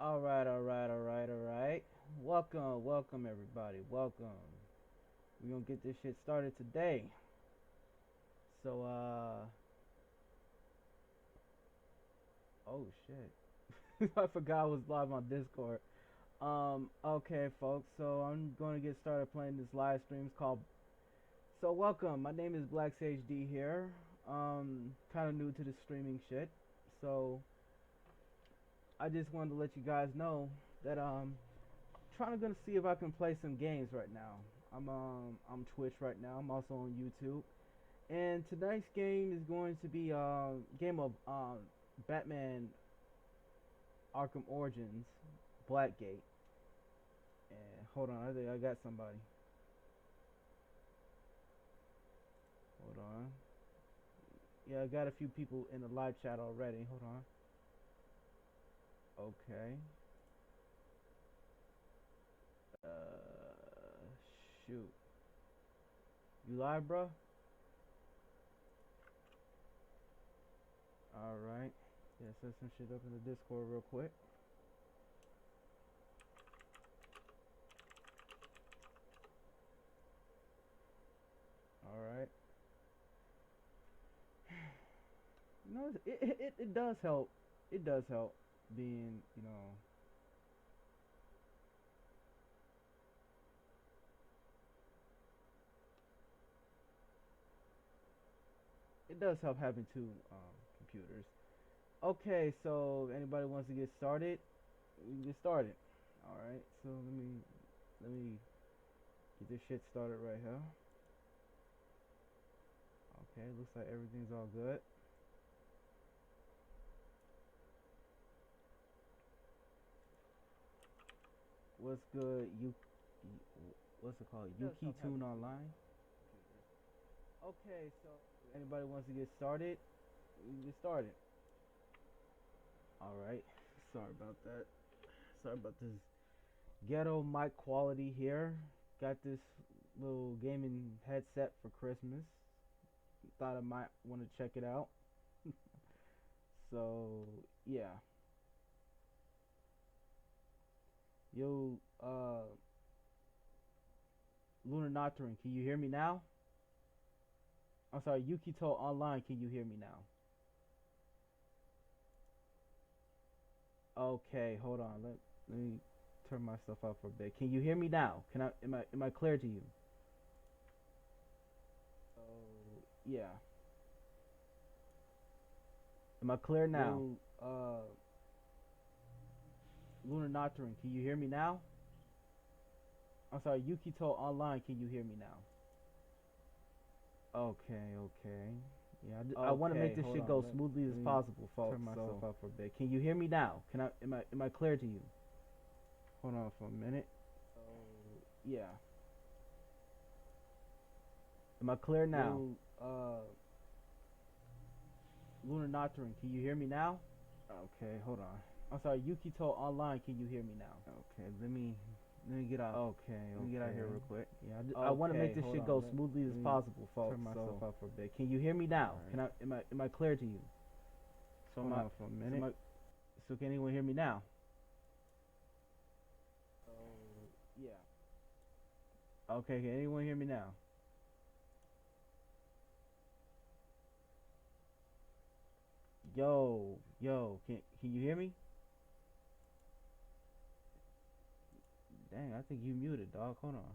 All right. Welcome everybody. Welcome. We're gonna get this shit started today. So, oh shit. I forgot I was live on Discord. Okay, folks. So I'm gonna get started playing this live stream. It's called. So welcome. My name is BlackGate here. Kind of new to the streaming shit. So I just wanted to let you guys know that trying to gonna see if I can play some games right now. I'm Twitch right now. I'm also on YouTube. And tonight's game is going to be a game of Batman Arkham Origins Blackgate. And hold on, I think I got somebody. Hold on. Yeah, I got a few people in the live chat already. Hold on. Okay. Shoot. You live, bro? All right. Yeah, set some shit up in the Discord real quick. All right. You know, it does help. It does help being, it does help having two computers. Okay, so anybody wants to get started, we can get started. All right, so let me get this shit started right here. Okay, looks like everything's all good. What's good? What's it called? Yuki Tune Online. Okay, so anybody wants to get started, we can get started. All right. Sorry about that. Sorry about this ghetto mic quality here. Got this little gaming headset for Christmas. Thought I might want to check it out. So yeah. Yo, Lunar Nocturne, can you hear me now? I'm sorry, Yukito Online, can you hear me now? Okay, hold on. Let me turn my stuff up for a bit. Can you hear me now? Can I am I clear to you? Oh yeah. Am I clear now? Yo, Lunar Nocturne, can you hear me now? I'm sorry, Yukito Online, can you hear me now? Okay. Yeah, I want to make this shit go smoothly as possible, folks. Turn myself up for a bit. Can you hear me now? Can I am I clear to you? Hold on for a minute. Oh yeah. Am I clear now? Yo, Lunar Nocturne, can you hear me now? Okay, hold on. I'm sorry, Yukito Online, can you hear me now? Okay, let me get out. Let me get out here real quick. Yeah, I want to make this shit go smoothly as possible, folks. Turn myself up for a bit. Can you hear me now? Can I am I clear to you? So hold on for a minute. So can anyone hear me now? Oh yeah. Okay, can anyone hear me now? Yo, can you hear me? Dang, I think you muted, dog. Hold on.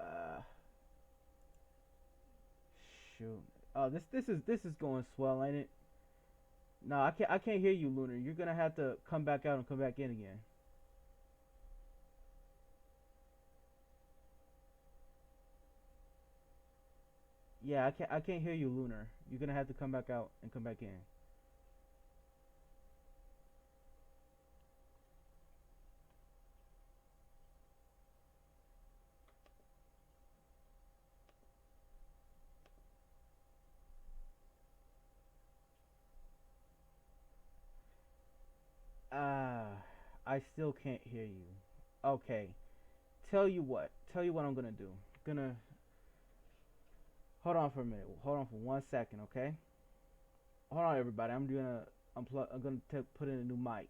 Uh, shoot. Oh, this is going swell, ain't it? No, I can't hear you, Lunar. You're gonna have to come back out and come back in again. Yeah, I can't hear you, Lunar. You're gonna have to come back out and come back in. Ah, I still can't hear you. Okay. Tell you what. Tell you what I'm gonna do. Gonna hold on for a minute. Hold on for 1 second, okay? Hold on, everybody. I'm gonna unplug. I'm gonna put in a new mic.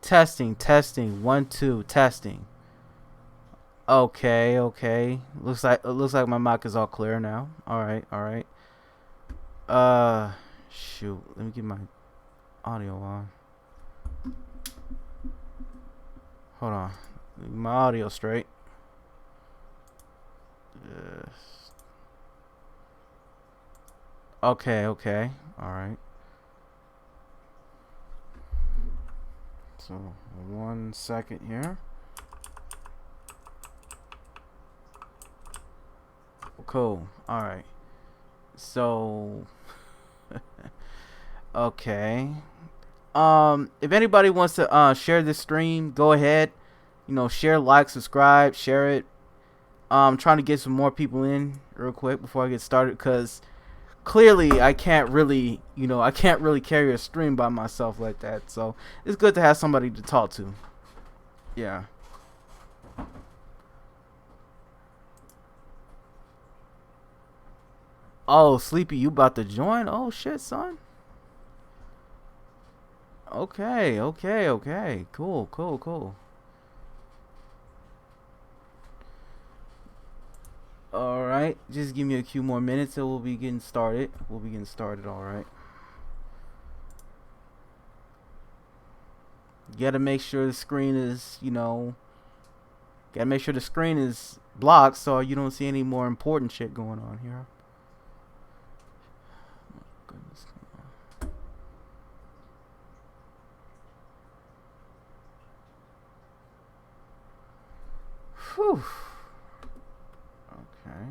Testing, testing, 1, 2, testing. Okay, okay. Looks like my mic is all clear now. All right, all right. Uh, shoot. Let me get my audio on. Hold on. My audio straight. Yes. Okay, okay. All right. So 1 second here. Cool. All right. So okay. If anybody wants to share this stream, go ahead. Share, like, subscribe, share it. Trying to get some more people in real quick before I get started, because clearly I can't really, carry a stream by myself like that. So it's good to have somebody to talk to. Yeah. Oh, Sleepy, you about to join? Oh shit, son. Okay, okay, okay. Cool, cool, cool. All right, just give me a few more minutes and we'll be getting started. All right. You gotta make sure the screen is, gotta make sure the screen is blocked so you don't see any more important shit going on here. Goodness. Whew. Okay.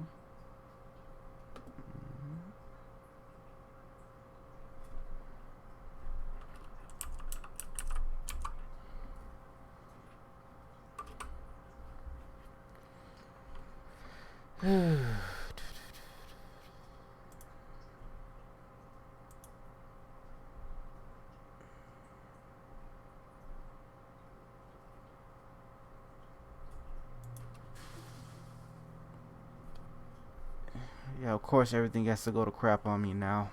Yeah, of course everything has to go to crap on me now.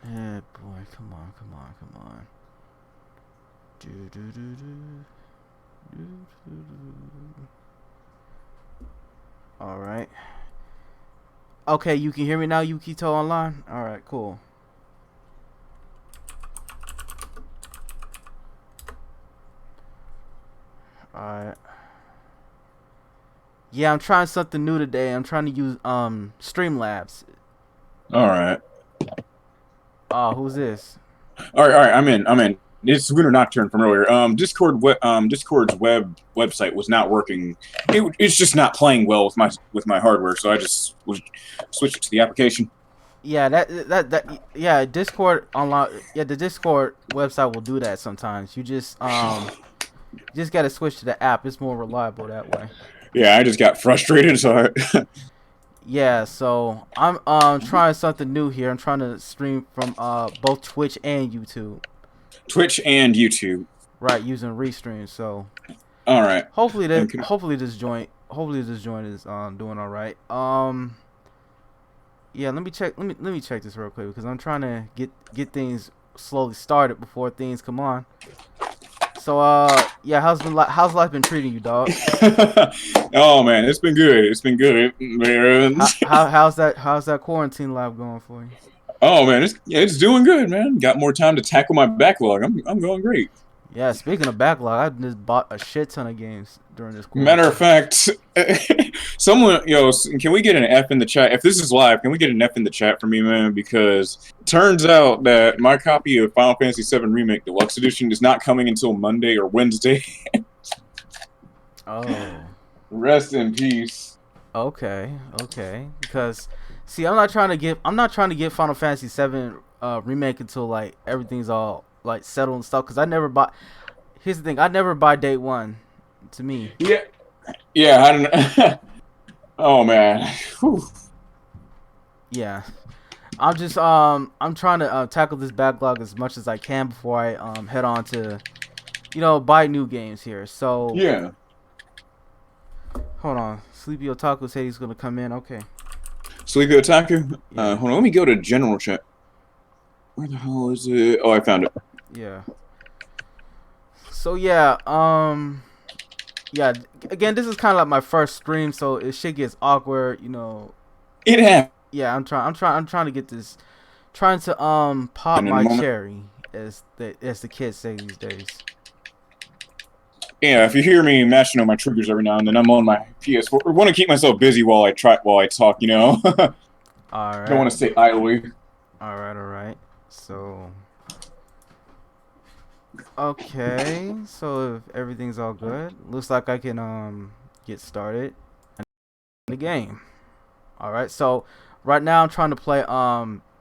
Yeah, boy, come on, come on, come on. Do do do do. Do, do, do. All right. Okay, you can hear me now, Yukito online? All right, cool. All right. Yeah, I'm trying something new today. I'm trying to use Streamlabs. All right. Oh, who's this? All right. I'm in. It's Winter Nocturne from earlier. Discord's website was not working. It's just not playing well with my hardware, so I just switched it to the application. Yeah, that yeah, Discord online. Yeah, the Discord website will do that sometimes. You just gotta switch to the app. It's more reliable that way. Yeah, I just got frustrated, so Yeah, so I'm trying something new here. I'm trying to stream from both Twitch and YouTube. Twitch and YouTube. Right, using Restream. So All right. And hopefully this joint is doing all right. Yeah, let me check this real quick because I'm trying to get things slowly started before things come on. So yeah, how's life been treating you, dog? Oh man, it's been good. It's been good, man. How's that quarantine life going for you? Oh man, it's doing good, man. Got more time to tackle my backlog. I'm going great. Yeah, speaking of backlog, I just bought a shit ton of games during this Matter of quarantine. fact, someone, can we get an F in the chat? If this is live, can we get an F in the chat for me, man? Because turns out that my copy of Final Fantasy VII Remake Deluxe Edition is not coming until Monday or Wednesday. Oh, Rest in peace. okay. Because see, I'm not trying to get Final Fantasy VII remake until like everything's all like settled and stuff. Because I never buy. Here's the thing, I never buy day one. To me, Yeah, yeah. I don't know. Oh man. Whew. yeah. I'm trying to tackle this backlog as much as I can before I head on to buy new games here. So Yeah. hold on, Sleepy Otaku said he's gonna come in. Okay, Sleepy Otaku. yeah, Hold on. Let me go to general chat. Where the hell is it? Oh, I found it. yeah. So yeah, yeah. Again, this is kind of like my first stream, so it shit gets awkward. It happened Yeah, I'm trying to get this, trying to pop in a my moment. cherry, as the kids say these days. Yeah, if you hear me mashing on my triggers every now and then, I'm on my PS4. I want to keep myself busy while I talk. All Don't right, want to stay idly. all right. So okay, so if everything's all good, looks like I can get started in the game. All right, so right now I'm trying to play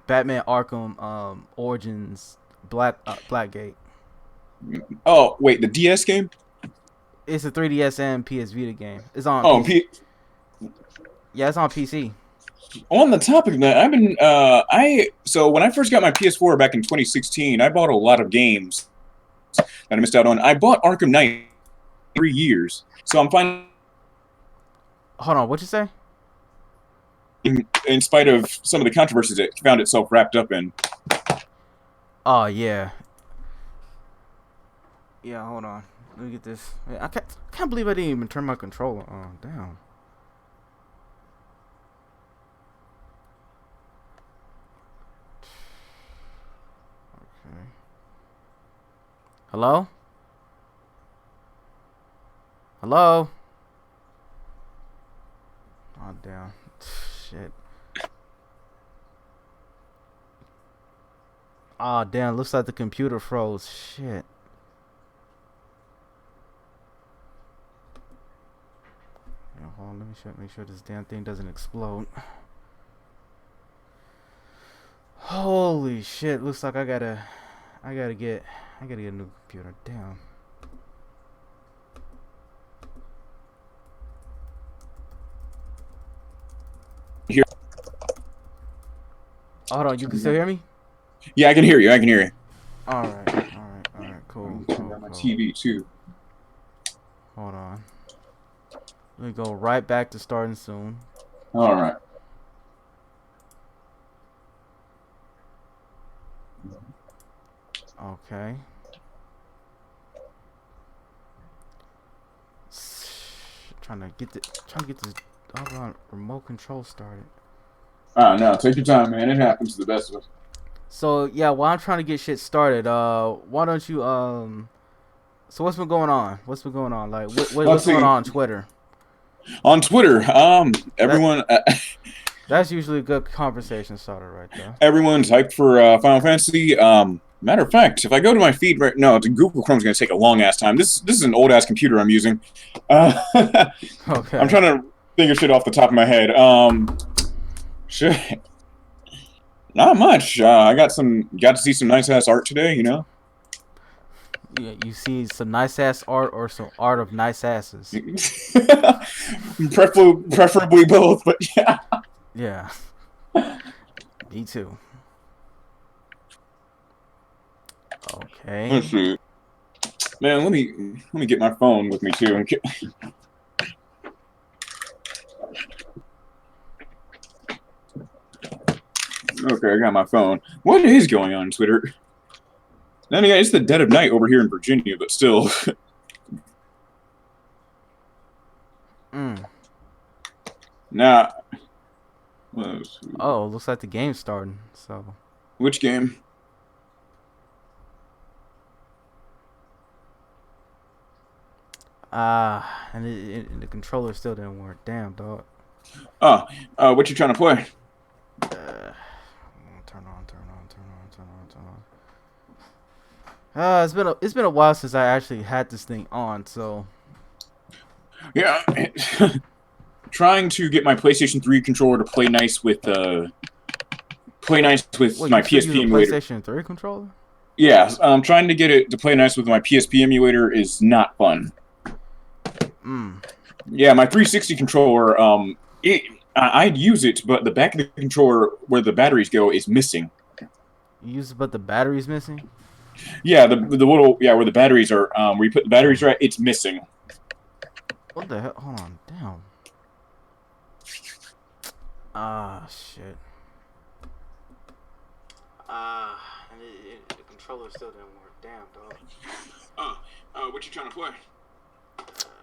Batman Arkham Origins Blackgate. Oh wait, the DS game. It's a 3DS and PS Vita game. It's on Oh, PC. Yeah, it's on PC. on the topic of that, I've been so when I first got my PS4 back in 2016, I bought a lot of games that I missed out on. I bought Arkham Knight 3 years, so I'm finally, Hold on, what you say? in spite of some of the controversies it found itself wrapped up in. Oh yeah, yeah. Hold on, let me get this. I can't believe I didn't even turn my controller on. Damn. Okay. Hello? Hello? Oh damn. Shit. Oh damn, looks like the computer froze. Shit. Yeah, hold on, let me make sure this damn thing doesn't explode. Holy shit, looks like I gotta get a new computer. Damn. Hold on, you can still hear me? Yeah, I can hear you. I can hear you. All right. Cool. Turn on my TV too. Hold on. Let me go right back to starting soon. All right. Okay. Trying to get this remote control started. No, take your time, man. It happens to the best of us. So yeah, while I'm trying to get shit started, why don't you so what's been going on? What's going on? Like what's going on Twitter? On Twitter, everyone. That's usually a good conversation starter right there. Everyone's hyped for Final Fantasy. Matter of fact, if I go to my feed right now, Google Chrome's going to take a long ass time. This is an old ass computer I'm using. Okay. I'm trying to think of shit off the top of my head. Shit. Not much. I got to see some nice ass art today. You know. Yeah, you see some nice ass art or some art of nice asses. Preferably both, but yeah. Yeah. Me too. Okay. Let's see. Man, let me get my phone with me too. Okay, I got my phone. What is going on Twitter? Then again, it's the dead of night over here in Virginia, but still. Nah. Oh, looks like the game's starting. So. Which game? And the controller still didn't work. Damn, dog. What you trying to play? Turn on. It's been a while since I actually had this thing on, so. Yeah. Trying to get my PlayStation 3 controller to play nice with my PSP emulator. PlayStation 3 controller? Yeah, trying to get it to play nice with my PSP emulator is not fun. Yeah, my 360 controller, I'd use it, but the back of the controller where the batteries go is missing. You use it, but the battery's missing? Yeah, the little where the batteries are, where you put the batteries right, it's missing. What the hell? Hold on, damn. Shit. And the controller still didn't work. Damn, dog. What you trying to play?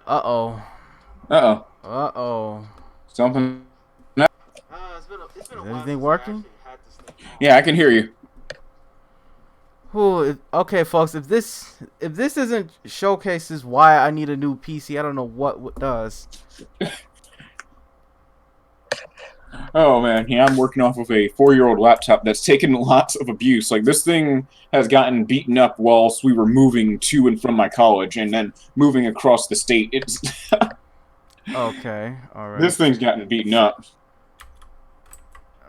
Uh-oh. Something. It's been a while. Everything working? Yeah, I can hear you. Okay, folks. If this isn't showcases why I need a new PC, I don't know what does. Oh man, yeah, I'm working off of a 4-year-old laptop that's taken lots of abuse. Like this thing has gotten beaten up whilst we were moving to and from my college, and then moving across the state. It's okay, all right. This thing's gotten beaten up.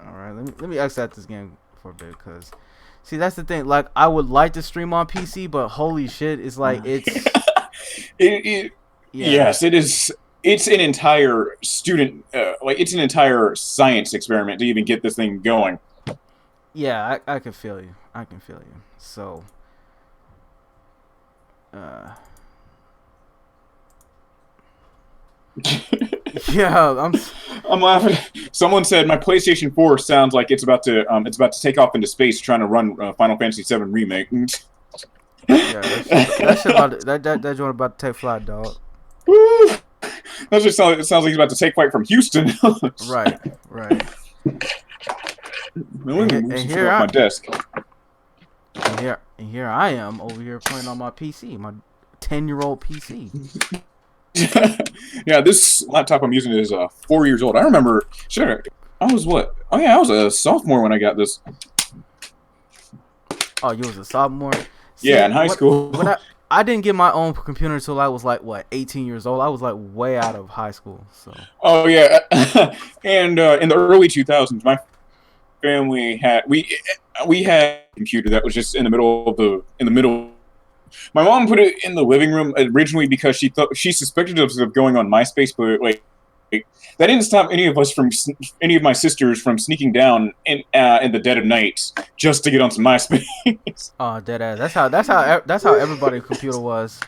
All right, let me exit this game for a bit, cause see that's the thing. Like I would like to stream on PC, but holy shit, it's like it's. Yes, it is. It's an entire it's an entire science experiment to even get this thing going. Yeah, I can feel you. So, yeah, I'm laughing. Someone said my PlayStation 4 sounds like it's about to take off into space trying to run Final Fantasy 7 remake. Yeah, that joint about to take flight, dog. Woo! That just sounds like he's about to take flight from Houston. Right. And here off my desk. And here I am over here playing on my PC, my 10-year-old PC. Yeah, this laptop I'm using is 4 years old. I remember. Sure, I was what? Oh yeah, I was a sophomore when I got this. Oh, you was a sophomore? See, yeah, in high school. When I didn't get my own computer until I was like 18 years old. I was like way out of high school. So. Oh yeah, and in the early 2000s, my family had we had a computer that was just in the middle. My mom put it in the living room originally because she suspected us of going on MySpace, but like that didn't stop any of us from any of my sisters from sneaking down in the dead of night just to get on some MySpace. Oh, dead ass. That's how everybody's computer was.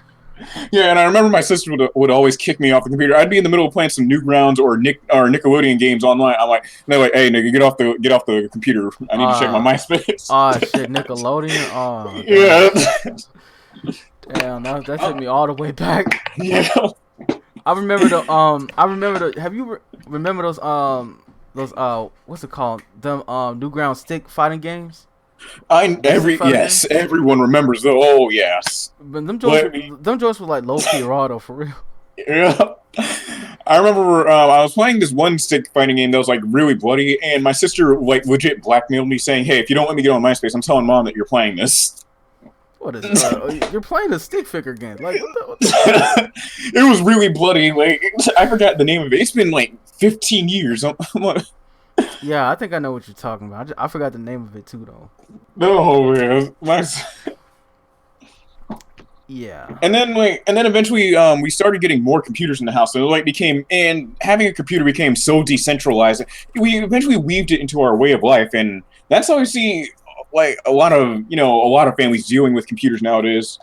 Yeah, and I remember my sister would always kick me off the computer. I'd be in the middle of playing some Newgrounds or Nickelodeon games online. I'm like, they're like, "Hey, nigga, get off the computer. I need to check my MySpace." Oh shit, Nickelodeon. Oh yeah. damn, that took me all the way back. Yeah. I remember the. Have you remember those what's it called? Them Newground stick fighting games. Everyone remembers the. Oh yes. But them joints were like low key raw though, for real. Yeah. I remember I was playing this one stick fighting game that was like really bloody, and my sister like legit blackmailed me saying, "Hey, if you don't let me get on MySpace, I'm telling mom that you're playing this." What is you're playing a stick figure game? Like what it was really bloody. Like I forgot the name of it. It's been like 15 years. Yeah, I think I know what you're talking about. I forgot the name of it too though. No, man. Yeah. And then eventually we started getting more computers in the house, and having a computer became so decentralized. We eventually weaved it into our way of life, and that's how I see like a lot of families dealing with computers nowadays.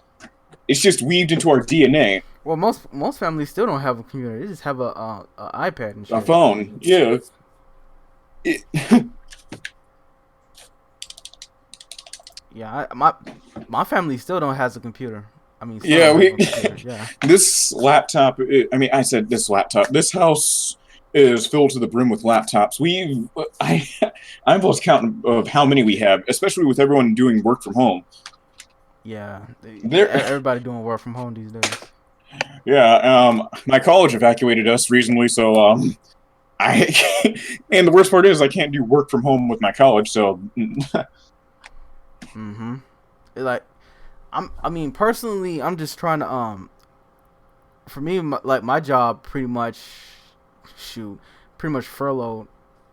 It's just weaved into our DNA. Well, most families still don't have a computer. They just have a iPad and shit. A phone, yeah. Yeah, my family still don't has a computer. I mean, This laptop. I said this laptop. This house is filled to the brim with laptops. I'm lost count of how many we have, especially with everyone doing work from home. Yeah, everybody doing work from home these days. Yeah, my college evacuated us recently, so and the worst part is I can't do work from home with my college, so. Like, personally, I'm just trying to for me, my job pretty much furloughed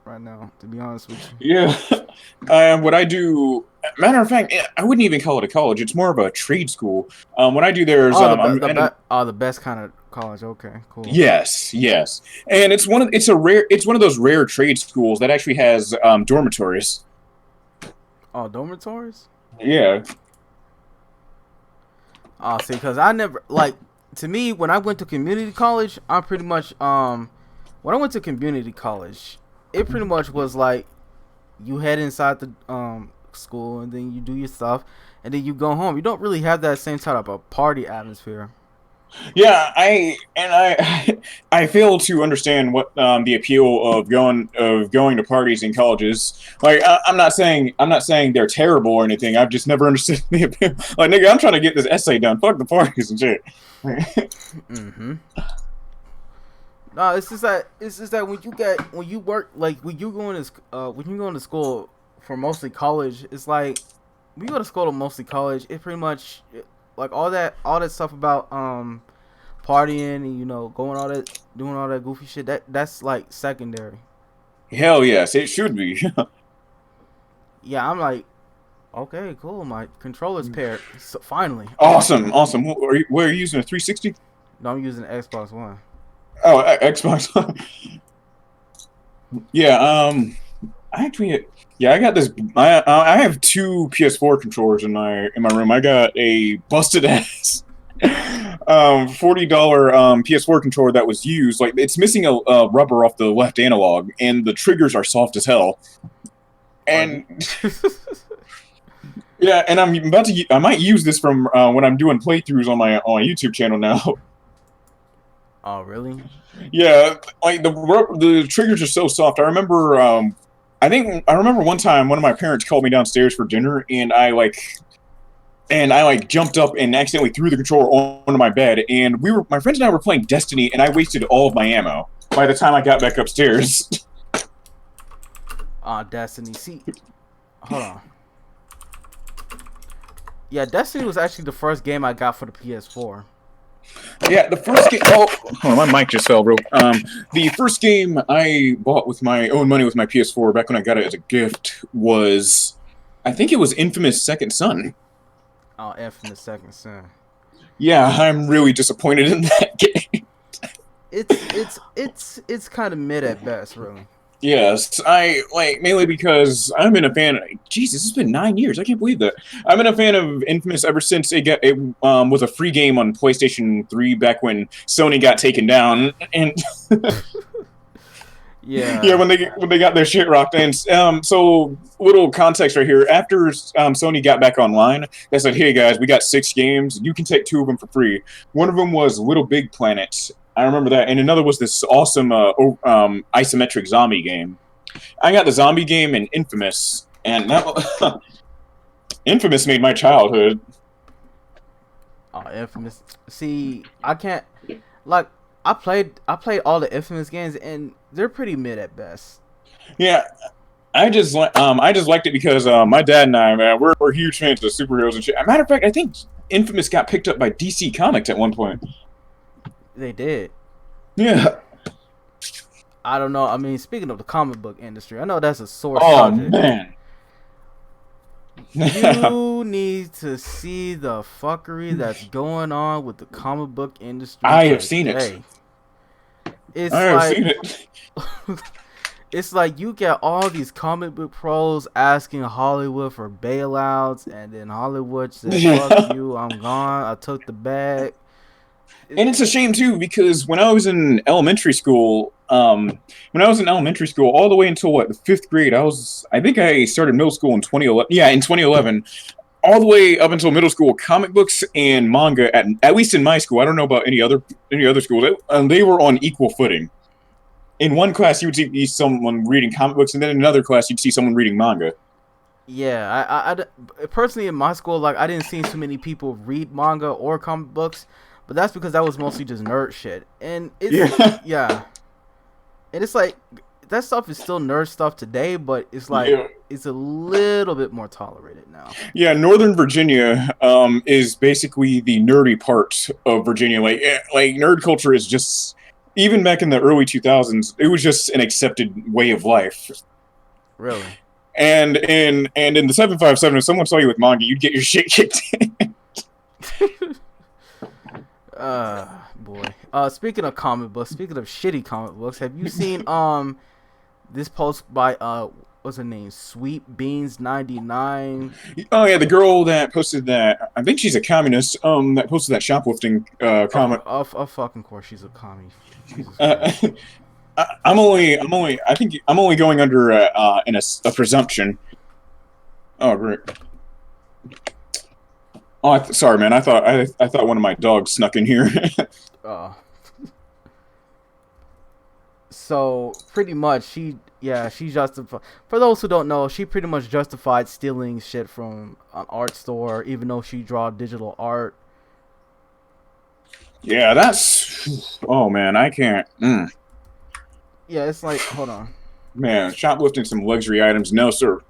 right now, to be honest with you. Yeah. What I do, matter of fact, I wouldn't even call it a college. It's more of a trade school. What I do there is the best kind of college. Okay, cool. Yes, and it's one of those rare trade schools that actually has dormitories. Oh, dormitories? Yeah. Oh, see, because I never to me when I went to community college, I pretty much when I went to community college, it pretty much was like you head inside the school and then you do your stuff and then you go home. You don't really have that same type of party atmosphere. Yeah, I fail to understand what the appeal of going to parties in colleges. Like, I'm not saying they're terrible or anything. I've just never understood the appeal. Like, nigga, I'm trying to get this essay done. Fuck the parties and shit. No, it's just that when you work, like when you go into school for mostly college, it's like when you go to school to mostly college, it pretty much like all that stuff about partying and doing all that goofy shit, that's like secondary. Hell yes, it should be. Yeah, I'm like, okay, cool. My controller's paired. So finally. Awesome. Where are you using a 360? No, I'm using an Xbox One. Oh, Xbox One. Yeah. I got this. I have two PS4 controllers in my room. I got a busted ass $40 PS4 controller that was used. Like, it's missing a rubber off the left analog, and the triggers are soft as hell. And yeah, and I might use this from when I'm doing playthroughs on my YouTube channel now. Oh, really? Yeah, like the triggers are so soft. I remember one time one of my parents called me downstairs for dinner, and I jumped up and accidentally threw the controller onto my bed, and my friends and I were playing Destiny, and I wasted all of my ammo by the time I got back upstairs. Destiny. See, hold on. Yeah, Destiny was actually the first game I got for the PS4. Yeah, the first game. Oh, hold on, my mic just fell, bro. The first game I bought with my own money with my PS4 back when I got it as a gift was, I think it was Infamous Second Son. Oh, Infamous Second Son. Yeah, I'm really disappointed in that game. it's kind of mid at best, really. Yes, I like mainly because I've been a fan. Jesus, it's been 9 years. I can't believe that. I've been a fan of Infamous ever since it was a free game on PlayStation 3 back when Sony got taken down, and yeah, Yeah. when they got their shit rocked. And so little context right here. After Sony got back online, they said, "Hey guys, we got 6 games. You can take 2 of them for free." One of them was Little Big Planet. I remember that, and another was this awesome isometric zombie game. I got the zombie game and Infamous, and that Infamous made my childhood. Oh, Infamous. See, I can't like I played all the Infamous games and they're pretty mid at best. Yeah, I just liked it because my dad and I, man, we're huge fans of superheroes and shit. As a matter of fact, I think Infamous got picked up by DC Comics at one point. They did. Yeah. I don't know. I mean, speaking of the comic book industry, I know that's a sore Oh subject. man. You need to see the fuckery that's going on with the comic book industry I have seen it. today. It's I have like seen it. it's like you get all these comic book pros asking Hollywood for bailouts, and then Hollywood says, "Fuck you, I'm gone. I took the bag." And it's a shame too because when I was in elementary school, all the way until what the 5th grade, I think I started middle school in 2011. Yeah, in 2011, all the way up until middle school, comic books and manga at least in my school. I don't know about any other schools. They were on equal footing. In one class, you would see someone reading comic books, and then in another class, you'd see someone reading manga. Yeah, personally in my school, like I didn't see too many people read manga or comic books, but that's because that was mostly just nerd shit. And it's Yeah. yeah, and it's like that stuff is still nerd stuff today, but it's like Yeah. it's a little bit more tolerated now. Yeah, Northern Virginia is basically the nerdy part of Virginia. Like nerd culture is just even back in the early 2000s, it was just an accepted way of life. Really. And in the 757, if someone saw you with manga, you'd get your shit kicked in. Boy. Speaking of comic books, speaking of shitty comic books, have you seen this post by what's her name? Sweet Beans 99. Oh yeah, the girl that posted that, I think she's a communist. That posted that shoplifting comment. Of fucking course she's a commie. Jesus Uh, Christ. I think I'm only going under a presumption. Oh great. Oh, sorry, man. I thought one of my dogs snuck in here. Uh, so pretty much she justified. For those who don't know, she pretty much justified stealing shit from an art store, even though she draw digital art. Yeah, that's. Oh man, I can't. Yeah, it's like hold on. Man, shoplifting some luxury items, no sir.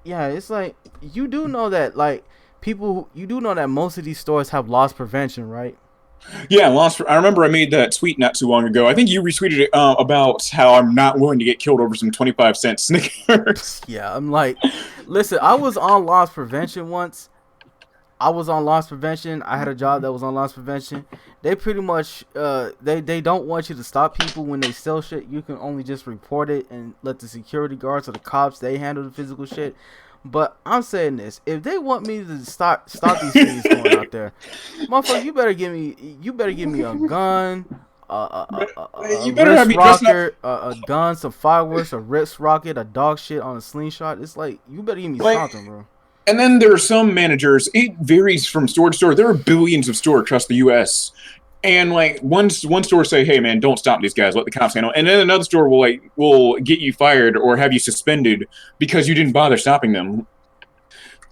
Yeah, it's like you do know that you do know that most of these stores have loss prevention, right? Yeah, lost. I remember I made that tweet not too long ago. I think you retweeted it about how I'm not willing to get killed over some 25-cent Snickers. Yeah, I'm like, listen, I was on loss prevention once. I was on loss prevention. I had a job that was on loss prevention. They pretty much they don't want you to stop people when they sell shit. You can only just report it and let the security guards or the cops they handle the physical shit. But I'm saying this: if they want me to stop these things going out there, motherfucker, you better give me a gun, You a better have wrist me dressed up. rocket, a gun, some fireworks, a wrist rocket, a dog shit on a slingshot. It's like you better give me Like, something, bro. and then there are some managers. It varies from store to store. There are billions of stores across the U.S. And like one store say, "Hey man, don't stop these guys. Let the cops handle." And then another store will get you fired or have you suspended because you didn't bother stopping them.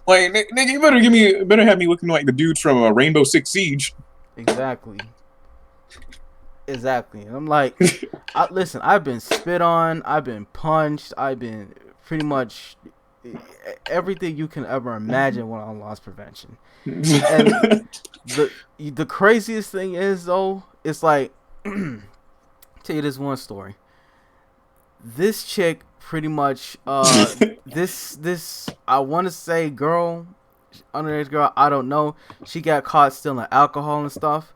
Like, nigga, you better have me looking like the dudes from Rainbow Six Siege. Exactly. Exactly. And I'm like, listen, I've been spit on, I've been punched, I've been pretty much everything you can ever imagine when on loss prevention. And the craziest thing is though, it's like tell you this one story. This chick pretty much this I want to say girl underage girl. I don't know. She got caught stealing alcohol and stuff.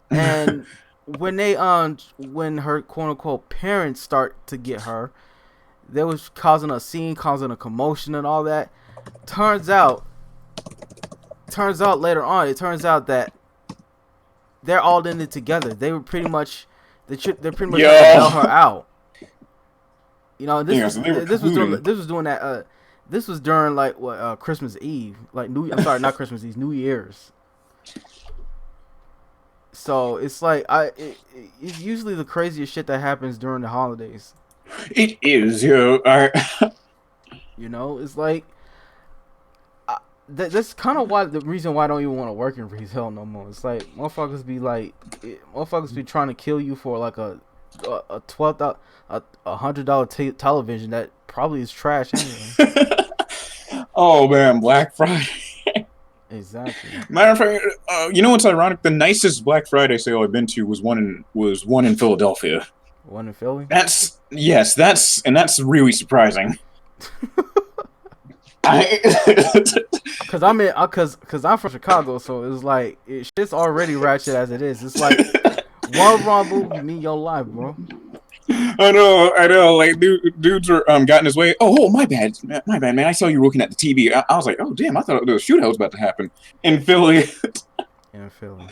And when her quote unquote parents start to get her, they was causing a scene, causing a commotion and all that. Turns out later on, it turns out that they're all in it together. They were pretty much they're pretty much trying to bail her out. You know, this was during like what Christmas Eve, like not Christmas Eve, New Year's. So it's like it's usually the craziest shit that happens during the holidays. It is, yo. You know, it's like that's kind of why the reason why I don't even want to work in retail no more. It's like motherfuckers be trying to kill you for like a $100 television that probably is trash anyway. Oh man, Black Friday. Exactly. Matter of fact, you know what's ironic? The nicest Black Friday sale I've been to was one in Philadelphia. One in Philly. That's really surprising. Cause I'm from Chicago, so it's like shit's already ratchet as it is. It's like one wrong move, you mean your life, bro. I know. Like dudes are got in his way. Oh, my bad, man. I saw you looking at the TV. I was like, oh damn, I thought the shootout was about to happen in Philly. In Philly,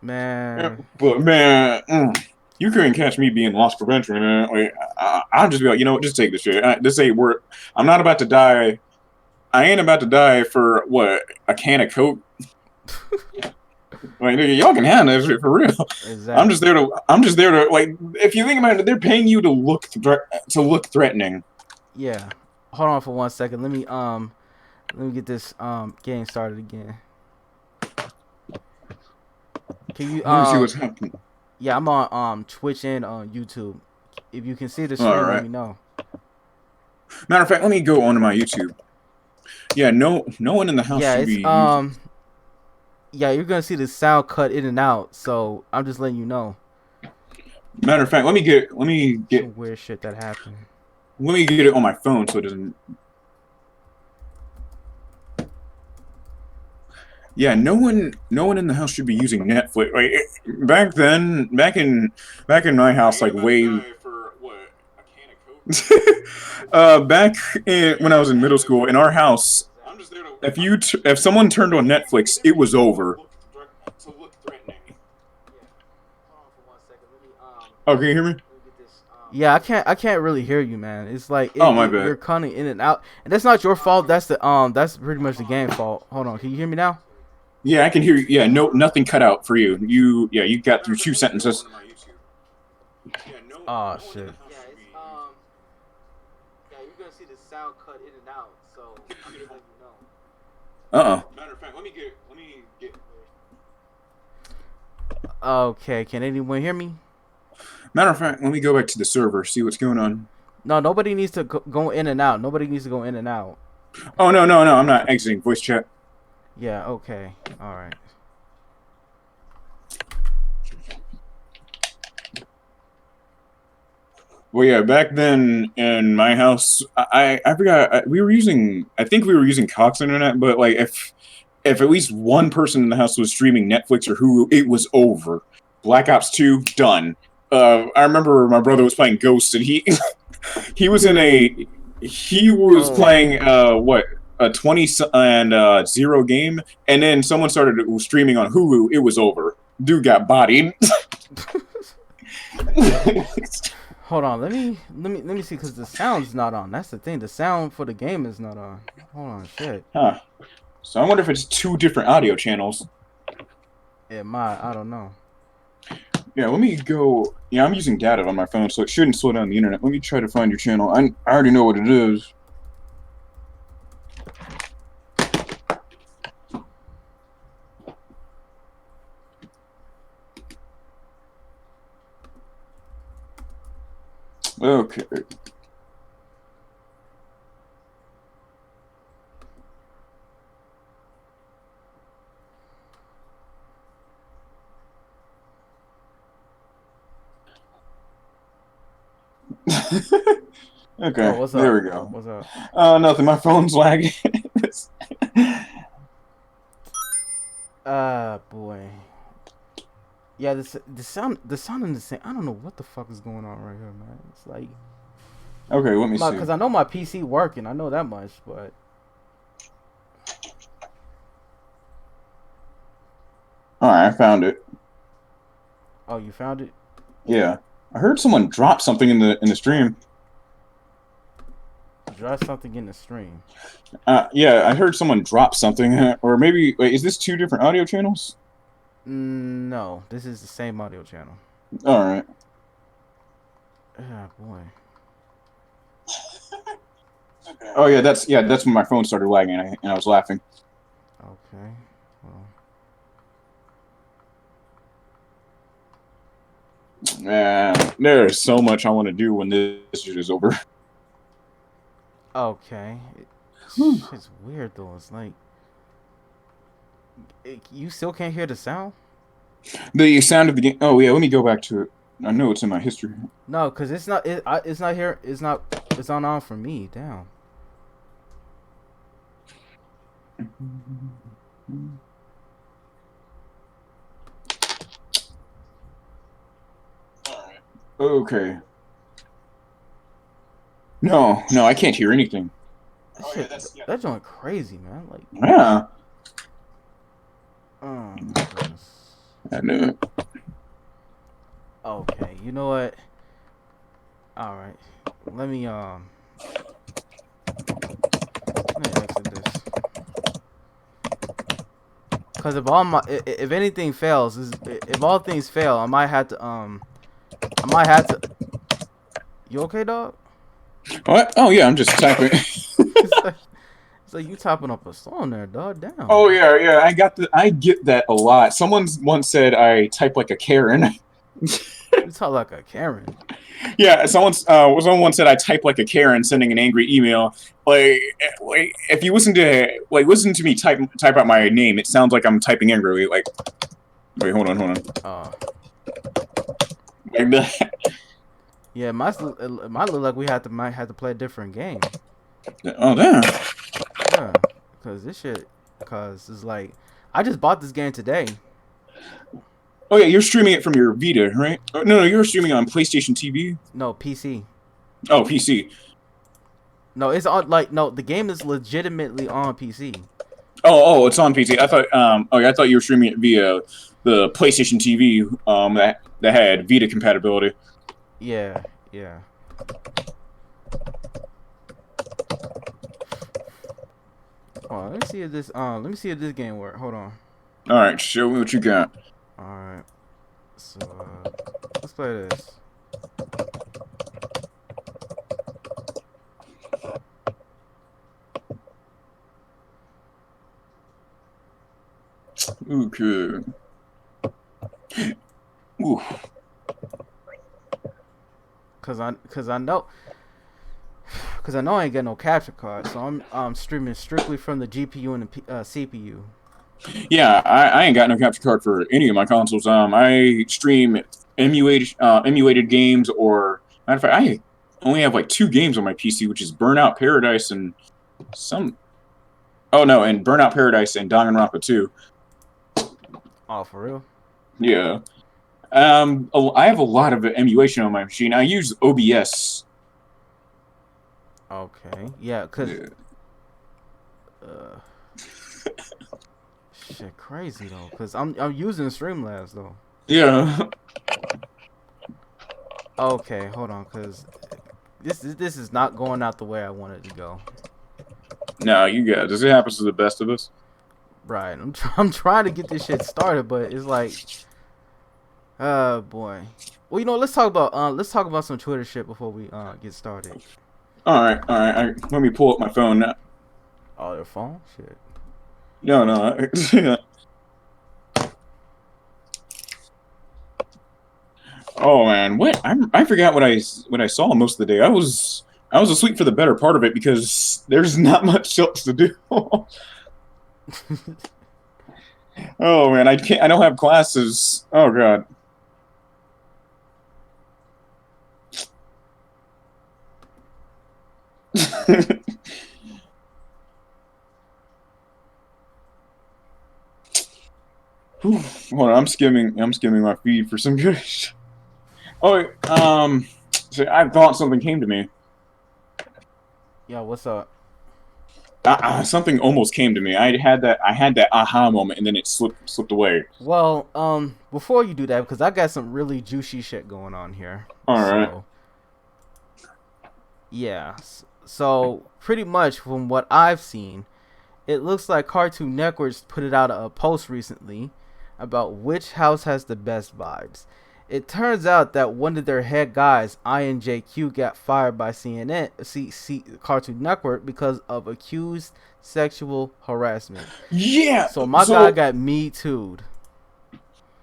man. But man, you couldn't catch me being loss prevention, man. Like, I'll just be like, you know what, just take this shit. This ain't work. I'm not about to die. I ain't about to die for what, a can of Coke. Like, nigga, y'all can handle that shit for real. Exactly. I'm just there to like. If you think about it, they're paying you to look threatening. Yeah. Hold on for 1 second. Let me get this game started again. Can you Let me see what's happening. Yeah, I'm on Twitch and on YouTube. If you can see the stream, let me know. Matter of fact, let me go onto my YouTube. Yeah, no one in the house should be. Yeah, you're gonna see the sound cut in and out, so I'm just letting you know. Matter of fact, let me get some weird shit that happened. Let me get it on my phone so it doesn't. Yeah, no one in the house should be using Netflix. Like back in my house, like way. Back when I was in middle school, in our house, if someone turned on Netflix, it was over. Oh, can you hear me? Yeah, I can't really hear you, man. It's like my bad. You're cutting in and out, and that's not your fault. That's that's pretty much the game fault. Hold on, can you hear me now? Yeah, I can hear you. Yeah, nothing cut out for you. You got through 2 sentences. Oh shit. Yeah, you're gonna see the sound cut in and out, so I'm just letting you know. Matter of fact, let me get. Okay, can anyone hear me? Matter of fact, let me go back to the server, see what's going on. No, nobody needs to go in and out. Nobody needs to go in and out. Oh no, I'm not exiting voice chat. Yeah. Okay. All right. Well, yeah, back then in my house, I forgot I think we were using Cox internet, but like if at least one person in the house was streaming Netflix or Hulu, it was over. Black Ops 2 done. I remember my brother was playing Ghost, and he was playing a 20-0 game, and then someone started streaming on Hulu. It was over. Dude got bodied. Hold on, let me see, because the sound's not on. That's the thing. The sound for the game is not on. Hold on, shit. Huh. So I wonder if it's 2 different audio channels. It might. I don't know. Yeah, let me go. Yeah, I'm using data on my phone, so it shouldn't slow down the internet. Let me try to find your channel. I already know what it is. Okay. Oh, Okay, what's there up? we go. What's up? Nothing. My phone's lagging. Boy. Yeah, the sound in the same. I don't know what the fuck is going on right here, man. It's like Okay, let me see. cause I know my PC working. I know that much, but All right, I found it. oh, you found it? Yeah, I heard someone drop something in the stream. Draw something in the stream. Yeah, I heard someone drop something, or maybe wait, is this two different audio channels? No, this is the same audio channel. All right. Ah, boy. Oh yeah, that's when my phone started lagging, and I was laughing. Okay. Well, Man, there is so much I want to do when this shit is over. okay. It's weird though. It's like you still can't hear the sound. The sound of the game. Oh yeah, let me go back to it. I know it's in my history. No, cause it's not. It's not here. It's not. It's not on for me. Damn. Okay. No, I can't hear anything. That shit. That joint crazy, man. Like. Yeah. Oh my goodness. I knew it. Okay. You know what? All right. Let me exit this. Cause if anything fails, if all things fail, I might have to. You okay, dog? What? Oh yeah, I'm just typing. It's like you topping up a song there, dog. Damn. Oh yeah. I get that a lot. Someone once said I type like a Karen. You talk like a Karen. Yeah, someone said I type like a Karen sending an angry email. Like if you listen to me type out my name, it sounds like I'm typing angrily. Like, wait, hold on. Uh. Like that. Yeah, it might look like we might have to play a different game. Oh damn. Yeah, cause it's like I just bought this game today. Oh yeah, you're streaming it from your Vita, right? Oh, no, you're streaming on PlayStation TV. No, PC. Oh, PC. No, it's on no. The game is legitimately on PC. It's on PC. I thought I thought you were streaming it via the PlayStation TV that had Vita compatibility. Yeah. Oh, let me see if this game works. Hold on. All right, show me what you got. All right. So let's play this. Okay. Ooh. Cause I know I ain't got no capture card, so I'm streaming strictly from the GPU and the CPU. Yeah, I ain't got no capture card for any of my consoles. I stream emulated games, or matter of fact, I only have like two games on my PC, which is Burnout Paradise and some. Oh no, and Burnout Paradise and Danganronpa 2. Oh, for real? Yeah. I have a lot of emulation on my machine. I use OBS. Okay. Yeah, cause Yeah. shit crazy though, cause I'm using Streamlabs though. Yeah. Okay, hold on, cause this is not going out the way I wanted to go. No, you got this. It happens to the best of us. Right. I'm trying to get this shit started, but it's like, boy. Well, you know, let's talk about some Twitter shit before we get started. All right. Let me pull up my phone now. Oh, your phone? Shit. No. Oh man, what? I forgot what I saw most of the day. I was asleep for the better part of it because there's not much else to do. Oh man, I can't. I don't have classes. Oh god. Hold on, I'm skimming my feed for some good. Oh, so I thought something came to me. Yo, what's up? Something almost came to me. I had that aha moment, and then it slipped away. Well, before you do that, because I got some really juicy shit going on here. All right. So, yeah. So pretty much from what I've seen, it looks like Cartoon Network's put it out a post recently about which house has the best vibes. It turns out that one of their head guys, INJQ, got fired by CNN, Cartoon Network because of accused sexual harassment. Yeah. So my guy got Me Too'd.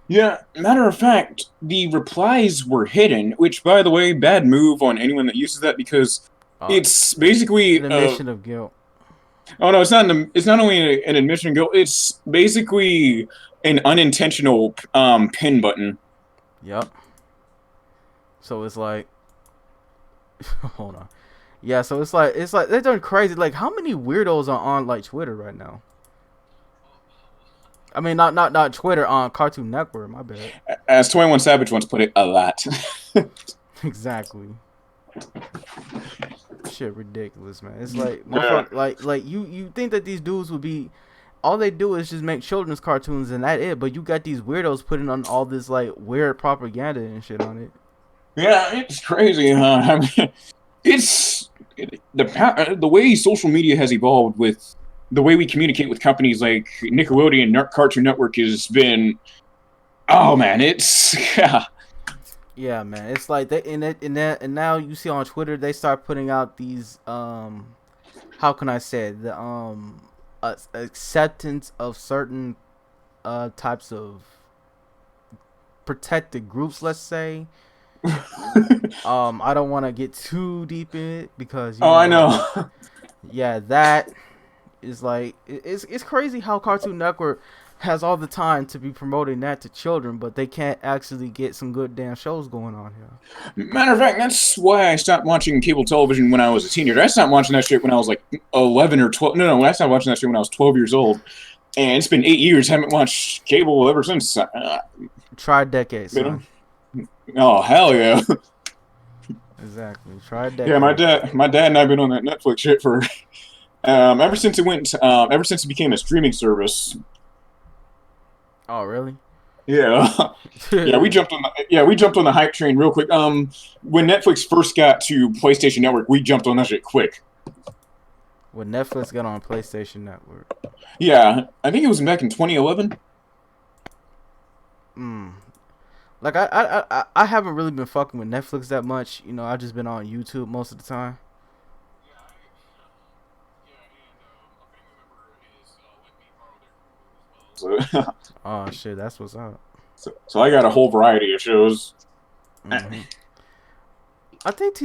Yeah, matter of fact, the replies were hidden, which, by the way, bad move on anyone that uses that because it's basically an admission of guilt. Oh no, it's not. It's not only an admission of guilt. It's basically an unintentional pin button. Yep. So it's like, hold on. Yeah, so it's like they're doing crazy. Like, how many weirdos are on like Twitter right now? I mean, not Twitter, on Cartoon Network. My bad. As 21 Savage once put it, a lot. Exactly. Shit, ridiculous, man. It's like, like you think that these dudes would be, all they do is just make children's cartoons and that it. But you got these weirdos putting on all this like weird propaganda and shit on it. Yeah, it's crazy, huh? I mean, the way social media has evolved with the way we communicate with companies like Nickelodeon, Cartoon Network has been. Oh man, it's yeah. Yeah, man. It's like they and now you see on Twitter they start putting out these how can I say it? The acceptance of certain types of protected groups, let's say. I don't want to get too deep in it because I know. Yeah, that is like it's crazy how Cartoon Network has all the time to be promoting that to children, but they can't actually get some good damn shows going on here. Matter of fact, that's why I stopped watching cable television when I was a teenager. I stopped watching that shit when I was like 11 or 12. No, I stopped watching that shit when I was 12 years old. And it's been 8 years. I haven't watched cable ever since. Tri-decades. Oh, hell yeah. Exactly. Tri-decades. Yeah, my dad and I have been on that Netflix shit for ever since it became a streaming service. Oh, really? Yeah. Yeah, we jumped on the hype train real quick. When Netflix first got to PlayStation Network, we jumped on that shit quick. When Netflix got on PlayStation Network. Yeah, I think it was back in 2011. Like I haven't really been fucking with Netflix that much. You know, I've just been on YouTube most of the time. Oh shit, that's what's up. So I got a whole variety of shows. Mm-hmm. I think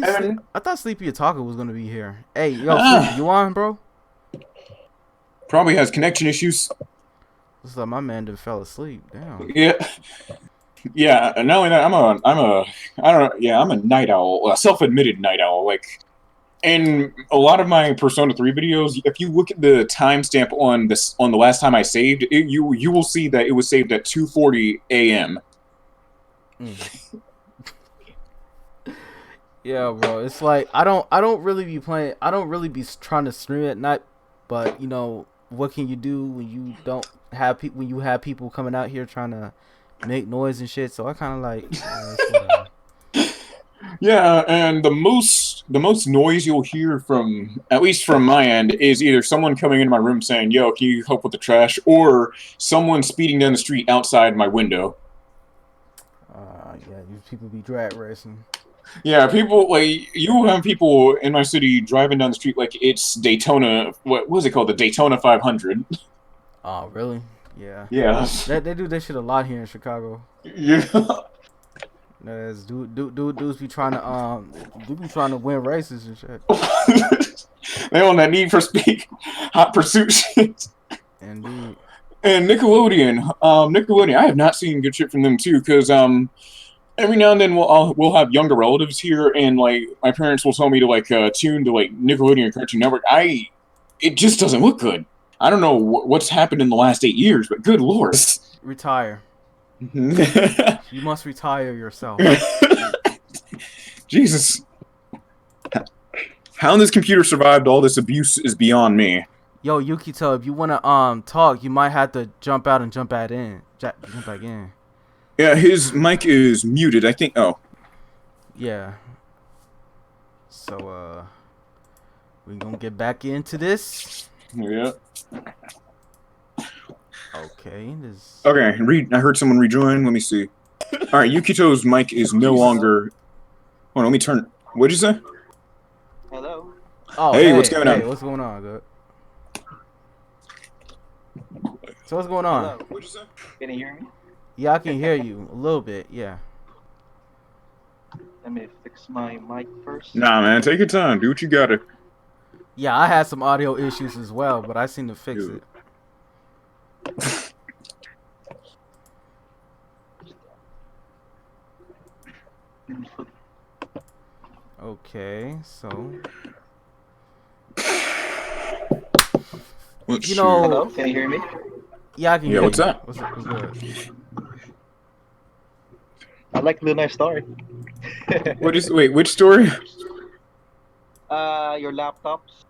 I thought Sleepy Otaku was gonna be here. Hey, yo, Sleepy, you on, bro? Probably has connection issues. Looks like my man done fell asleep. Damn. Yeah. And not only that, I'm a night owl, a self-admitted night owl. Like, in a lot of my Persona 3 videos, if you look at the timestamp on the last time I saved, you will see that it was saved at 2:40 a.m. Yeah, bro. It's like I don't really be playing. I don't really be trying to stream at night. But you know, what can you do when you don't have when you have people coming out here trying to make noise and shit? So I kind of like. Yeah, and the most noise you'll hear from, at least from my end, is either someone coming into my room saying, "Yo, can you help with the trash?" or someone speeding down the street outside my window. Yeah, these people be drag racing. Yeah, people like you have people in my city driving down the street like it's Daytona. What was it called? The Daytona 500. Oh, really? Yeah. Yeah. They do that shit a lot here in Chicago. Yeah. Dudes be trying to win races and shit. They on that Need for Speed Hot Pursuit shit. Indeed. And Nickelodeon, I have not seen good shit from them too, because every now and then we'll have younger relatives here, and like my parents will tell me to like tune to like Nickelodeon or Cartoon Network. It just doesn't look good. I don't know what's happened in the last 8 years, but good lord. Retire. You must retire yourself. Jesus. How this computer survived all this abuse is beyond me. Yo, Yukito, if you wanna talk, you might have to jump out and jump back in. Jump back in. Yeah, his mic is muted. I think. Oh. Yeah. So we gonna get back into this. Yeah. Okay. This. Okay. I heard someone rejoin. Let me see. All right. Yukito's mic is no longer. Hold on. Let me turn. What'd you say? Hello. Oh, hey, what's going on? Hey, what's going on? Good. So what's going on? Hello. What'd you say? Can you hear me? Yeah, I can hear you a little bit. Yeah. Let me fix my mic first. Nah, man. Take your time. Do what you gotta. Yeah, I had some audio issues as well, but I seem to fix it. Okay, so Let's you know, Hello, can you hear me? yeah, I can hear what's you. that? What's good? I like Lunar Story. Wait, which story? Your laptops.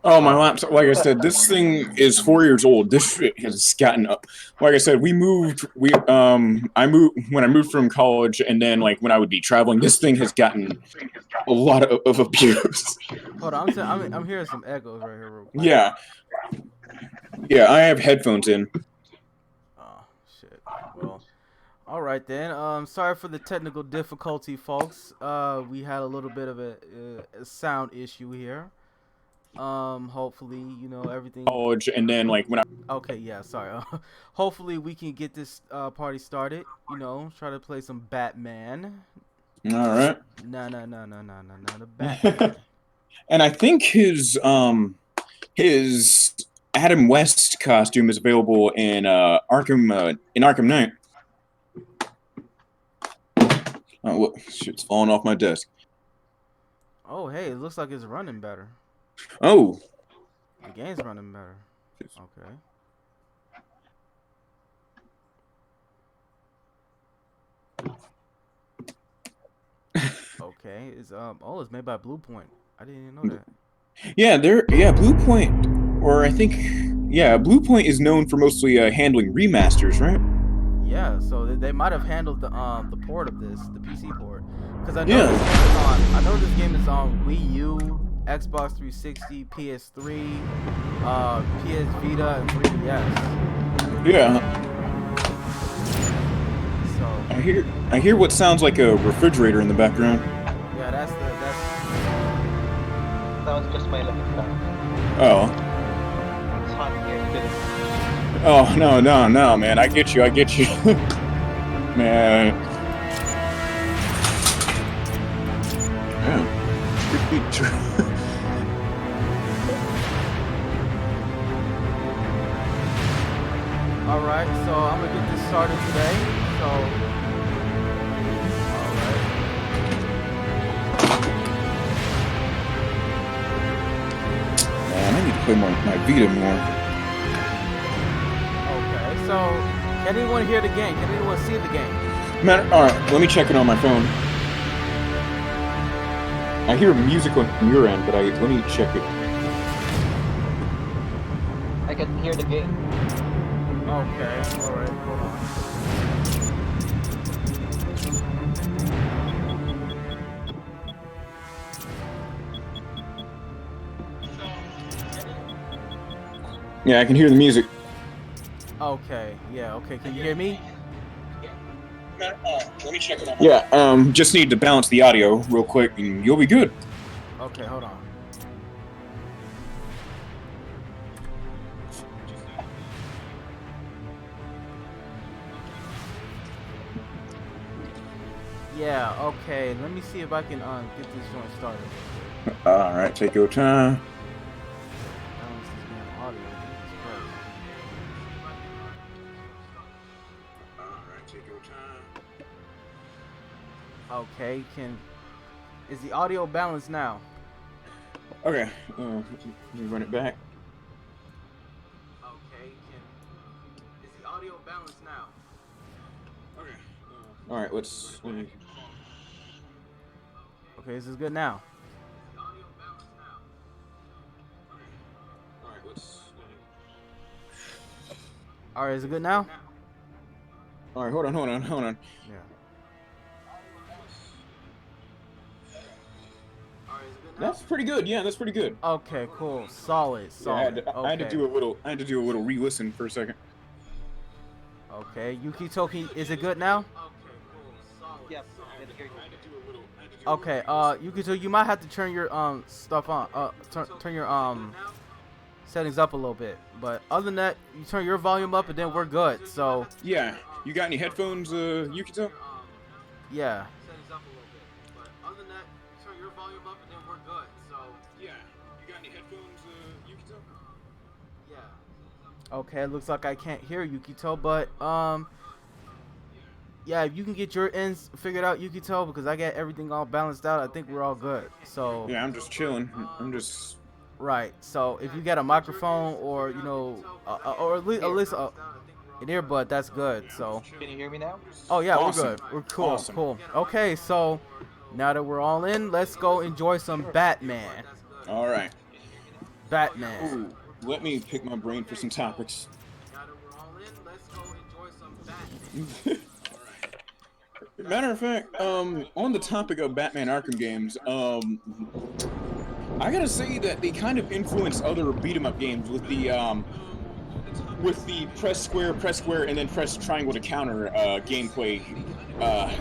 Oh, my laptop. Like I said, this thing is 4 years old. This shit has gotten up. Like I said, I moved when I moved from college, and then like when I would be traveling, this thing has gotten a lot of abuse. Hold on, I'm hearing some echoes right here. Real quick. Yeah, I have headphones in. Oh shit. Well, all right then. Sorry for the technical difficulty, folks. We had a little bit of a sound issue here. Hopefully, everything. College, and then like when I. Okay, yeah, sorry. Hopefully we can get this party started. Try to play some Batman. All right. No, the Batman. And I think his Adam West costume is available in Arkham Knight. Oh, what? Shit's falling off my desk. Oh, hey, it looks like it's running better. Oh. The game's running better. Okay. Okay, it's made by Blue Point. I didn't even know that. Yeah, Blue Point, or I think, Blue Point is known for mostly handling remasters, right? Yeah, so they might have handled the port of this, the PC port, because I know this game is on Wii U, Xbox 360, PS3, PS Vita, and 3DS. Yeah. So I hear what sounds like a refrigerator in the background. Yeah, that's. That was just my lucky fan. Oh. It's hot here too. Oh no, man! I get you, man. All right, so I'm gonna get this started today. So, all right. Man, I need to play my Vita more. Okay, so can anyone hear the game? Can anyone see the game? Man, all right, let me check it on my phone. I hear music on your end, but let me check it. I can hear the game. Okay, all right, hold on. Yeah, I can hear the music. Okay, yeah, okay. Can you hear me? Let me check it out. Yeah, just need to balance the audio real quick, and you'll be good. Okay, hold on. Yeah, okay. Let me see if I can get this joint started. All right, take your time. Balance this damn audio. Jesus Christ. All right, take your time. Okay, is the audio balanced now? Okay, let me run it back. Okay, is the audio balanced now? Okay. All right, let me. Okay, this is good now. All right, All right, is it good now? All right, hold on. Yeah. That's pretty good. Yeah, that's pretty good. Okay, cool. Solid. Yeah, I had to Okay. do a little re-listen for a second. Okay, Yuki Toki, is it good now? Yep, I can hear you. Okay, Yuki Toki, you might have to turn your stuff on. Turn your settings up a little bit. But other than that, you turn your volume up and then we're good. So Yeah, you got any headphones, Yukito? yeah. Okay, it looks like I can't hear Yukito, but yeah, if you can get your ends figured out, Yukito, because I got everything all balanced out, I think we're all good. So Yeah, I'm just chilling. I'm just right. So if you got a microphone or or at least an earbud, that's good. So Can you hear me now? oh yeah, Awesome. we're good. We're cool. Awesome. Cool. Okay, so now that we're all in, let's go enjoy some Batman. all right. Batman. Ooh, let me pick my brain for some topics. Matter of fact, on the topic of Batman Arkham games, I gotta say that they kind of influence other beat 'em up games with the press square, and then press triangle to counter gameplay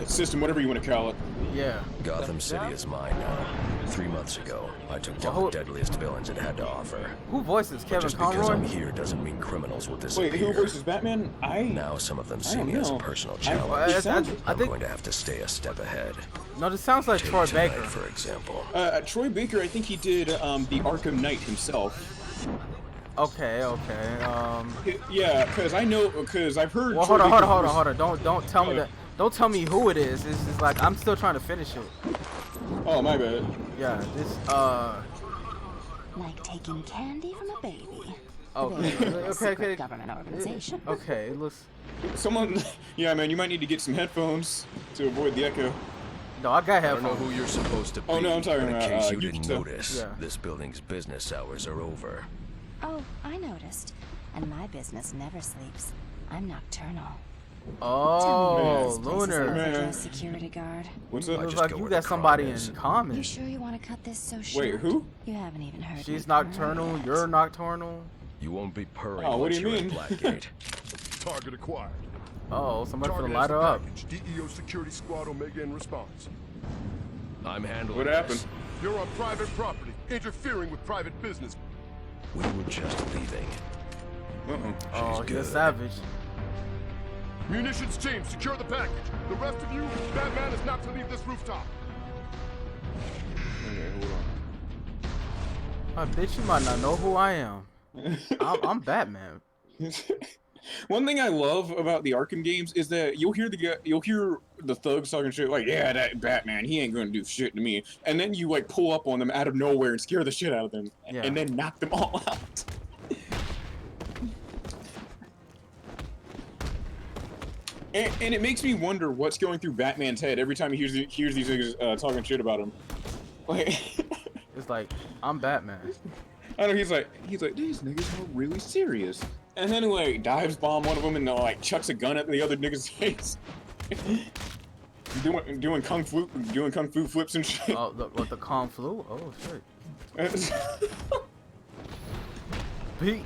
system, whatever you want to call it. Yeah. Gotham City is mine now. 3 months ago, I took down the deadliest villains it had to offer. Who voices But Kevin just because I'm Conroy? here doesn't mean criminals will Wait, disappear. who voices Batman? Now some of them see don't me as a know. personal I challenge. I I'm think going to have to stay a step ahead. no. This sounds like Troy Tonight, Baker. for example. Troy Baker, I think he did the Arkham Knight himself. Okay. Yeah, because I've heard. Well, Troy hold Baker on. voice- Don't tell me that. Don't tell me who it is. It's just like I'm still trying to finish it. Oh, my bad. Yeah. This Like taking candy from a baby. Okay. A secret Okay. government organization. Okay. It looks. Someone, yeah, man, you might need to get some headphones to avoid the echo. No, I got I don't know headphones. who you're supposed to be. Oh, no, I'm talking but in about, case you didn't Yukito. notice, Yeah. this building's business hours are over. Oh, I noticed. And my business never sleeps. I'm nocturnal. Oh, Tell me, this place is Lunar. Man. overdressed security guard. What's It up? looks just like go you where got the somebody crime is. in common. You sure you want to cut this so short? Wait, who? You haven't even heard She's me nocturnal. purr You're yet. nocturnal. You won't be purring Oh, what once do you you're mean? at Blackgate. Target acquired. Oh, somebody Target finna has light the her up. package. DEO security squad Omega in response. I'm handling What this. happened? You're on private property, interfering with private business. We were just leaving. Uh-oh. Oh, he's a good. savage. Munitions team, secure the package. The rest of you, Batman is not to leave this rooftop. Okay, hold Bitch, you might not know who I am. I'm Batman. on. One thing I love about the Arkham games is that you'll hear the thugs talking shit like, yeah, that Batman, he ain't gonna do shit to me, and then you like pull up on them out of nowhere and scare the shit out of them, Yeah. and then knock them all out. And it makes me wonder what's going through Batman's head every time he hears these niggas talking shit about him. Like, It's like I'm Batman. I know he's like these niggas are really serious, and then he like dives bomb one of them and like chucks a gun at the other nigga's face, doing kung fu flips and shit. Oh, the Kung Flu? Oh shit. Peach.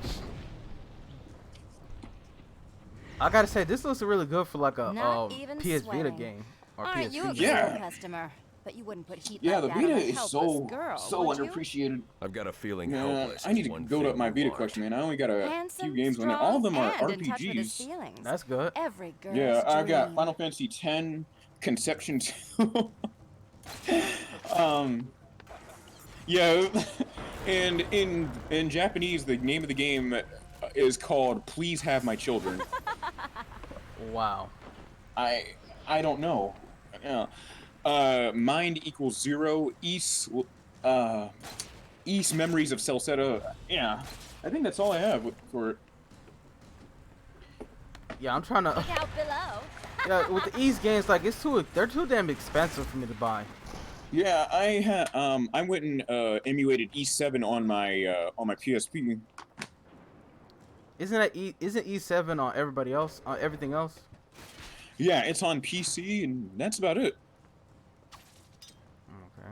I gotta say, this looks really good for like a Not even PS Vita sweating. game or Aren't you a PS3 good game. Yeah. customer? But you wouldn't put heat Yeah, like the that on Vita a is helpless girl, so would you? underappreciated. I've got a feeling Man, helpless. I need is to one build thing up my you Vita aren't. collection, man. I only got a Handsome, few games on it. All of them are strong, and in touch with his RPGs. feelings. That's good. Every girl's Yeah, I got dream. Final Fantasy X, Conception 2. Yeah, and in Japanese, the name of the game is called "Please Have My Children." Wow. I don't know. Yeah. Mind equals 0. East memories of Celceta. Yeah, I think that's all I have for it. Yeah, I'm trying to. Look out below. Yeah, with the East games, like they're too damn expensive for me to buy. Yeah, I went and emulated E7 on my PSP. Isn't E7 on everybody else, on everything else? Yeah, it's on PC, and that's about it. Okay.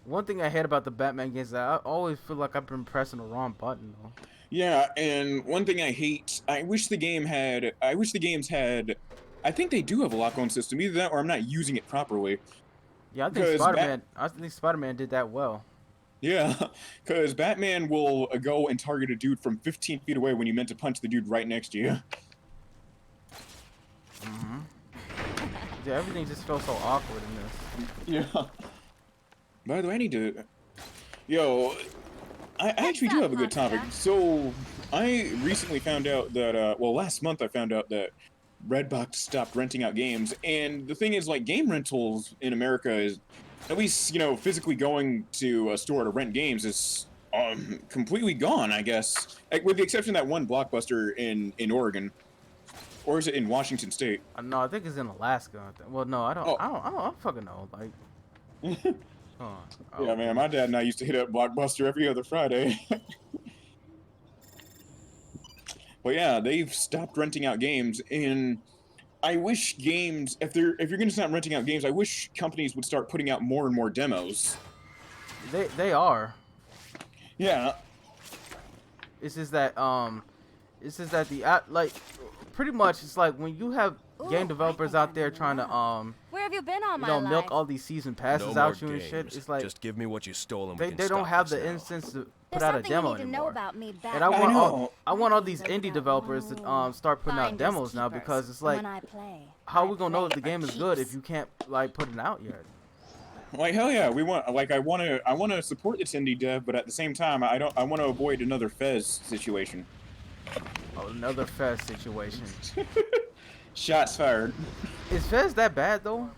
One thing I hate about the Batman games is that I always feel like I've been pressing the wrong button though. Yeah, and one thing I hate, I wish the games had, I think they do have a lock-on system, either that or I'm not using it properly. Yeah, I think Spider-Man did that well. Yeah, because Batman will go and target a dude from 15 feet away when you meant to punch the dude right next to you. Mm-hmm. Yeah, everything just feels so awkward in this. Yeah. By the way, I need to... Yo, I actually do have a good topic. So, I recently found out that, well, last month I found out that Redbox stopped renting out games, and the thing is, like, game rentals in America is, at least, you know, physically going to a store to rent games is completely gone, I guess. Like, with the exception of that one Blockbuster in Oregon. Or is it in Washington State? No, I think it's in Alaska. Well, no, I don't. Oh. I don't fucking know. Like, Yeah, man, my dad and I used to hit up Blockbuster every other Friday. But yeah, they've stopped renting out games, and I wish games, if you're gonna stop renting out games, I wish companies would start putting out more and more demos. They are. Yeah. It's just that like pretty much it's like when you have game developers out there trying to Where have you been all you my know life? milk all these season passes out you and shit. It's like just give me what you stole and they don't have the instance to put There's out a something demo you need to know anymore. about me, And I Batman. want all these indie developers to start putting out Finders demos now keepers. because it's And like when I play, how I are we gonna know if play the game for is good if keeps. you can't like put it out yet? Like, hell yeah, I want to support this indie dev, but at the same time, I want to avoid another Fez situation. Oh, another Fez situation. Shots fired. Is Fez that bad though?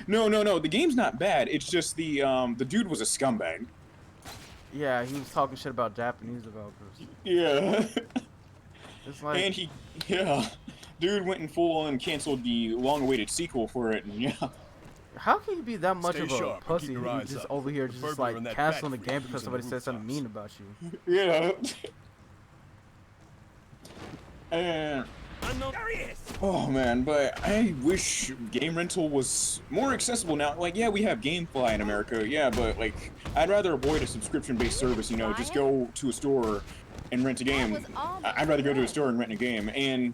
No, the game's not bad. It's just the dude was a scumbag. Yeah, he was talking shit about Japanese developers. Yeah. It's like, And dude went and full on canceled the long-awaited sequel for it, and yeah. how can you be that much Stay of a sharp and pussy keep and your you eyes just up. over here The just burglar like and that canceling the bat game freak because using somebody the said something rooftops. mean about you? Yeah. And oh man, but I wish game rental was more accessible now. Like, yeah, we have GameFly in America, yeah, but like, I'd rather avoid a subscription-based service. You know, just go to a store and rent a game. I'd rather go to a store and rent a game. And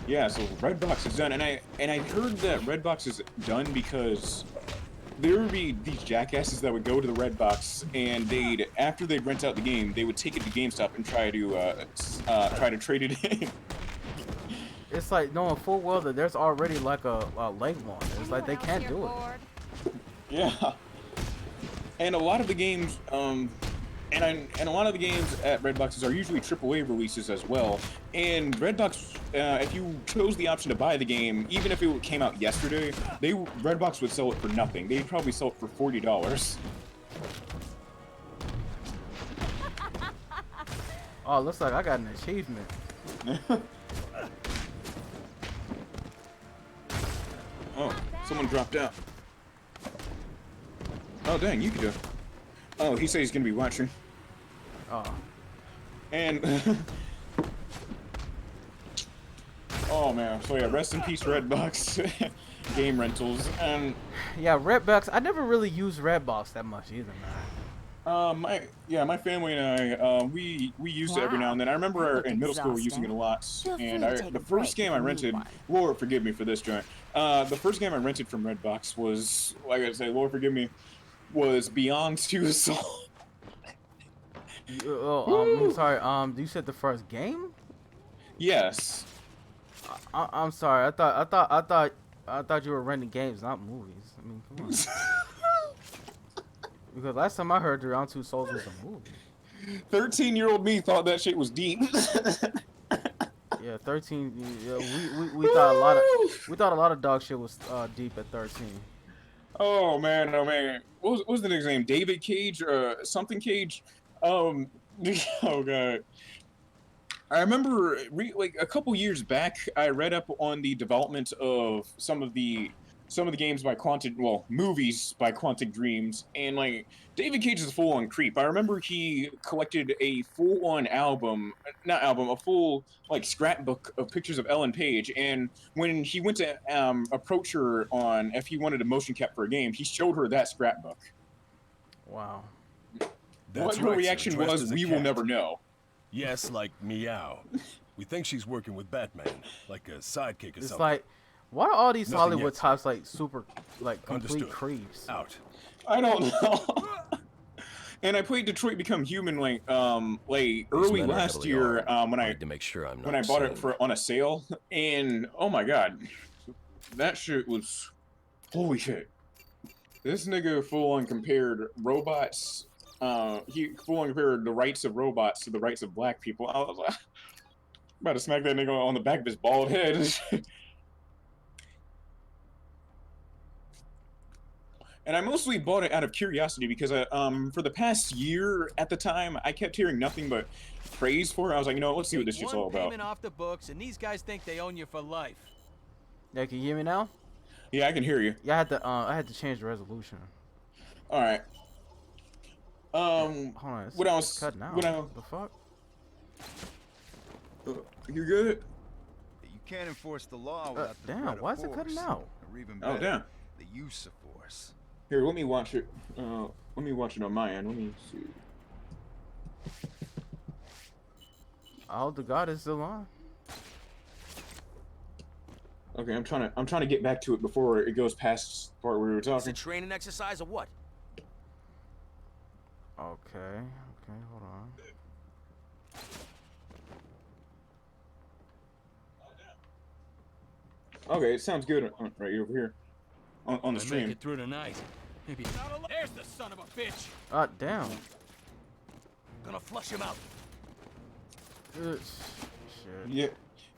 yeah, so Redbox is done, and I heard that Redbox is done because there would be these jackasses that would go to the Redbox, and after they'd rent out the game, they would take it to GameStop and try to trade it in. It's like knowing full well that there's already like a leg one. It's like they can't do it. Yeah. And a lot of the games, and a lot of the games at Redboxes are usually AAA releases as well. And Redbox, if you chose the option to buy the game, even if it came out yesterday, Redbox would sell it for nothing. They'd probably sell it for $40. Oh, looks like I got an achievement. Oh, someone dropped out. Oh, dang, you could do it. Oh, he said he's gonna be watching. Oh. And oh man, so yeah, rest in peace, Redbox game rentals. And yeah, Redbox. I never really used Redbox that much either, man. my family and I, we used it every now and then. I remember in middle school using it a lot. And the first game I rented, Lord forgive me for this joint. The first game I rented from Redbox was, like I said, Lord forgive me, was Beyond Two Assault. I'm sorry. You said the first game? Yes. I'm sorry. I thought you were renting games, not movies. I mean, come on. Because last time I heard Beyond Two Souls was a movie. 13-year-old me thought that shit was deep. Yeah, 13. Yeah, we thought a lot of dog shit was deep at 13. Oh man, oh man. What was the nigga's name? David Cage or something Cage? Um, oh god. I remember like a couple years back, I read up on the development of some of the games by Quantic, well, movies by Quantic Dreams, and like David Cage is a full-on creep. I remember he collected a full-on album, not album, a full like scrapbook of pictures of Ellen Page, and when he went to approach her on if he wanted a motion cap for a game, he showed her that scrapbook. Wow. What That's her right, sir, reaction dressed was, as a we will cat. never know. Yes, like meow. We think she's working with Batman, like a sidekick or It's something. like, why are all these Nothing Hollywood yet, types like super, like complete Understood. creeps? Out. I don't know. And I played Detroit Become Human like These early men are last heavily year armed. when I I need to make sure I'm not when I bought it seen. for on a sale, and oh my god, that shit was holy shit. This nigga full on compared robots. He full on compared the rights of robots to the rights of black people. I was like, about to smack that nigga on the back of his bald head. And I mostly bought it out of curiosity because for the past year at the time, I kept hearing nothing but praise for it. I was like, you know what, let's see what this shit's all One about. payment off the books, and these guys think they own you for life. Yeah, can you hear me now? Yeah, I can hear you. Yeah, I had to change the resolution. All right. Hold on, it's What else? cutting out. What else? The fuck? You good? You can't enforce the law without the damn, threat of why is it force, cutting out? Or even Oh better, damn. the use of force. Here, let me watch it. Let me watch it on my end. Let me see. I hope the god is still on. Okay, I'm trying to get back to it before it goes past the part where we were It's a talking. training exercise or what? Okay, hold on. Okay, it sounds good right over here on the stream. Make it through tonight. Maybe. There's the son of a bitch. Ah, damn. Gonna flush him out. Shit. Yeah.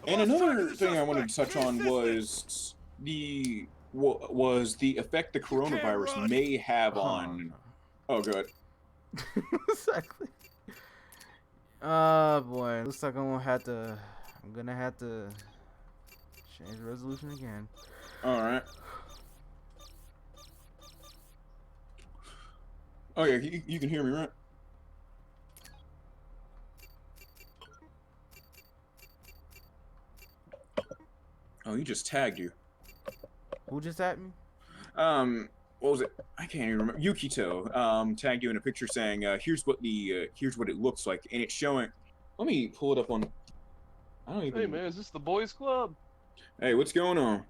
And another thing I wanted to touch on was the effect the coronavirus may have on. Oh, good. Exactly. Oh boy, looks like I'm gonna have to change the resolution again. All right. Oh yeah, you can hear me, right? Oh, he just tagged you. Who just at me? What was it? I can't even remember. Yukito tagged you in a picture saying, here's what it looks like, and it's showing. Let me pull it up on. I don't even. Hey man, is this the boys club? Hey, what's going on?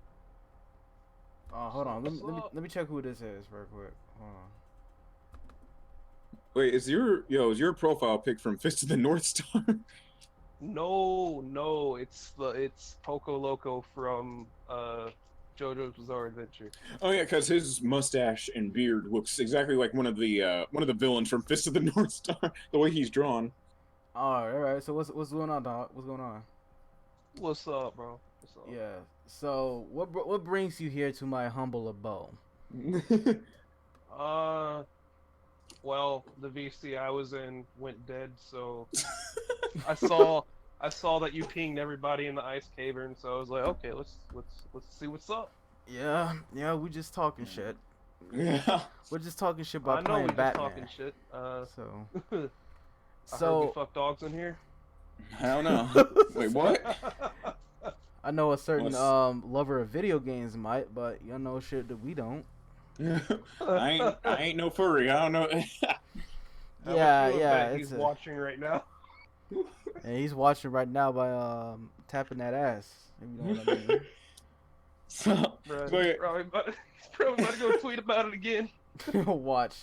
Hold on. Let me check who this is real quick. Hold on. Wait, is your profile pic from Fist of the North Star? No, it's Poco Loco from JoJo's Bizarre Adventure. Oh yeah, because his mustache and beard looks exactly like one of the villains from Fist of the North Star. The way he's drawn. All right. So what's going on, dog? What's going on? What's up, bro? What's up? Yeah. So what brings you here to my humble abode? Well, the VC I was in went dead, so I saw that you pinged everybody in the ice cavern, so I was like, okay, let's see what's up. Yeah, we just talking shit. Yeah. We're just talking shit about I know playing we just Batman. talking shit. So I heard we fuck dogs in here. I don't know. Wait, what? I know a certain lover of video games might, but you know shit that we don't. I ain't no furry. I don't know. Yeah. He's watching right now. And he's watching right now by tapping that ass. If you know what I mean. So, He's probably about to go tweet about it again. Watch.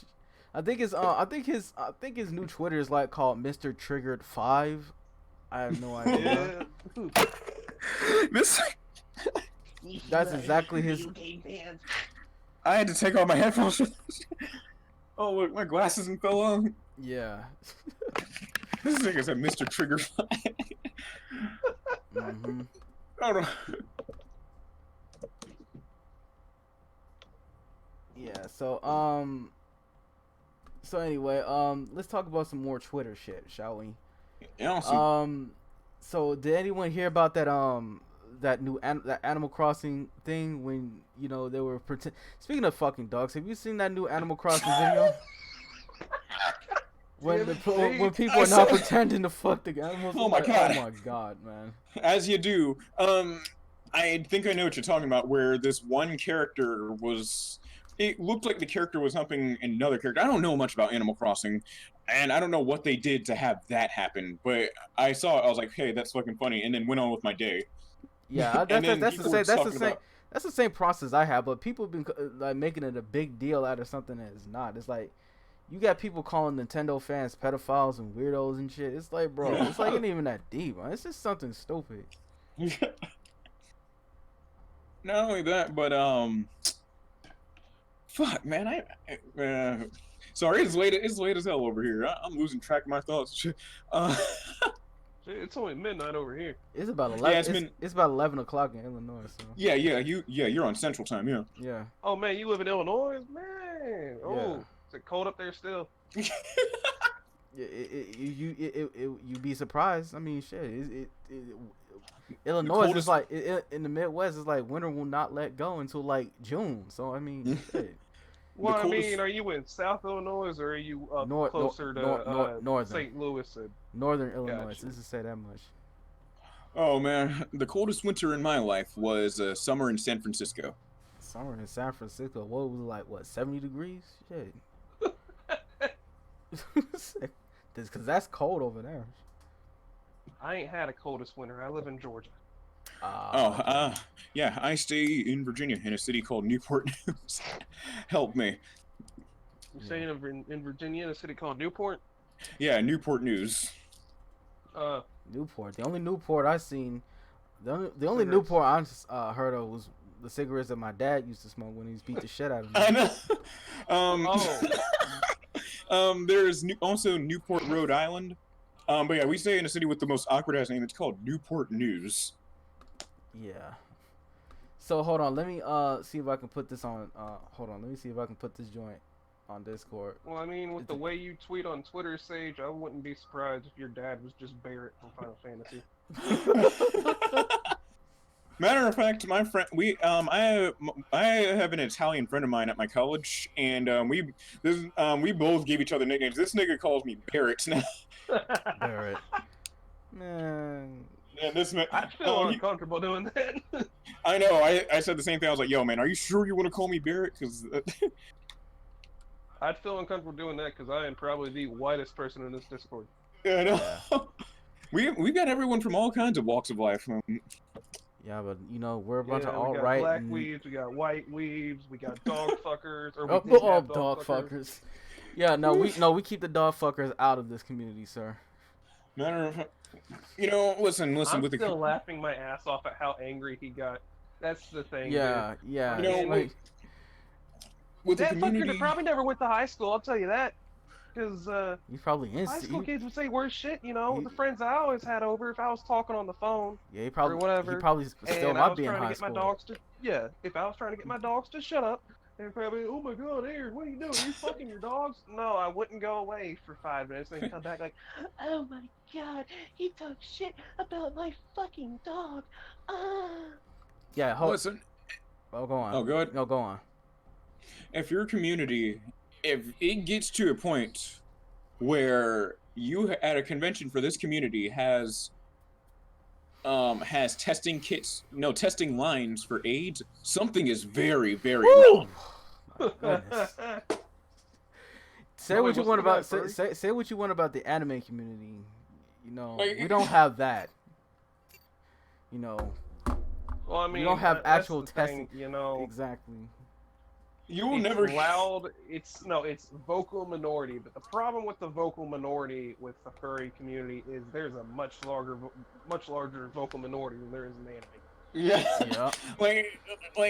I think his new Twitter is like called Mr. Triggered 5. I have no idea. That's exactly his. I had to take off my headphones. Oh look, my glasses and fell on. Yeah. This nigga's a Mr. Trigger. Mm-hmm. I don't know. Yeah. So anyway, let's talk about some more Twitter shit, shall we? Yeah. So did anyone hear about that that new that Animal Crossing thing when they were Speaking of fucking dogs, have you seen that new Animal Crossing video? When when people are not pretending to fuck the animals. Oh my god. Oh my god, man. As you do. I think I know what you're talking about. Where this one character was. It looked like the character was helping another character. I don't know much about Animal Crossing, and I don't know what they did to have that happen. But I saw it. I was like, "Hey, that's fucking funny," and then went on with my day. Yeah, that's the same process I have. But people have been like making it a big deal out of something that is not. It's like you got people calling Nintendo fans pedophiles and weirdos and shit. It's like, bro, it's like it ain't even that deep, man. It's just something stupid. Not only that, but fuck, man, sorry, it's late as hell over here. I'm losing track of my thoughts. It's only midnight over here. It's about 11. Yeah, it's about 11 o'clock in Illinois. So. Yeah, you're on Central Time, yeah. Yeah. Oh man, you live in Illinois, man. Oh, yeah. Is it cold up there still? You'd be surprised. I mean, shit. Illinois is like in the Midwest. It's like winter will not let go until like June. So I mean, shit. Well, I mean, are you in South Illinois or are you up closer to northern St. Louis? Northern Illinois. Gotcha. Let's just say that much. Oh man, the coldest winter in my life was summer in San Francisco. Summer in San Francisco. What was it like? What, 70 degrees? Shit. Because that's cold over there. I ain't had a coldest winter. I live in Georgia. Yeah, I stay in Virginia in a city called Newport News. Help me. You staying in Virginia in a city called Newport? Yeah, Newport News. Newport. The only Newport I seen, the only Newport I heard of was the cigarettes that my dad used to smoke when he beat the shit out of me. I know. There's also Newport, Rhode Island. But yeah, we stay in a city with the most awkward ass name. It's called Newport News. Yeah. So hold on, let me see if I can put this on. Hold on, let me see if I can put this joint on Discord. Well, I mean, with the way you tweet on Twitter, Sage, I wouldn't be surprised if your dad was just Barrett from Final Fantasy. Matter of fact, my friend, I have an Italian friend of mine at my college, and we both gave each other nicknames. This nigga calls me Barrett now. Barrett. Man. Yeah, this man. I feel uncomfortable doing that. I know. I said the same thing. I was like, "Yo, man, are you sure you want to call me Barrett?" Because I'd feel uncomfortable doing that because I am probably the whitest person in this Discord. Yeah, I know. We've got everyone from all kinds of walks of life. Yeah, but we're a bunch of all right. We got black weebs, we got white weebs, we got dog fuckers. Dog fuckers. Yeah, we keep the dog fuckers out of this community, sir. Matter of fact, listen. I'm still laughing my ass off at how angry he got. That's the thing. Yeah, dude. yeah. With that the community, fucker probably never went to high school. I'll tell you that. Because he's probably in. High school kids would say worse shit. The friends I always had over, if I was talking on the phone, he probably, or whatever, he probably still might be in high school. If I was trying to get my dogs to shut up, they'd probably, oh my god, Aaron, what are you doing? Are you fucking your dogs? No, I wouldn't go away for 5 minutes. Then come back like, oh my god, he talked shit about my fucking dog. Yeah, listen. Oh, go on. Oh, go ahead. No, go on. If your community, if it gets to a point where you at a convention for this community has testing kits, testing lines for AIDS, something is very, very wrong. Say what you want about say what you want about the anime community. We don't have that. Well, I mean, we don't have actual testing. Exactly. You will never loud. It's vocal minority, but the problem with the vocal minority with the furry community is there's a much larger vocal minority than there is in anime. Yeah.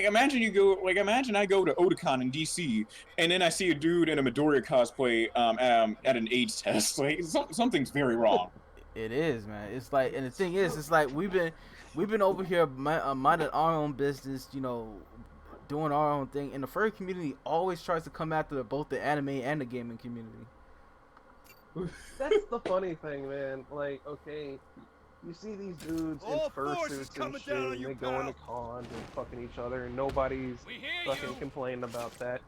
Imagine I go to Otakon in DC and then I see a dude in a Midoriya cosplay at an AIDS test. Like something's very wrong. It is, man. It's like, and the thing is, it's like we've been over here minding our own business, doing our own thing, and the furry community always tries to come after both the anime and the gaming community. That's the funny thing, man. Like, okay, you see these dudes in fursuits and shit, and they go into cons and fucking each other, and nobody's fucking complaining about that.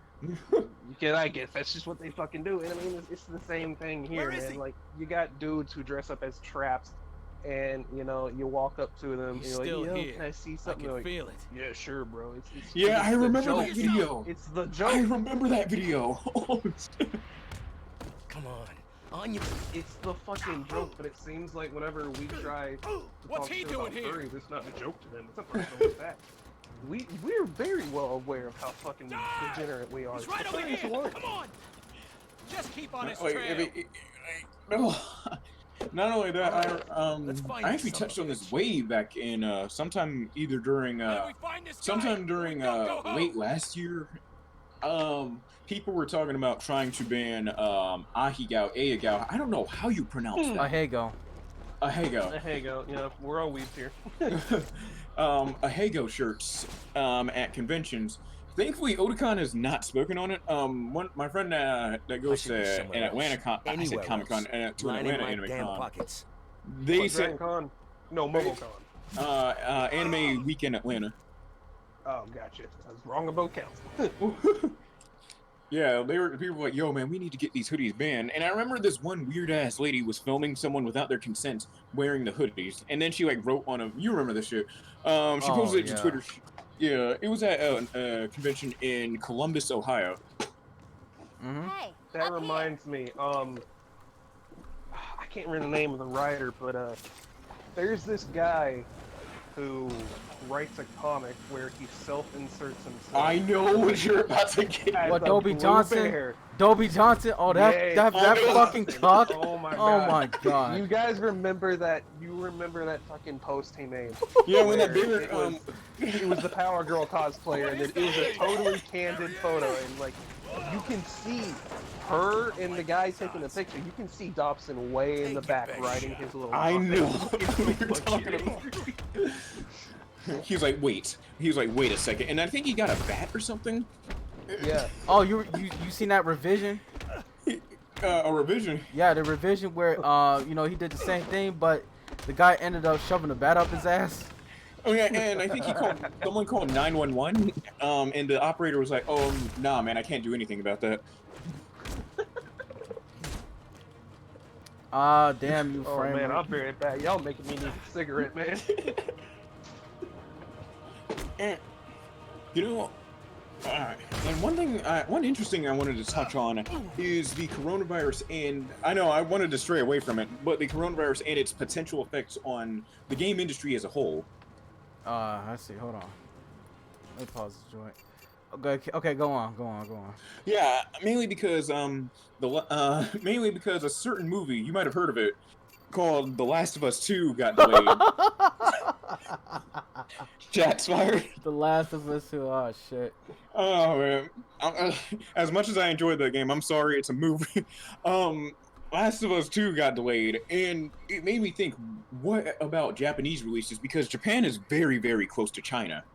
I guess that's just what they fucking do. And I mean, it's the same thing here, man. Like, you got dudes who dress up as traps, and you know, you walk up to them, and you're like, yo, can I see something? I can like, feel it. Yeah, sure, bro. It's Yeah, I remember joke. that video. It's the joke. I remember that video. Come on your... It's the fucking joke, but it seems like whenever we try to What's talk he shit doing about here? furries, it's not a joke to them. It's a personal fact. We're very well aware of how fucking degenerate we are. He's right over here. Come on. Just keep on his Wait, trail. no. Not only that, Let's find I actually some touched on bitch. this way back in sometime either during late last year. People were talking about trying to ban Ahegao. I don't know how you pronounce that. Ahegao. Ahegao. You know, we're all weebs here. Ahegao shirts at conventions. Thankfully, Otakon has not spoken on it. My friend that goes to an Atlanta I said Comic Con to an Atlanta Anime Con. They said Con? No, MomoCon. Anime Weekend Atlanta. Oh, gotcha. I was wrong about counts. Yeah, people were like, yo, man, we need to get these hoodies banned. And I remember this one weird-ass lady was filming someone without their consent wearing the hoodies. And then she, like, wrote on a... You remember this shit. She posted it to Twitter. Yeah, it was at a convention in Columbus, Ohio. Hey, That reminds me, I can't remember the name of the writer, but, there's this guy who writes a comic where he self-inserts himself. I know what you're about to get. What, Dobie Johnson? Dobie Johnson? Oh, that fucking cuck? Oh my god. Oh my god. You guys remember that? You remember that fucking post he made? Yeah, when that bigger, it was the Power Girl cosplayer, and it was a totally candid photo, and like, you can see her and the guy taking the picture. You can see Dobson way in the back riding his little... I know. He was like, wait. He was like, wait a second. And I think he got a bat or something. Yeah. Oh, you seen that revision? A revision? Yeah, the revision where you know, he did the same thing, but the guy ended up shoving a bat up his ass. Oh yeah, and I think someone called 911, and the operator was like, "Oh, nah, man, I can't do anything about that." Ah, damn you, Oh frame man, rate. I'll be right back. Y'all making me need a cigarette, man. And, you know, and one interesting thing I wanted to touch on is the coronavirus, and I know I wanted to stray away from it, but the coronavirus and its potential effects on the game industry as a whole. I see. Hold on. Let me pause this joint. Okay, go on. Yeah, mainly because mainly because a certain movie, you might have heard of it, called The Last of Us 2 got delayed. Chat's fired. The Last of Us 2. Oh shit. Oh man, as much as I enjoyed that game, I'm sorry, it's a movie. Last of Us 2 got delayed, and it made me think, what about Japanese releases? Because Japan is very, very close to China.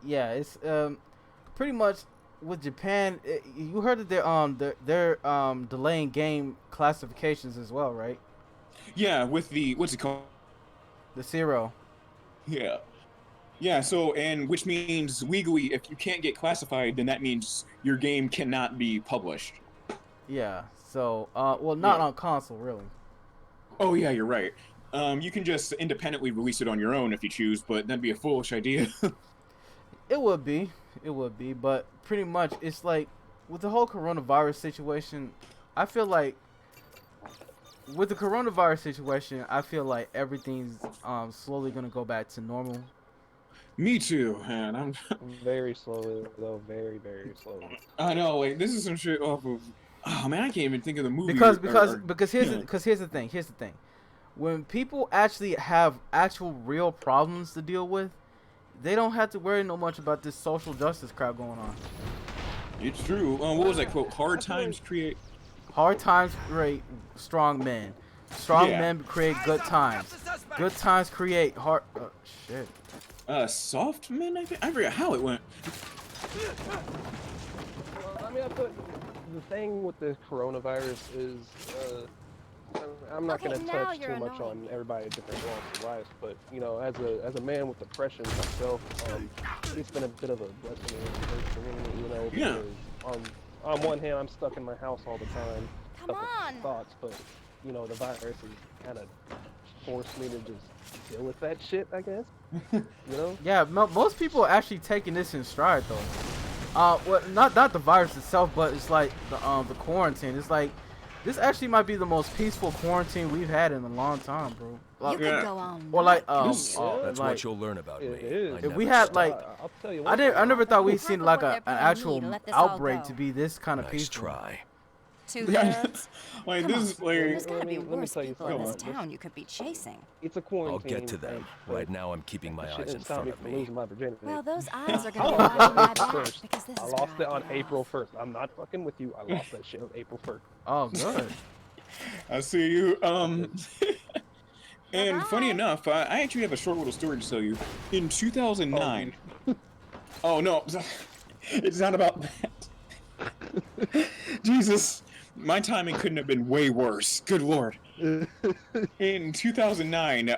Yeah, it's pretty much with Japan. You heard that they're delaying game classifications as well, right? Yeah, with the what's it called? The Zero. Yeah. Yeah, so, and which means legally, if you can't get classified, then that means your game cannot be published. Yeah, so, well, not on console, really. Oh, yeah, you're right. You can just independently release it on your own if you choose, but that'd be a foolish idea. It would be, but pretty much, it's like, with the whole coronavirus situation, I feel like, with the coronavirus situation, I feel like everything's slowly gonna go back to normal. Me too, man. I'm very slowly, though. Very, very slowly. I know, like, this is some shit off of... Oh, man, I can't even think of the movie. Because here's the thing. When people actually have actual real problems to deal with, they don't have to worry no much about this social justice crap going on. It's true. What was that quote? Hard times create strong men. Strong men create good times. Good times create hard... shit. Soft men, I think? I forgot how it went. Well, I mean, I thought the thing with the coronavirus is, I'm not Okay, going to now touch you're too much annoying. on everybody different walks of life, but you know, as a man with depression myself, it's been a bit of a blessing and a curse for me, you know, Yeah. because on one hand, I'm stuck in my house all the time, Come stuck with on. thoughts, but you know, the virus has kind of forced me to just deal with that shit, I guess. You know? Yeah, most people are actually taking this in stride though. Well, not the virus itself, but it's like the quarantine. It's like this actually might be the most peaceful quarantine we've had in a long time, bro. You could go on. Or like That's like, what you'll learn about me. It is. I if never we had stop. like I'll tell you I what, never thought we'd Half seen of like what an they're paying me actual to let this all outbreak go. to be this kind of Nice peaceful. try. 2/3. Like Come this on. is like There's gotta be let me worse tell you people in this something. town you could be chasing. it's a I'll quarantine. get to them. but Right now, I'm keeping my that eyes in shouldn't stop front me of from me. losing my virginity. Well, those eyes are I gonna be lost right on my that April back 1st. because this I is lost where it I on get April off. 1st. I'm not fucking with you. I lost that shit on April 1st. Oh, good. I see you. And funny Bye-bye. enough, I actually have a short little story to tell you. In 2009. Oh no, it's not about that. Jesus, my timing couldn't have been way worse. Good lord. In 2009,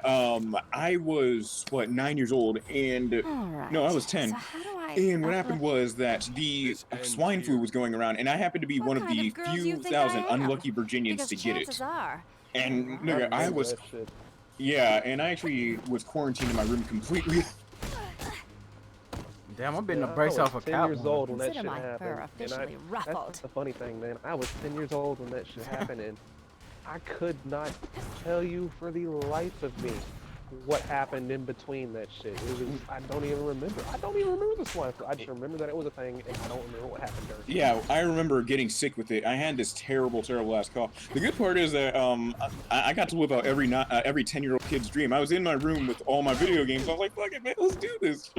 I was what 9 years old, and All right. no, I was 10. So how do I? And what happened was that the This ends swine flu here. was going around, and I happened to be What one of kind the of girl do you few think I thousand am? unlucky Virginians Because to get chances it. are. And I nigga, I remember was that shit. yeah, and I actually was quarantined in my room completely. Damn, I'm being Yeah, a brace I off was a 10 years Catwoman. old when that Consider shit my happened. fur and officially ruffled. That's the funny thing, man. I was 10 years old when that shit happened, and I could not tell you for the life of me what happened in between that shit. It was, I don't even remember. I don't even remember the swine flu. I just remember that it was a thing, and I don't remember what happened during it. Yeah, I remember getting sick with it. I had this terrible ass cough. The good part is that I got to live out every 10-year-old kid's dream. I was in my room with all my video games. I was like, fuck it, man, let's do this.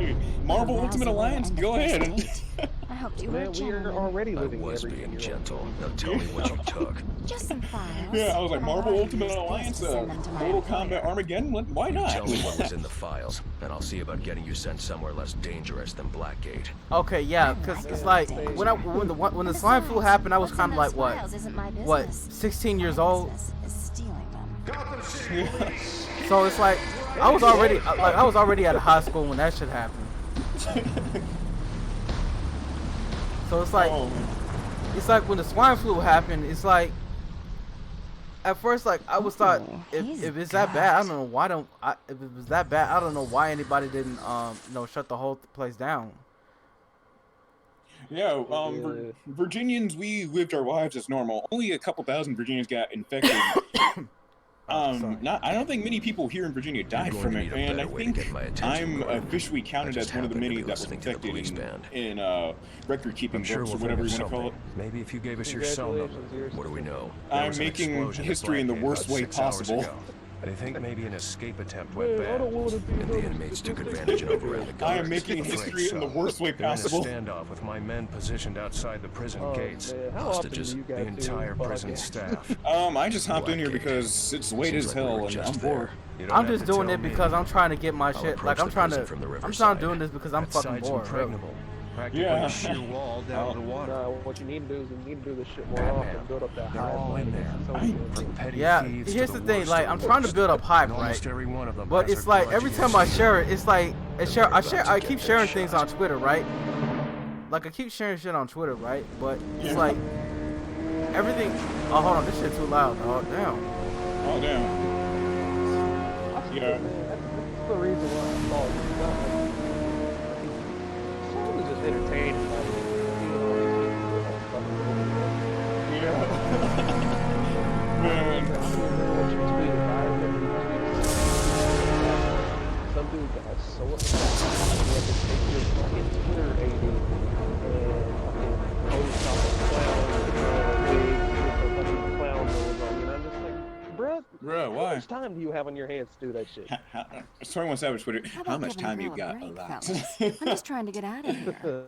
Marvel What a Ultimate lousy way to Alliance, end a go first ahead. date. I hoped you were a Man, we are gentleman. already I living was every being 10-year-old. gentle. Now tell me what you took. Just some files. Yeah, I was like, And Marvel already Ultimate used this Alliance, to send them to my Mortal employer. Kombat Armageddon, why You not? tell me what was in the files, and I'll see about getting you sent somewhere less dangerous than Blackgate. Okay, yeah, because it's like when the swine flu happened, I was kind of like what 16 years old. So it's like I was already out of high school when that shit happened. So it's like when the swine flu happened, it's like at first like I was thought if it's that bad, I don't know why if it was that bad, I don't know why anybody didn't shut the whole place down. Yeah, Virginians, we lived our lives as normal. Only a couple thousand Virginians got infected. I don't think many people here in Virginia died from it, and I think I'm officially counted as one of the many that was infected in record keeping books or whatever you want to call it. Maybe if you gave us your cell number. What do we know? I'm making history in the worst way possible. They think maybe an escape attempt went bad, and the inmates took advantage and overran the guards. I am making history in the worst way possible. They're in a standoff with my men positioned outside the prison gates. Man, how often Hostages, do you the guys entire do prison podcasts? staff. I just hopped in here because it's late as hell and I'm bored. I'm just doing it because I'm trying to get my shit. Like I'm trying doing this because I'm fucking bored. Really. Yeah. sheer wall down to the water. What you need to do is you need to do this shit more often. Build up that They're high all in there. From petty Yeah, thieves here's to the thing. worst Like of I'm the trying to worst. build up hype, And right? almost every one of them But has it's a like grudge every against time I you. share it, it's like I keep get sharing that things shot. on Twitter, right? Like I keep sharing shit on Twitter, right? But it's like everything. Oh, hold on, this shit too loud. Oh, damn. Oh, damn. Yeah. That's the reason why I thought it was just entertaining. Man. Some dude got so upset he had to take his fucking Twitter AD and fucking post on the clown wig with the fucking clown nose on. And I'm just like, bruh, how Why? much time do you have on your hands to do that shit? 21 Savage Twitter. How How about much giving time the you girl got? a A break, lot. fellas? I'm just trying to get out of here.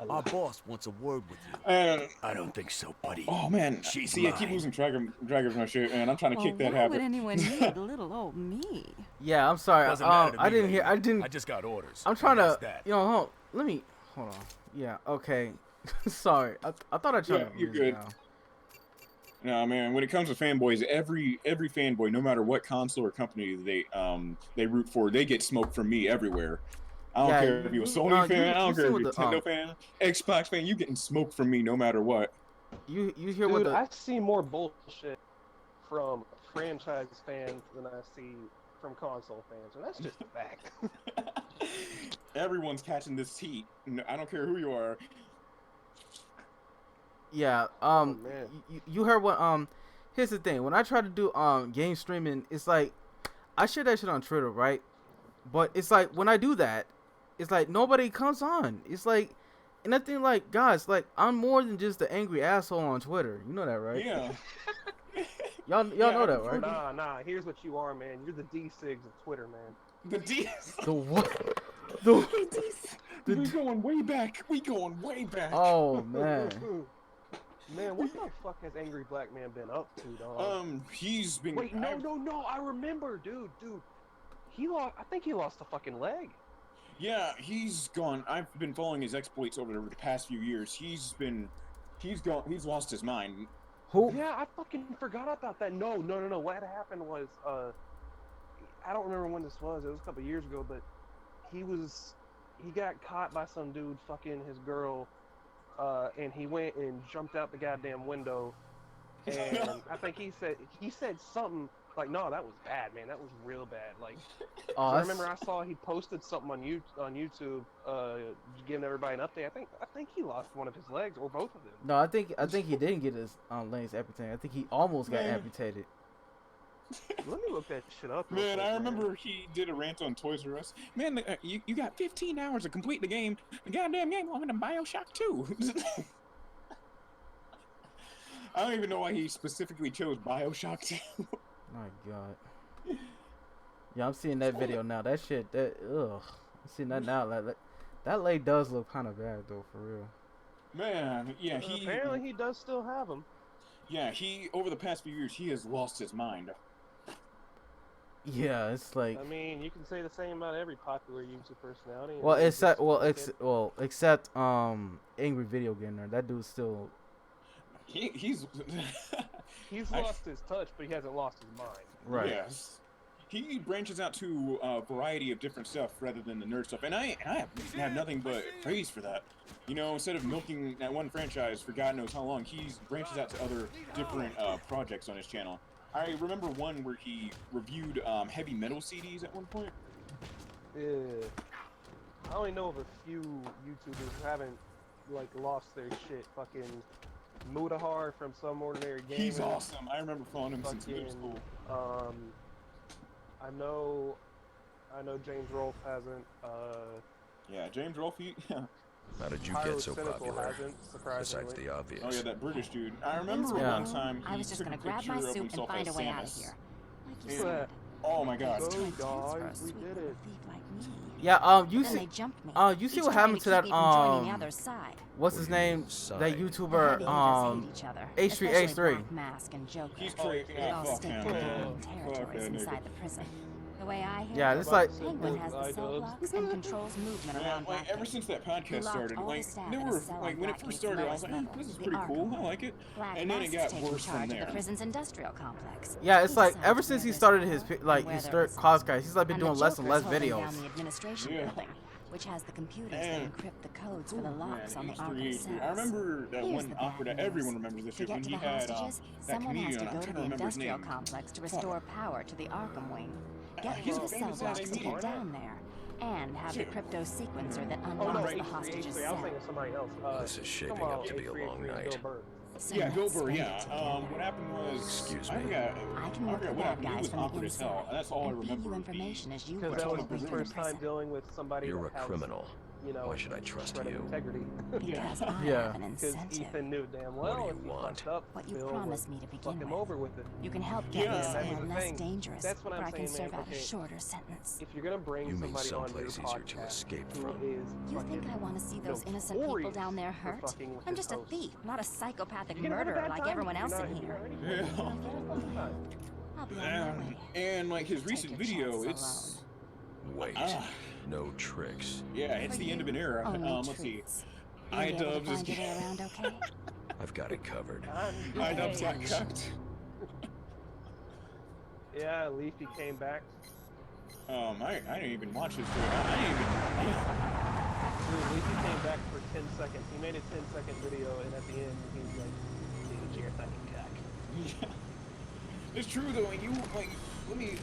Our boss wants a word with you. I don't think so, buddy. Oh man, She's see, I keep mine. losing track of my shit, and I'm trying to kick that why habit. would anyone need little old me? Yeah, I'm sorry. Doesn't matter to I me, didn't hear. lady. I didn't. I just got orders. I'm trying That's to. that. Hold on. Yeah. Okay. Sorry. I thought I turned Yeah, the you're music good. down. No, man. When it comes to fanboys, every fanboy, no matter what console or company they root for, they get smoked from me everywhere. I don't Yeah. care if you're a Sony fan. I don't see care if what you're a the Nintendo fan, Xbox fan. You getting smoked from me no matter what. you hear Dude, what the I see more bullshit from franchise fans than I see from console fans, and that's just a fact. Everyone's catching this heat. I don't care who you are. yeah man. you heard what here's the thing. When I try to do game streaming, it's like I share that shit on Twitter, right? But it's like when I do that, it's like nobody comes on. It's like, and I think like guys, like I'm more than just the angry asshole on Twitter. You know that, right? Yeah. Y'all know that, right? Nah. Here's what you are, man. You're the D-Sigs of Twitter, man. The D. The what? We going way back. We going way back. Oh man. Man, what the fuck has Angry Black Man been up to, dog? He's been. Wait, no. I remember, dude. He lost. I think he lost a fucking leg. Yeah, he's gone. I've been following his exploits over the past few years. He's gone. He's lost his mind. Who? Yeah, I fucking forgot about that. No. What had happened was, I don't remember when this was. It was a couple years ago, but he got caught by some dude fucking his girl, and he went and jumped out the goddamn window, and I think he said something like, "No, that was bad, man. That was real bad." Like, I remember I saw he posted something on YouTube, giving everybody an update. I think he lost one of his legs or both of them. No, I think he didn't get his legs amputated. I think he almost got amputated. Let me look that shit up. Man, I remember he did a rant on Toys R Us. Man, you got 15 hours to complete the game. The goddamn game longer than BioShock 2. I don't even know why he specifically chose BioShock 2. My God. Yeah, I'm seeing that video now. That shit, I'm seeing that now. Like, that leg does look kind of bad though, for real. Man, yeah, apparently he does still have them. Yeah, over the past few years, he has lost his mind. Yeah, it's like. I mean, you can say the same about every popular YouTube personality. Well, except Angry Video Gamer. That dude's still. He's lost his touch, but he hasn't lost his mind. Right. Yes. He branches out to a variety of different stuff rather than the nerd stuff, and I have nothing but praise for that. You know, instead of milking that one franchise for God knows how long, he branches out to other different projects on his channel. I remember one where he reviewed heavy metal CDs at one point. Yeah. I only know of a few YouTubers who haven't like lost their shit. Fucking Mudahar from Some Ordinary Gamer. He's awesome. I remember following him since middle school. I know James Rolfe hasn't. Yeah, James Rolfe. How did you get so popular? Hasn't, Besides the obvious. Oh yeah, that British dude. I remember one time I was just gonna grab my suit and find a way out of here. Like you said. Oh my God. Go, guys, we did it. Yeah, you Then see, they jumped me. you see Each what trying happened to keep that me from joining the other side. what's his name? That YouTuber, H3H3. H3H3. Mask and Joker. He's crazy. They all Fuck stake him, their man. own territories inside the prison. The way I hear Yeah, it, it's like Penguin has the cell blocks and controls movement around like ever Blackgate. since that podcast started, all the like staff there in a were cell like on when it first Blackgate's started, I was lowest like, level, this is the pretty cool. Arkham. I like it. Black And then it Mask got is taking worse from charge of there. the prison's industrial complex. yeah, it's He like decides ever where since he there's started power his and like where his there third isn't. cosplay, he's like been And doing the less and less Joker's holding videos. down the administration Yeah. building, which has the computers Man. that encrypt the codes for the Man, locks on the Arkham H3H3. cells. I remember that Here's one the awkward bad that everyone news. remembers this To shit get when to he the had hostages, that someone has comedian. to I'm go trying to to the remember his industrial name. complex to Fuck. restore power to the Arkham wing. Get he's through the cell famous blocks as to get comedian. down there, and have the Shit. crypto sequencer that Oh no, unlocks the H3H3. hostages' I was cell. thinking of somebody else. This is shaping come on, up to be a long H3H3 night. Bill Burr. So Yeah, let's Gilbert, spend yeah. it together. What happened was, Excuse I me. forgot. I can I look forgot for what bad happened. It guys was from the awkward as hell. inside And that's all I and feed remember. you information as you Because work that your was way his through first time prison. dealing with somebody You're a that has, criminal. you know, Why should I trust shred of you? integrity. Because I Yeah. have an Because incentive. Ethan knew damn What well do if you he want? fucked up, What you Bill promised would me to fuck begin him with. over with it. You can help get Yeah, me that's somewhere the less thing. dangerous, That's what I'm where I can saying, serve man. out a Okay. shorter sentence. If you're gonna bring You mean somebody on your someplace easier to podcast escape who from. is You think I want to see those innocent people notorious down there for hurt? fucking with I'm his just a host. thief, not a psychopathic You gonna have a murderer bad like time? everyone You're else not- in you're here. already- Yeah. you're gonna have a fucking time. I'll be on my way. And like his Take recent your video, chances it's Wait. Ah. No tricks. yeah, it's For the end of an you, era. only Let's see. truths. You be able to iDubbbz find is. your way around okay? I've got it covered. iDubbbz got cucked. Yeah, Leafy came back. I didn't even watch his video. I didn't even. Dude, Leafy came back for 10 seconds. He made a 10-second video, and at the end, he's like, dude, you're a fucking cock. Yeah. It's true though. Like, you like, let me.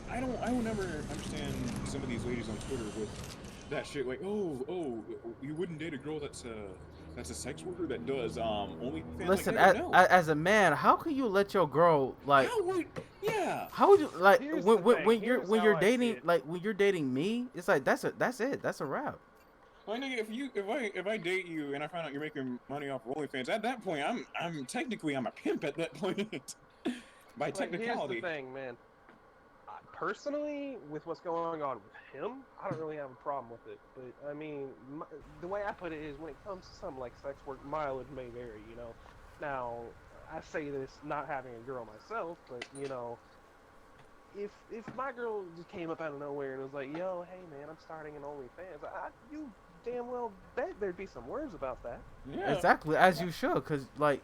Like, I will never understand some of these ladies on Twitter with that shit. Like, oh, you wouldn't date a girl that's a sex worker that does OnlyFans. Listen, like, no. as a man, how can you let your girl like? How would you like when you're dating when you're dating me? It's like that's it. That's a wrap. Well, nigga, if I date you and I find out you're making money off of OnlyFans, at that point I'm technically a pimp at that point. By technicality. Here's the thing, man. Personally, with what's going on with him, I don't really have a problem with it. But I mean, the way I put it is, when it comes to something like sex work, mileage may vary. You know. Now, I say this not having a girl myself, but you know, if my girl just came up out of nowhere and was like, "Yo, hey man, I'm starting an OnlyFans," you damn well bet there'd be some words about that. Yeah. Exactly, as you should, cause like.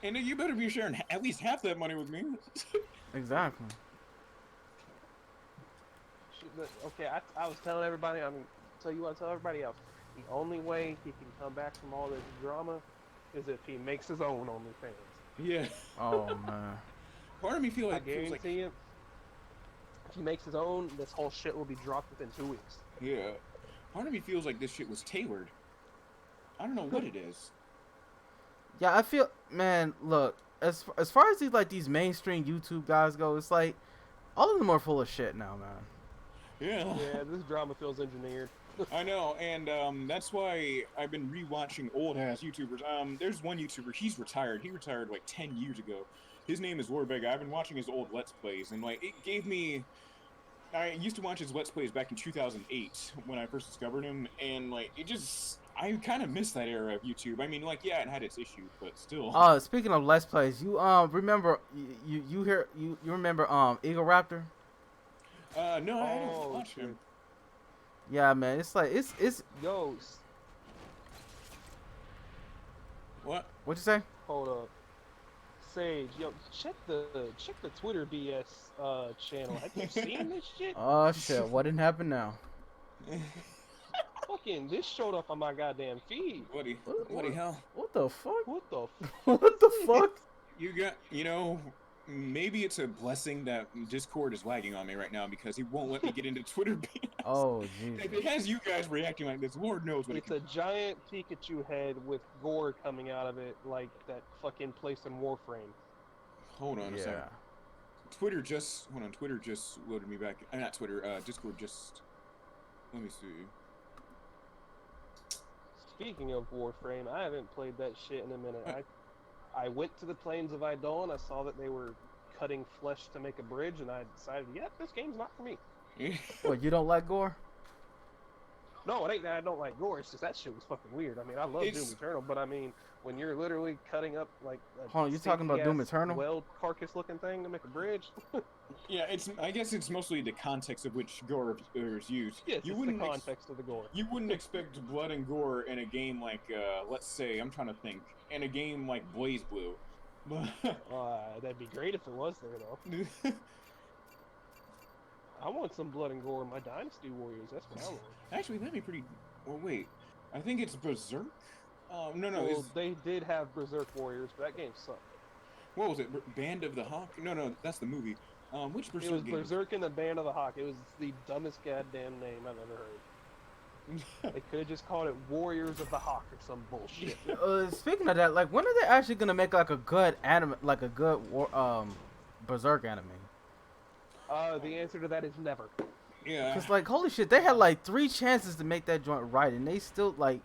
And then you better be sharing at least half that money with me. Exactly. Okay, I was telling everybody, I tell everybody else, the only way he can come back from all this drama is if he makes his own OnlyFans. Yeah. Oh, man. Part of me feels I guarantee you, if he makes his own, this whole shit will be dropped within 2 weeks. Yeah. Part of me feels like this shit was tailored. I don't know what it is. Yeah, I feel, man, look, as far as these mainstream YouTube guys go, it's like, all of them are full of shit now, man. Yeah. Yeah, this drama feels engineered. I know, and that's why I've been rewatching old-ass YouTubers. There's one YouTuber, he's retired. He retired like 10 years ago. His name is Lord Vega. I've been watching his old Let's Plays, and like, it gave me... I used to watch his Let's Plays back in 2008 when I first discovered him, and like, it just... I kind of miss that era of YouTube. I mean, like, yeah, it had its issues, but still. Speaking of Let's Plays, you remember you remember Eagle Raptor? No, I didn't watch him. Yeah, man, it's like it's. Ghost. What? What'd you say? Hold up. Sage, yo, check the Twitter BS channel. Have you seen this shit? Oh shit! What didn't happen now? Fucking, this showed up on my goddamn feed. What the hell? What the fuck? What the what the fuck? You know, maybe it's a blessing that Discord is lagging on me right now because he won't let me get into Twitter BS. Oh, jeez. If it has you guys reacting like this, Lord knows what it's a giant Pikachu head with gore coming out of it, like that fucking place in Warframe. Hold on a second. Twitter just loaded me back. Not Twitter. Discord just. Let me see. Speaking of Warframe, I haven't played that shit in a minute. I went to the Plains of Idol, I saw that they were cutting flesh to make a bridge, and I decided, yeah, this game's not for me. What, you don't like gore? No, it ain't that I don't like gore, it's just that shit was fucking weird. I mean, I love Doom Eternal, but I mean, when you're literally cutting up, like, hold on, you talking about Doom Eternal? Weld carcass-looking thing to make a bridge? Yeah, I guess it's mostly the context of which gore is used. Yes, it's the context of the gore. You wouldn't expect blood and gore in a game like, let's say, I'm trying to think, in a game like Blaze Blue. That'd be great if it was there, though. I want some blood and gore in my Dynasty Warriors, that's what I want. Actually, that'd be pretty... Well, wait. I think it's Berserk? No. Well, they did have Berserk Warriors, but that game sucked. What was it? Band of the Hawk? No, that's the movie. Which Berserk It was game? Berserk and the Band of the Hawk. It was the dumbest goddamn name I've ever heard. They could have just called it Warriors of the Hawk or some bullshit. Speaking of that, like, when are they actually gonna make like a good anime, like a good Berserk anime? The answer to that is never. Yeah. Cause like, holy shit, they had like 3 chances to make that joint right, and they still like.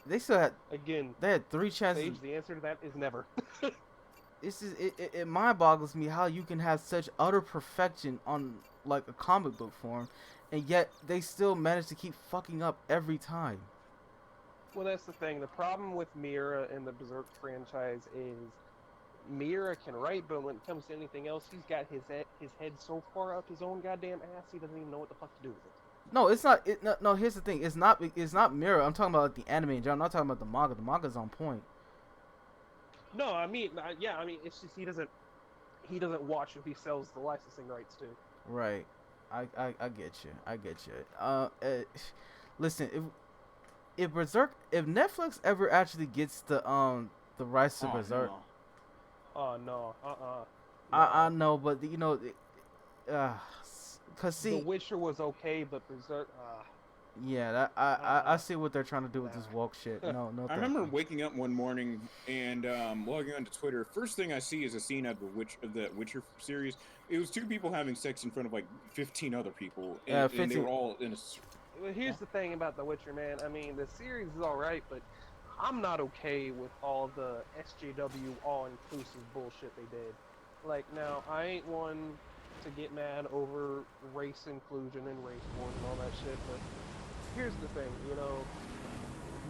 They still had. Again. They had 3 chances. Sage, the answer to that is never. It mind boggles me how you can have such utter perfection on like a comic book form, and yet they still manage to keep fucking up every time. Well, that's the thing. The problem with Miura and the Berserk franchise is Miura can write, but when it comes to anything else, he's got his head so far up his own goddamn ass, he doesn't even know what the fuck to do with it. No, it's not. No, here's the thing. It's not mirror. I'm talking about like the anime in general. I'm not talking about the manga. The manga's on point. No, I mean, yeah, I mean, it's just he doesn't watch who he sells the licensing rights to. Right. I get you. I get you. Listen, if Netflix ever actually gets the rights to Berserk. No. Oh no. I know, but you know, cause see, The Witcher was okay, but Berserk. Yeah, I see what they're trying to do with this woke shit. No, I remember waking up one morning and logging onto Twitter. First thing I see is a scene of the Witcher series. It was two people having sex in front of like 15 other people, and, and they were all in a. Well, here's the thing about The Witcher, man. I mean, the series is all right, but I'm not okay with all the SJW all-inclusive bullshit they did. Like, now, I ain't one to get mad over race inclusion and race wars and all that shit, but here's the thing, you know,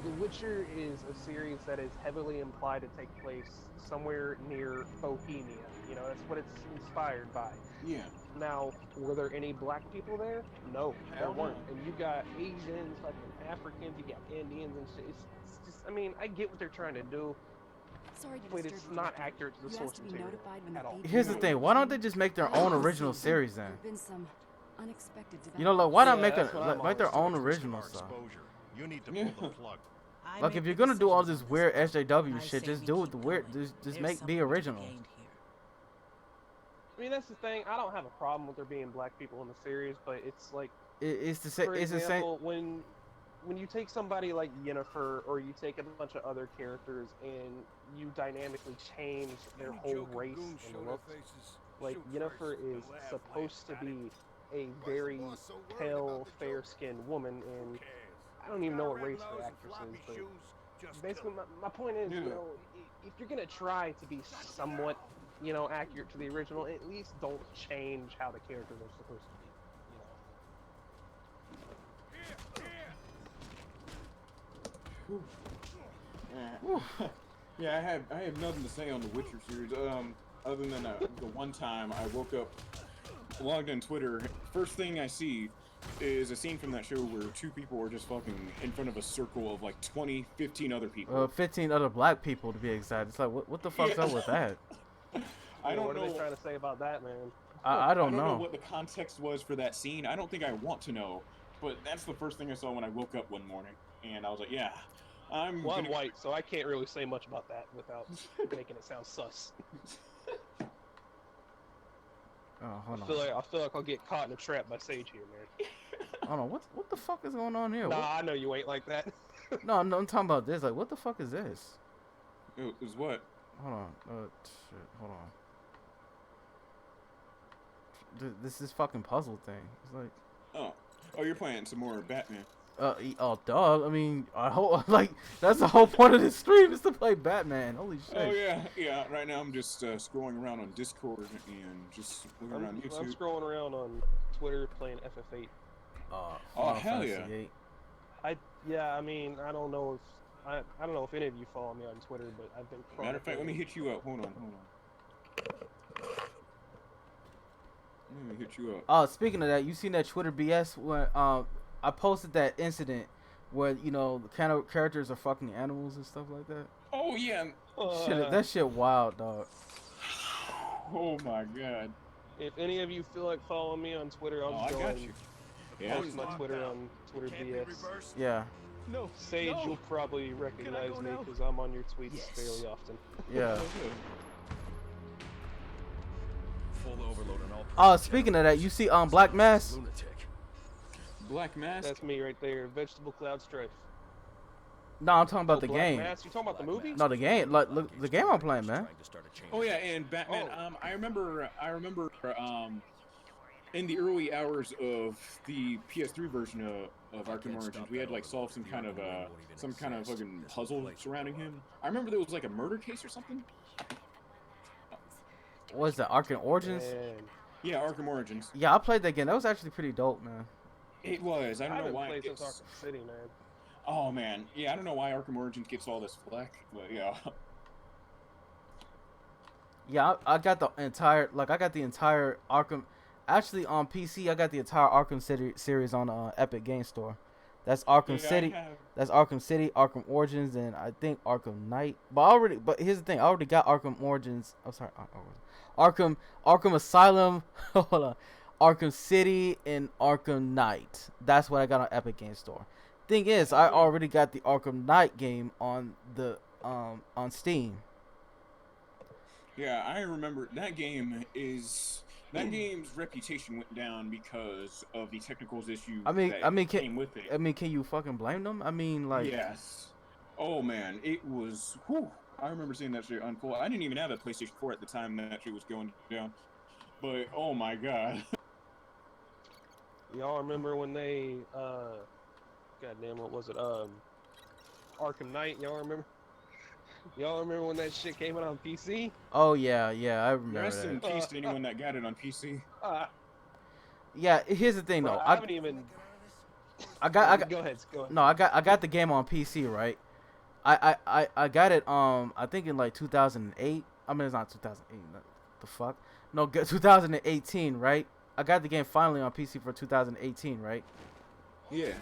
The Witcher is a series that is heavily implied to take place somewhere near Bohemia. You know, that's what it's inspired by. Yeah. Now, were there any black people there? No, there weren't. And you got Asians, fucking Africans, you got Indians and shit. It's just, I mean, I get what they're trying to do, but it's not accurate to the source material at all. Here's the thing. Why don't they just make their own original series then? You know, like, why not make their own original stuff? You need to pull the plug. Like, if you're gonna do all this weird SJW shit, just do it the weird. Just be original. I mean, that's the thing. I don't have a problem with there being black people in the series, but it's like, it's the same. For It's example, the same. when you take somebody like Yennefer, or you take a bunch of other characters and you dynamically change their whole race and looks, like Yennefer is supposed to be a very pale, fair-skinned woman, and I don't even know what race the actress is, but basically my point is, you know, if you're gonna try to be somewhat, you know, accurate to the original, at least don't change how the characters are supposed to be. Yeah, I have nothing to say on the Witcher series. Other than the one time I woke up, logged on Twitter. First thing I see is a scene from that show where two people were just fucking in front of a circle of like 20, 15 other people. 15 other black people to be exact. It's like, what the fuck's up with that? I don't know. What are they trying to say about that, man? I don't know what the context was for that scene. I don't think I want to know, but that's the first thing I saw when I woke up one morning, and I was like, yeah, I'm white, so I can't really say much about that without making it sound sus. Oh, hold on. I feel like I'll get caught in a trap by Sage here, man. Hold on, what the fuck is going on here? Nah, I know you ain't like that. No, I'm talking about this. Like, what the fuck is this? It was what? Hold on. Shit. Hold on. This is fucking puzzle thing. It's like. Oh, you're playing some more Batman. Oh, duh. I mean, I hope like that's the whole point of this stream is to play Batman. Holy shit. Oh yeah. Right now I'm just scrolling around on Discord and just looking around YouTube. I'm scrolling around on Twitter playing FF8. Oh hell yeah. I mean, I don't know if any of you follow me on Twitter, but I've been. Matter of fact, let me hit you up. Hold on. Let me hit you up. Speaking of that, you seen that Twitter BS when I posted that incident where, you know, the kind of characters are fucking animals and stuff like that. Oh yeah. Shit, that shit wild, dog. Oh my god. If any of you feel like following me on Twitter, I'll just go and post my Twitter on Twitter BS. Yeah. No, Sage, you'll probably recognize me because I'm on your tweets fairly often. Yeah. Full overload on all. Speaking of that, you see Black Mass? Black Mask? That's me right there. Vegetable Cloud Strife. No, I'm talking about the Black game. Mask? You talking about the movie? No, the game. Like, look, the game I'm playing, man. Oh yeah, and Batman. I remember. In the early hours of the PS3 version of Arkham Origins, we had like solved some kind of fucking puzzle surrounding him. I remember there was like a murder case or something. What is that, Arkham Origins? Man. Yeah, Arkham Origins. Yeah, I played that game. That was actually pretty dope, man. It was. I don't know why. Played since Arkham City, man. Oh man, yeah, I don't know why Arkham Origins gets all this flack, but yeah. Yeah, I got the entire Arkham. Actually, on PC, I got the entire Arkham City series on Epic Game Store. That's Arkham City. That's Arkham City, Arkham Origins, and I think Arkham Knight. But here's the thing: I already got Arkham Origins. I'm sorry, Arkham Asylum. Hold on, Arkham City and Arkham Knight. That's what I got on Epic Game Store. Thing is, I already got the Arkham Knight game on the on Steam. Yeah, I remember that game is. That game's reputation went down because of the technical issues that came with it. I mean, can you fucking blame them? I mean, like... Yes. Oh, man. It was... Whew, I remember seeing that shit unfold. I didn't even have a PlayStation 4 at the time that shit was going down. But, oh my god. Y'all remember when they, goddamn, what was it, Arkham Knight, y'all remember? Y'all remember when that shit came out on PC? Oh yeah, I remember Rest that. in peace to anyone that got it on PC. Yeah, here's the thing though. I haven't even. I got. Go ahead. No, I got the game on PC, right? I got it. I think in like 2008. I mean, it's not 2008. The fuck? No, 2018, right? I got the game finally on PC for 2018, right? Yeah.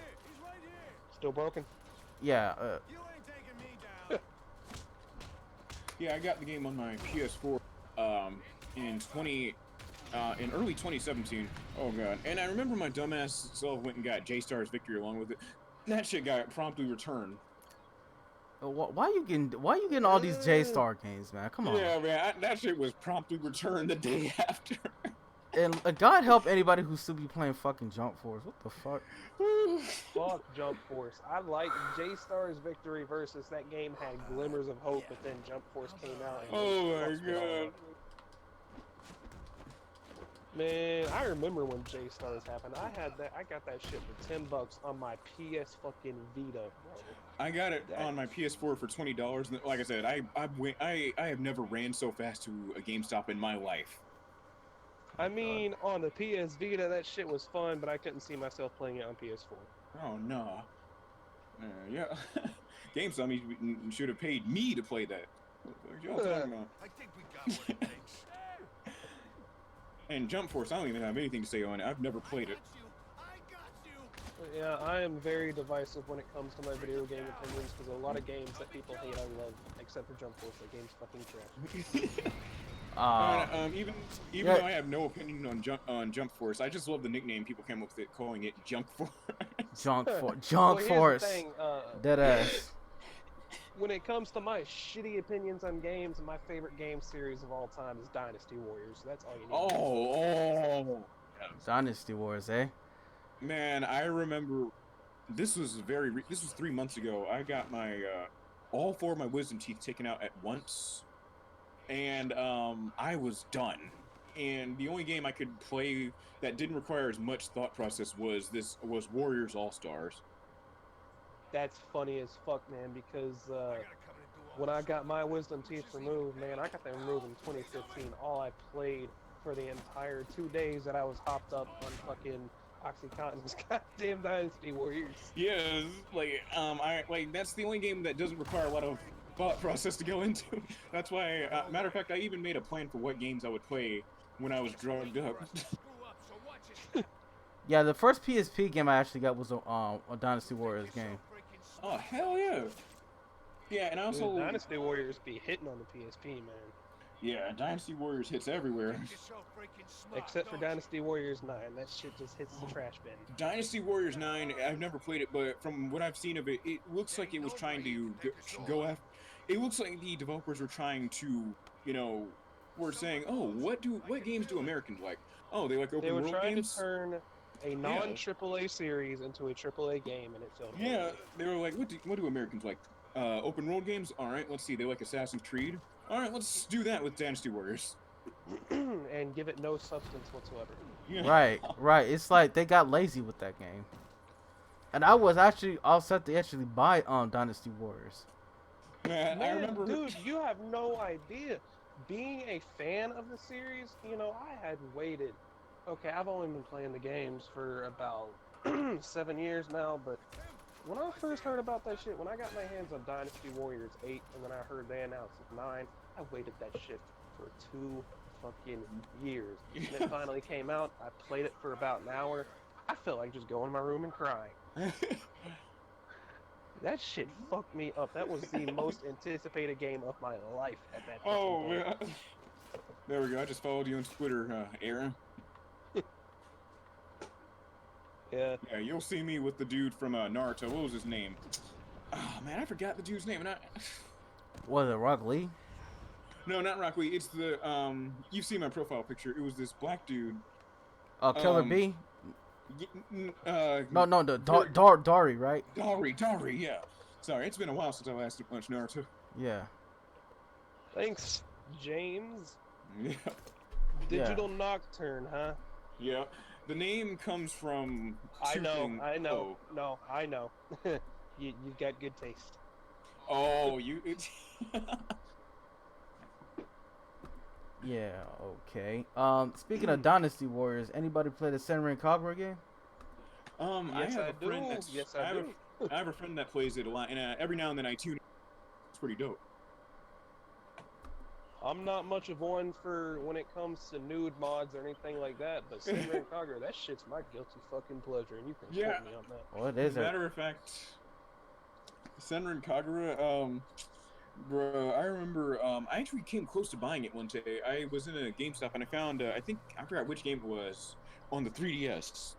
Still broken? Yeah. Yeah, I got the game on my PS4 in early 2017. Oh god. And I remember my dumbass self went and got J-Star's Victory along with it. That shit got promptly returned. Why you getting all these J-Star games, man? Come on. Yeah, man, that shit was promptly returned the day after. And God help anybody who still be playing fucking Jump Force. What the fuck? Fuck Jump Force. I like J-Star's Victory versus that game had glimmers of hope, but then Jump Force came out. And oh my god. Man, I remember when J-Stars happened. I got that shit for $10 on my PS fucking Vita, bro. I got it on my PS4 for $20. And like I said, I have never ran so fast to a GameStop in my life. I mean, on the PS Vita, that shit was fun, but I couldn't see myself playing it on PS4. Oh, no. Yeah. GameStop should have paid me to play that. What y'all talking about? I think we got what it takes. And Jump Force, I don't even have anything to say on it. I've never played it. Yeah, I am very divisive when it comes to my video game opinions, because a lot of games that people hate I love, except for Jump Force. That game's fucking trash. Even though I have no opinion on Jump Force, I just love the nickname people came up with it, calling it Junk Force. Junk Force. Dead ass. When it comes to my shitty opinions on games, my favorite game series of all time is Dynasty Warriors. That's all you need. Dynasty Wars, eh? Man, I remember this was 3 months ago. I got my all 4 of my wisdom teeth taken out at once, and I was done. And the only game I could play that didn't require as much thought process was Warriors All Stars. That's funny as fuck, man, because when I got my wisdom teeth removed, man, I got them removed in 2015. All I played for the entire 2 days that I was hopped up on fucking Oxycontin was goddamn Dynasty Warriors. Yeah, that's the only game that doesn't require a lot of thought process to go into. That's why, matter of fact, I even made a plan for what games I would play when I was drugged up. Yeah, the first PSP game I actually got was a Dynasty Warriors game. Oh, hell yeah. Yeah, and I also... Dude, Dynasty Warriors be hitting on the PSP, man. Yeah, Dynasty Warriors hits everywhere. Except for Dynasty Warriors 9. That shit just hits the trash bin. Dynasty Warriors 9, I've never played it, but from what I've seen of it, it looks like it was trying to go after... It looks like the developers were trying to, were saying, oh, what games do Americans like? Oh, they like open world games? They were trying to turn a non-AAA series into a AAA game, and it failed. Yeah, they were like, what do Americans like? Open world games? Alright, let's see, they like Assassin's Creed? Alright, let's do that with Dynasty Warriors. And give it no substance whatsoever. Yeah. Right. It's like they got lazy with that game. And I was actually all set to actually buy Dynasty Warriors. Man, I remember... Dude, you have no idea. Being a fan of the series, I had waited. Okay, I've only been playing the games for about 7 years now, but when I first heard about that shit, when I got my hands on Dynasty Warriors 8, and then I heard they announced 9, I waited that shit for 2 fucking years. And it finally came out. I played it for about an hour. I felt like just going in my room and crying. That shit fucked me up. That was the most anticipated game of my life at that time. Oh, man. There we go. I just followed you on Twitter, Aaron. Yeah. Yeah, you'll see me with the dude from Naruto. What was his name? Oh, man, I forgot the dude's name. Was it Rock Lee? No, not Rock Lee. It's the, you've seen my profile picture. It was this black dude. Killer B? No, Dari, right? Dari, yeah. Sorry, it's been a while since I last watched Naruto. Yeah. Thanks, James. Yeah. Digital Nocturne, huh? Yeah. The name comes from I know. Oh. No, I know. you got good taste. Oh, you... Yeah, okay. Speaking of Dynasty Warriors, anybody play the Senran Kagura game? Yes, I do. Yes, I do. I have a friend that plays it a lot, and every now and then I tune in. It's pretty dope. I'm not much of one for when it comes to nude mods or anything like that, but Senran Kagura, that shit's my guilty fucking pleasure, and you can quote me on that. Well, it is. As a matter of fact, Senran Kagura, bro, I remember, I actually came close to buying it one day. I was in a GameStop and I found, I forgot which game it was, on the 3DS.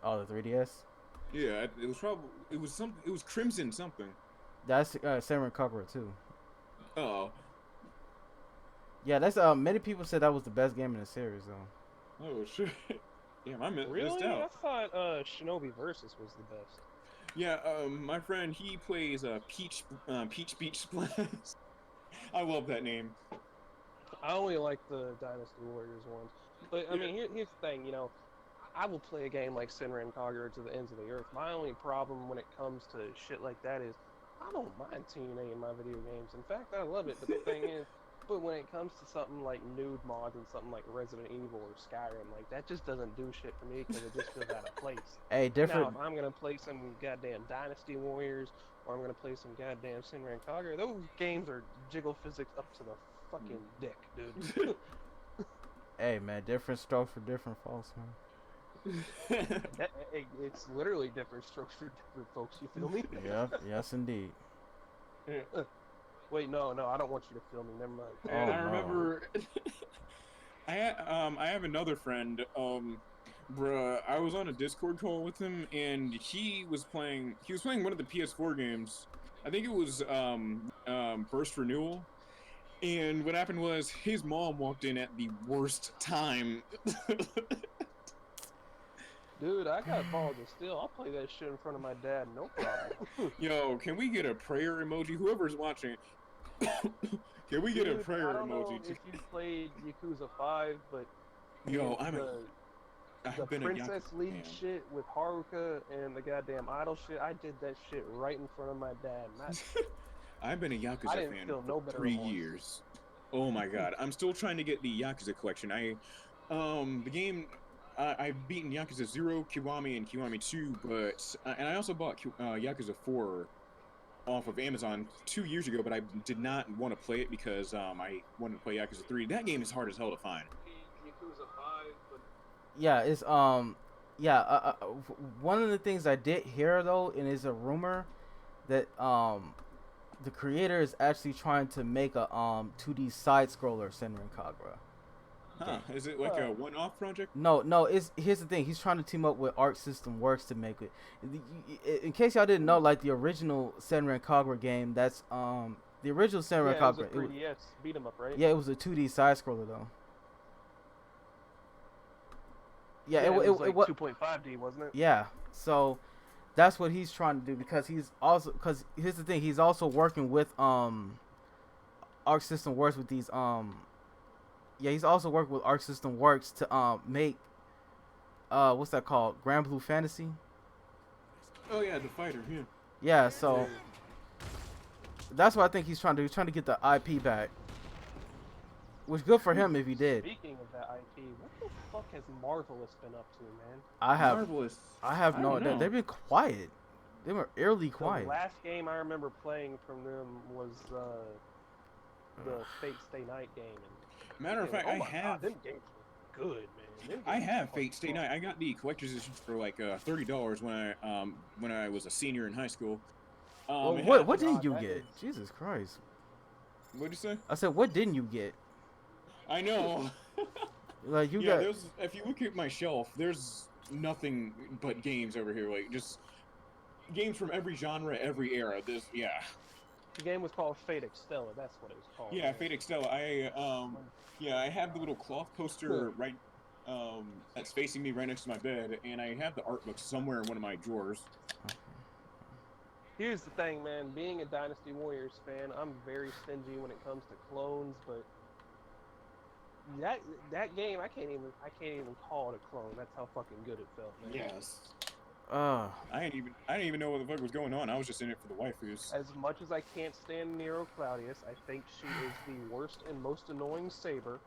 Oh, the 3DS? Yeah, it was Crimson something. That's Senran Kagura too. Oh. Yeah, that's many people said that was the best game in the series though. Oh shit. Damn, I missed Really? out. I thought Shinobi Versus was the best. Yeah, my friend, he plays Peach Beach Splash. I love that name. I only like the Dynasty Warriors ones. But, I mean, here's the thing, you know, I will play a game like Senran Kagura to the ends of the earth. My only problem when it comes to shit like that is, I don't mind TNA in my video games. In fact, I love it, but the thing is, but when it comes to something like nude mods and something like Resident Evil or Skyrim, like, that just doesn't do shit for me because it just feels out of place. Hey, different. Now, if I'm going to play some goddamn Dynasty Warriors, or I'm going to play some goddamn Senran Kagura, those games are jiggle physics up to the fucking dick, dude. Hey, man, different strokes for different folks, man. It's literally different strokes for different folks, you feel me? Yep, yes, indeed. Wait, no, I don't want you to feel me. Never mind. And I remember, I have another friend. Bruh, I was on a Discord call with him, and he was playing one of the PS4 games. I think it was Burst Renewal. And what happened was his mom walked in at the worst time. Dude, I got balls of steel. I'll play that shit in front of my dad, no problem. Yo, can we get a prayer emoji? Whoever's watching, can we get a prayer I don't know emoji? if you played Yakuza 5, but Yo, the Princess League shit with Haruka and the goddamn idol shit, I did that shit right in front of my dad. I've been a Yakuza fan for 3 years. Oh my god, I'm still trying to get the Yakuza collection. The game, I've beaten Yakuza 0, Kiwami, and Kiwami 2, but and I also bought Yakuza 4 off of Amazon 2 years ago, but I did not want to play it because I wanted to play Yakuza 3. That game is hard as hell to find. Yakuza 5, but Yeah, it's one of the things I did hear though, and it's a rumor that the creator is actually trying to make a 2D side scroller Senran Kagura. Huh? Is it like a one-off project? No. Here's the thing. He's trying to team up with Arc System Works to make it. In case y'all didn't know, like the original Senran Kagura game, that's the original Senran Kagura. It was a 3DS beat 'em up, right? Yeah, it was a 2D side scroller though. Yeah, it was like 2.5D, wasn't it? Yeah, so that's what he's trying to do because here's the thing, he's also working with Arc System Works with these he's also working with Arc System Works to make what's that called? Grand Blue Fantasy? Oh yeah, the fighter, yeah. Yeah, so that's what I think he's trying to do. He's trying to get the IP back. Which good for him if he did. Speaking of that IP, what the fuck has Marvelous been up to, man? I have no idea. know. They've been quiet. They were eerily quiet. The last game I remember playing from them was the Fate Stay Night game. And Matter of fact, oh I my have. God, them games were good, man. Them I games have were Fate Stay fucking Night. I got the collector's edition for like $30 when I was a senior in high school. Well, it what had- what didn't God, you that get? is- Jesus Christ! What'd you say? I said, what didn't you get? I know. Like you Yeah, got. there's. If you look at my shelf, there's nothing but games over here. Like just games from every genre, every era. Yeah. The game was called Fate Extella. That's what it was called. Yeah, man. Fate Extella. I have the little cloth poster right that's facing me right next to my bed, and I have the art book somewhere in one of my drawers. Here's the thing, man. Being a Dynasty Warriors fan, I'm very stingy when it comes to clones, but that game I can't even call it a clone. That's how fucking good it felt, man. Yes. Uh, I didn't even know what the fuck was going on. I was just in it for the waifus. As much as I can't stand Nero Claudius, I think she is the worst and most annoying Saber.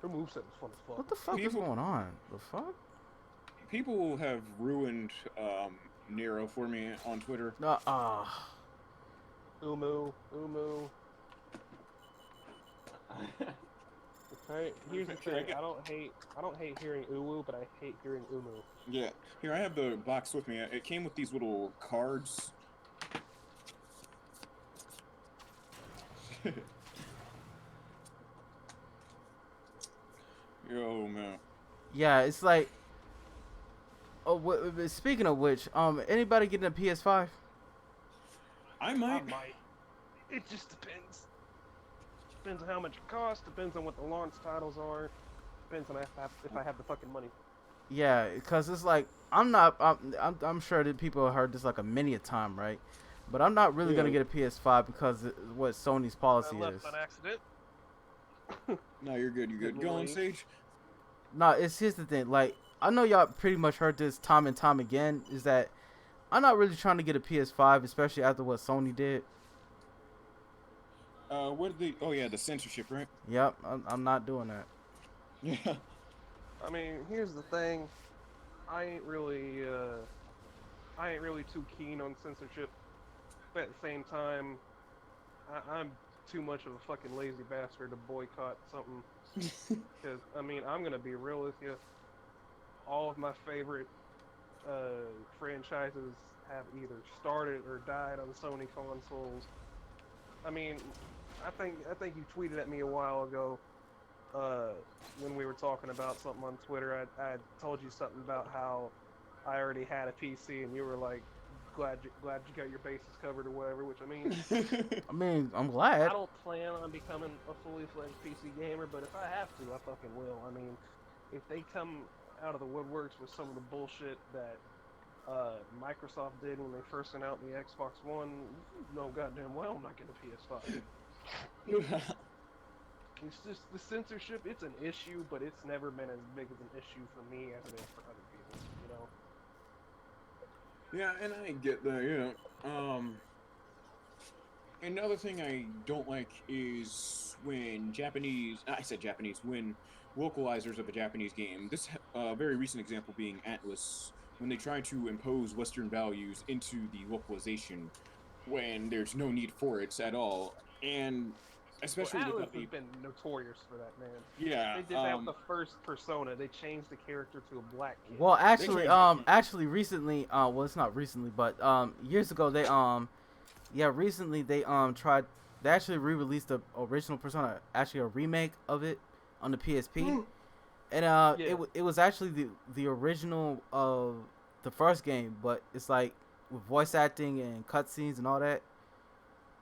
Her moveset was fun as fuck. what the fuck is going on? The fuck? People have ruined Nero for me on Twitter. Umu. Okay, here's the thing. I don't hate hearing Uwu, but I hate hearing Umu. Yeah. Here, I have the box with me. It came with these little cards. Yo, man. Yeah, it's like. Oh, speaking of which, anybody getting a PS5? I might. It just depends. Depends on how much it costs. Depends on what the launch titles are. Depends on if I have the fucking money. Yeah, because it's like I'm sure that people have heard this like a many a time, right? But I'm not really gonna get a PS5 because what Sony's policy I left is. on accident. No, you're good. You're good. Go on, Sage. No, here's the thing. Like I know y'all pretty much heard this time and time again. Is that I'm not really trying to get a PS5, especially after what Sony did. What did oh yeah, the censorship, right? Yep, I'm not doing that. Yeah. I mean, here's the thing. I ain't really too keen on censorship. But at the same time, I'm too much of a fucking lazy bastard to boycott something. Because, I mean, I'm going to be real with you. All of my favorite franchises have either started or died on Sony consoles. I mean, I think you tweeted at me a while ago when we were talking about something on Twitter. I told you something about how I already had a PC, and you were like, glad you got your bases covered or whatever. Which I mean, I'm glad. I don't plan on becoming a fully fledged PC gamer, but if I have to, I fucking will. I mean, if they come out of the woodworks with some of the bullshit that Microsoft did when they first announced the Xbox One, no goddamn well I'm not getting a PS5. It's just the censorship. It's an issue, but it's never been as big of an issue for me as it is for other people. You know. Yeah, and I get that. Another thing I don't like is when when localizers of a Japanese game. This very recent example being Atlas, when they try to impose Western values into the localization when there's no need for it at all, and especially Atlas with has been notorious for that, man. Yeah, they did that with the first Persona. They changed the character to a black kid. Well, actually, recently, well, it's not recently, but years ago, recently they tried. They actually re-released the original Persona, actually a remake of it on the PSP, and it was actually the original of the first game, but it's like with voice acting and cutscenes and all that,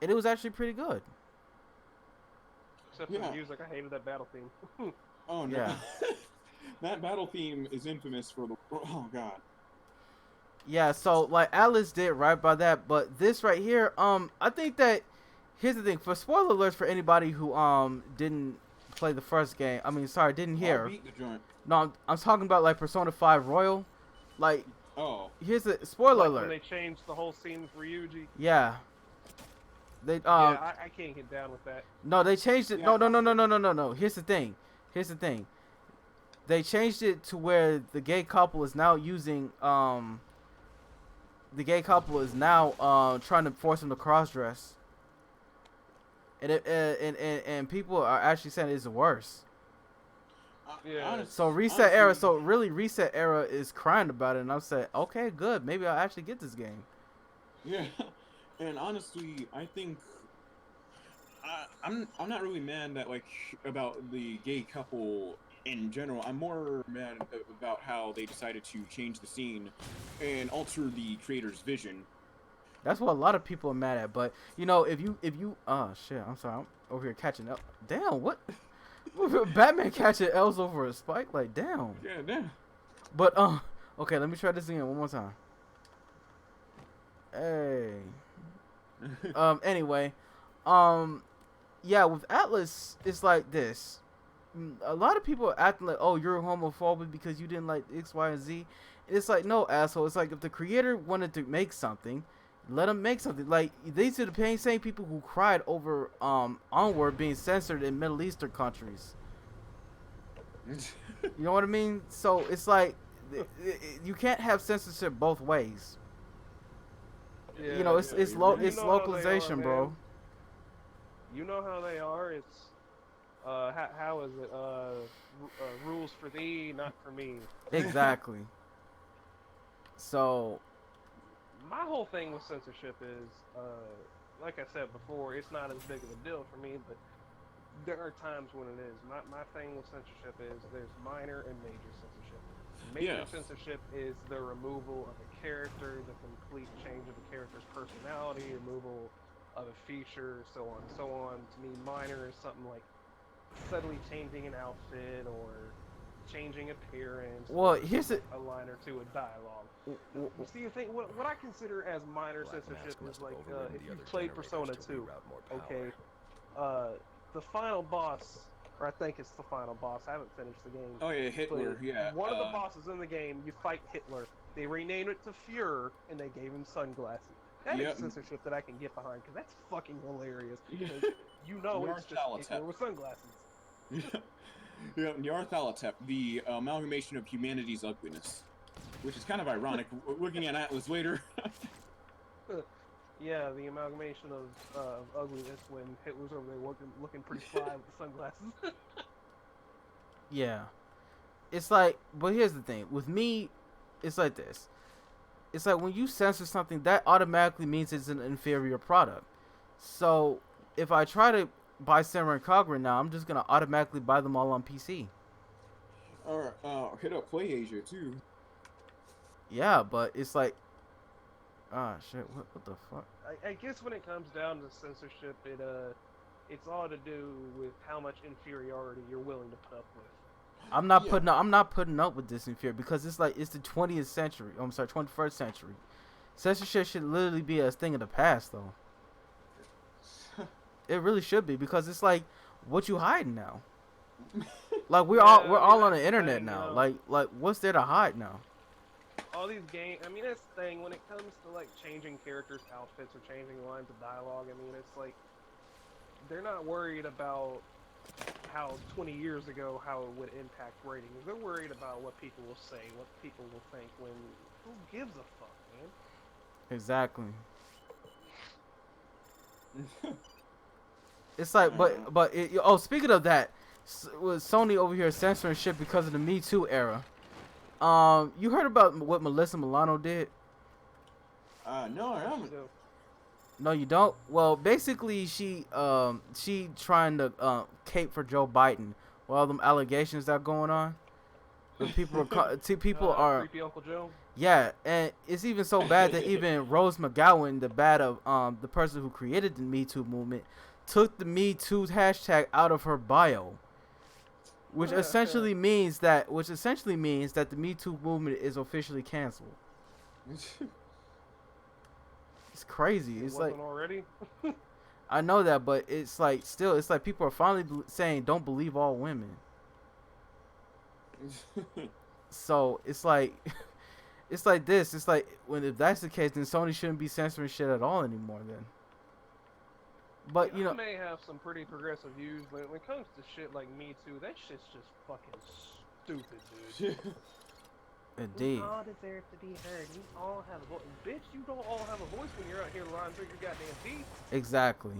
and it was actually pretty good. Except for the music, I hated that battle theme. Oh no, yeah. That battle theme is infamous for the. Oh god. Yeah, so like Atlas did right by that, but this right here, I think that here's the thing. For spoiler alerts for anybody who didn't play the first game. I mean, sorry, didn't hear. Beat the joint. No, I'm talking about like Persona 5 Royal. Like, here's the spoiler alert. When they changed the whole scene for Ryuji. Yeah. They I can't get down with that. No, they changed it. Yeah. No. Here's the thing. They changed it to where the gay couple is now using trying to force him to cross dress. and people are actually saying it's worse. Yeah. So Reset Era, so really Reset Era is crying about it, and I'm saying, okay, good, maybe I'll actually get this game. Yeah, and honestly, I think I'm not really mad that about the gay couple in general. I'm more mad about how they decided to change the scene and alter the creator's vision. That's what a lot of people are mad at. But you know, if you oh shit, I'm sorry, I'm over here catching L. Damn, what? Batman catching L's over a spike? Like, damn. Yeah, damn. But okay, let me try this again one more time. Hey. Anyway, yeah, with Atlas, it's like this. A lot of people are acting like, oh, you're homophobic because you didn't like X, Y, and Z. It's like, no, asshole. It's like if the creator wanted to make something, let him make something. Like, these are the same people who cried over Onward being censored in Middle Eastern countries. You know what I mean? So it's like you can't have censorship both ways. Yeah, you know, it's localization, bro. You know how they are. It's how is it? Rules for thee, not for me. Exactly. So my whole thing with censorship is, like I said before, it's not as big of a deal for me, but there are times when it is. My thing with censorship is there's minor and major censorship. Major censorship is the removal of a character, the complete change of a character's personality, removal of a feature, so on and so on. To me, minor is something like subtly changing an outfit or changing appearance. Well, or here's a line or two of dialogue. See, you think what I consider as minor censorship is like if you played Persona 2, okay, the final boss, or I think it's the final boss. I haven't finished the game. Oh yeah, Hitler. Yeah. One of the bosses in the game, you fight Hitler. They renamed it to Fuhrer, and they gave him sunglasses. That is censorship that I can get behind, because that's fucking hilarious. Because you know it's just Hitler with sunglasses. Yeah, Nyarlathotep, the amalgamation of humanity's ugliness, which is kind of ironic. Looking at Atlas later. Yeah, the amalgamation of ugliness when Hitler's over there looking pretty fly with the sunglasses. yeah, it's like, but here's the thing. With me, it's like this. It's like when you censor something, that automatically means it's an inferior product. So if I try to buy Samurai Kagura now, I'm just gonna automatically buy them all on PC. Or hit up Play Asia too. Yeah, but it's like, shit, what the fuck? I guess when it comes down to censorship, it's all to do with how much inferiority you're willing to put up with. I'm not putting up with this inferior because it's like it's the 20th century. I'm sorry, 21st century. Censorship should literally be a thing of the past, though. It really should be, because it's like, what you hiding now? Like we're all on the internet now. Like what's there to hide now? All these games, I mean, that's the thing, when it comes to, like, changing characters' outfits or changing lines of dialogue, I mean, it's like, they're not worried about how 20 years ago, how it would impact ratings. They're worried about what people will say, what people will think, when, who gives a fuck, man? Exactly. It's like, but speaking of that, with Sony over here censoring shit because of the Me Too era. You heard about what Melissa Milano did? No, I haven't. No, you don't? Well, basically, she trying to cape for Joe Biden with all them allegations that are going on. People are creepy Uncle Joe. Yeah, and it's even so bad that even Rose McGowan, the person who created the Me Too movement, took the Me Too hashtag out of her bio. Which essentially means that the Me Too movement is officially canceled. It's crazy. It's like already. I know that, but it's like still, it's like people are finally saying don't believe all women. So it's like, it's like this. It's like if that's the case, then Sony shouldn't be censoring shit at all anymore. Then. But you know, I may have some pretty progressive views, but when it comes to shit like Me Too, that shit's just fucking stupid, dude. Indeed. We all deserve to be heard. We all have a voice. Bitch, you don't all have a voice when you're out here lying through your goddamn teeth. Exactly.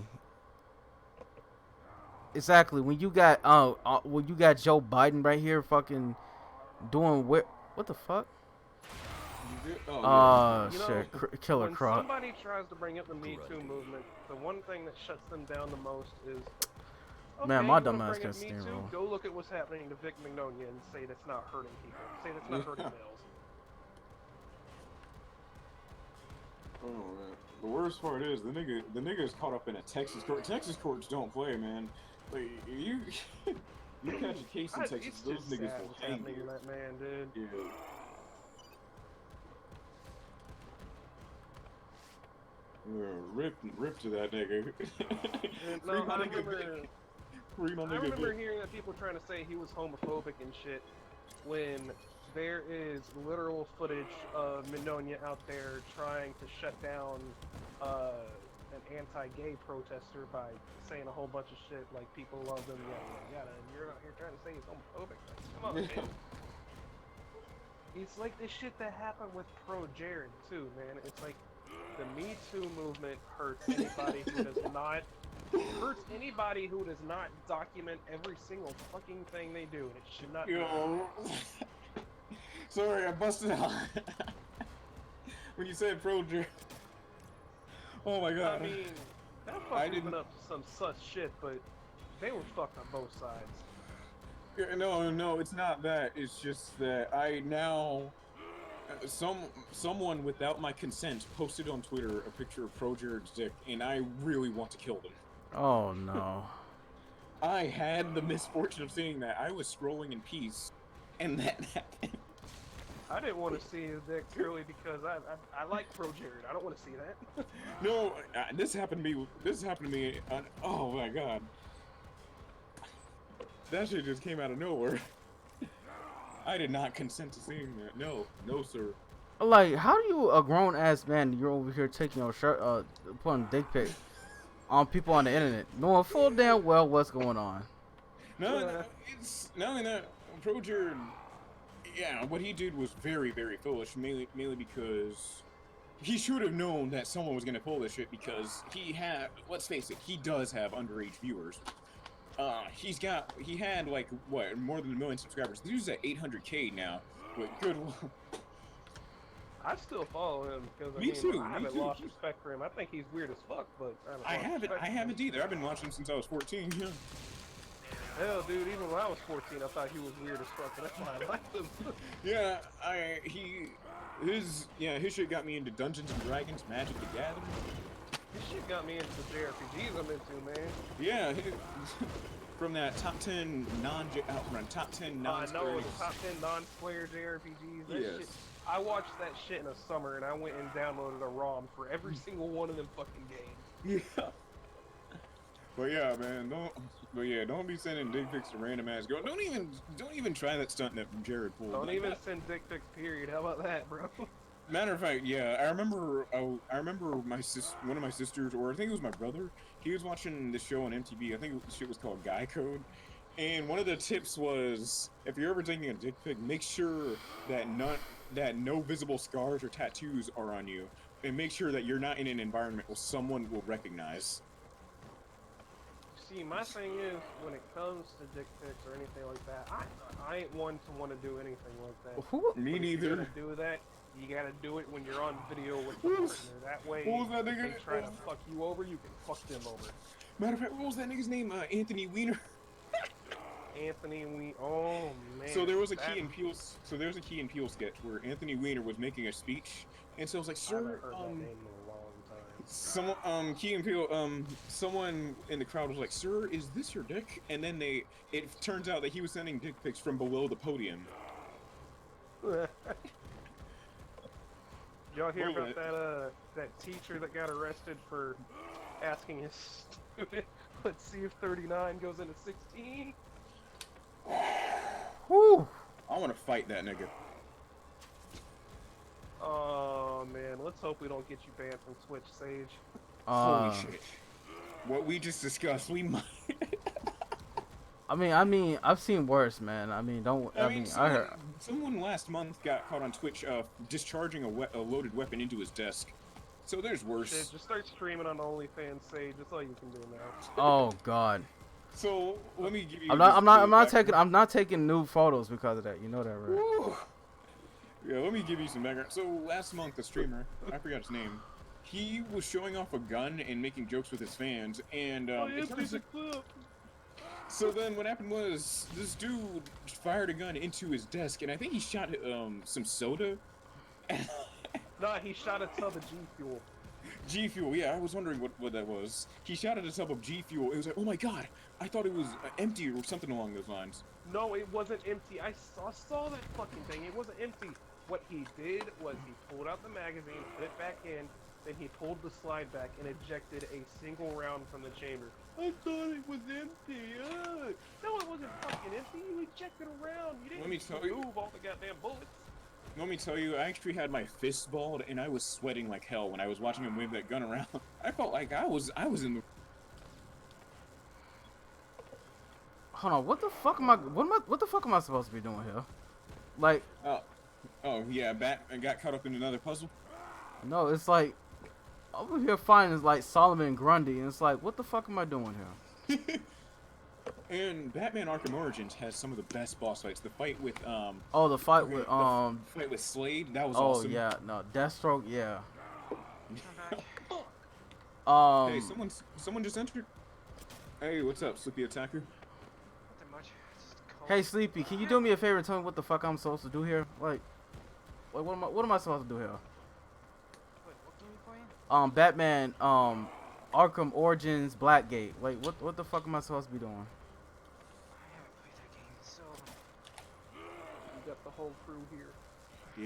exactly. When you got Joe Biden right here, fucking doing what the fuck? Oh, You know, Shit, Killer when Croc. somebody tries to bring up the Me Too movement, the one thing that shuts them down the most is, okay, Man, my you dumb want to ass bring can up Me Too? steamroll. Go look at what's happening to Vic Mignogna and say that's not hurting people. Say that's not hurting males. Oh man. The worst part is the nigga is caught up in a Texas court. Texas courts don't play, man. Like you catch a case in Texas, It's those just niggas sad will what's hang happening you. to that man, dude. Yeah. Rip to that nigga. No, I Free remember hearing that people trying to say he was homophobic and shit when there is literal footage of Mignogne out there trying to shut down an anti-gay protester by saying a whole bunch of shit like people love them, yada yada, and you're out here trying to say he's homophobic. Like, come on, man. It's like the shit that happened with Pro Jared too, man. It's like the Me Too movement hurts anybody who does not document every single fucking thing they do, and it should not. Yo. Sorry, I busted out. When you said Pro Jared. Oh my god. I mean, that fucker's been up to some sus shit, but they were fucked on both sides. Yeah, no, it's not that. It's just that I now someone without my consent posted on Twitter a picture of Pro Jared's dick, and I really want to kill them. Oh no. I had the misfortune of seeing that. I was scrolling in peace, and that happened. I didn't want to see his dick purely because I like Pro Jared. I don't want to see that. No, this happened to me. Oh my god. That shit just came out of nowhere. I did not consent to seeing that. No, sir. Like, how do you, a grown ass man, you're over here taking your shirt, putting dick pic on people on the internet, knowing full damn well what's going on? No, it's not only that. Pro Jared, yeah, what he did was very, very foolish. Mainly because he should have known that someone was gonna pull this shit because he had. Let's face it, he does have underage viewers. He had like what, more than 1 million subscribers. The dude's at 800K now. But good. I still follow him because I haven't lost respect for him. I think he's weird as fuck, but I haven't either. I've been watching since I was 14. Hell, dude, even when I was 14, I thought he was weird as fuck, and that's why I liked him. Yeah, his shit got me into Dungeons and Dragons, Magic the Gathering. This shit got me into the JRPGs I'm into, man. Yeah, from that top 10 non-Square. I know, the top 10 non-Square JRPGs. That shit, I watched that shit in a summer, and I went and downloaded a ROM for every single one of them fucking games. Yeah. But yeah, man, don't be sending dick pics to random ass girls. Don't even try that stunt that Jared pulled. Don't even send dick pics, period. How about that, bro? Matter of fact, yeah, I remember one of my sisters, or I think it was my brother, he was watching this show on MTV. I think the shit was called Guy Code. And one of the tips was, if you're ever taking a dick pic, make sure that no visible scars or tattoos are on you. And make sure that you're not in an environment where someone will recognize. See, my thing is, when it comes to dick pics or anything like that, I ain't one to want to do anything like that. Me neither. If you're gonna do that, you gotta do it when you're on video with the partner. That way, if they try to fuck you over, you can fuck them over. Matter of fact, what was that nigga's name? Anthony Weiner. Anthony Weiner. Oh man. So there was a Key and Peele sketch where Anthony Weiner was making a speech, and so I was like, "Sir, I haven't heard that name in a long time." Key and Peele, someone in the crowd was like, "Sir, is this your dick?" And then it turns out that he was sending dick pics from below the podium. Y'all hear about that teacher that got arrested for asking his student, let's see if 39 goes into 16? Whew. I want to fight that nigga. Oh man, let's hope we don't get you banned from Twitch, Sage. Holy shit. What we just discussed, we might. I mean, I've seen worse, man. I heard someone last month got caught on Twitch discharging a loaded weapon into his desk. So there's worse. Shit, just start streaming on OnlyFans, Sage. That's all you can do now. Oh god. So let me give you. I'm not taking new photos because of that. You know that, right? Woo. Yeah, let me give you some background. So last month, a streamer, I forgot his name, he was showing off a gun and making jokes with his fans, and so then what happened was this dude fired a gun into his desk, and I think he shot some soda. No, he shot a tub of G Fuel. G Fuel, yeah, I was wondering what that was. He shot at a tub of G Fuel. It was like, oh my god, I thought it was empty or something along those lines. No, it wasn't empty. I saw that fucking thing. It wasn't empty. What he did was he pulled out the magazine, put it back in, then he pulled the slide back and ejected a single round from the chamber. I thought it was empty. No, it wasn't fucking empty. You ejected a round. You didn't remove all the goddamn bullets. Let me tell you, I actually had my fist balled and I was sweating like hell when I was watching him wave that gun around. I felt like I was in the. Hold on, what the fuck am I supposed to be doing here? Like. Oh yeah, I got caught up in another puzzle. No, it's like over here finding like Solomon Grundy, and it's like, what the fuck am I doing here? And Batman Arkham Origins has some of the best boss fights. The fight with the fight with fight with Slade, that was awesome. Oh yeah, no, Deathstroke, yeah. Hey, someone just entered. Hey, what's up, Sleepy Attacker? Nothing much. Just cold. Hey Sleepy, can you do me a favor and tell me what the fuck I'm supposed to do here? Like what am I supposed to do here? Wait, what game are you playing? Batman, Arkham Origins, Blackgate. Like what the fuck am I supposed to be doing? I haven't played that game, so You got the whole crew here.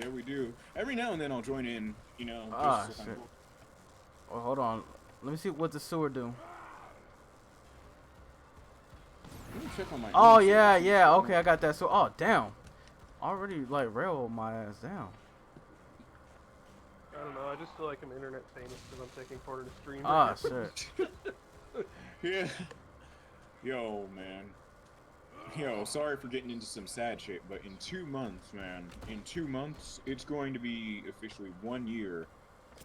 Yeah, we do. Every now and then I'll join in, you know. Shit. Oh, hold on. Let me see what the sewer do. Let me check on my. Oh yeah. Okay, I got that. So, oh damn, already like railroad my ass down. I don't know. I just feel like I'm internet famous because I'm taking part in a stream. Ah shit. Yeah. Yo, man. Yo, sorry for getting into some sad shit, but in 2 months, man, in 2 months, it's going to be officially 1 year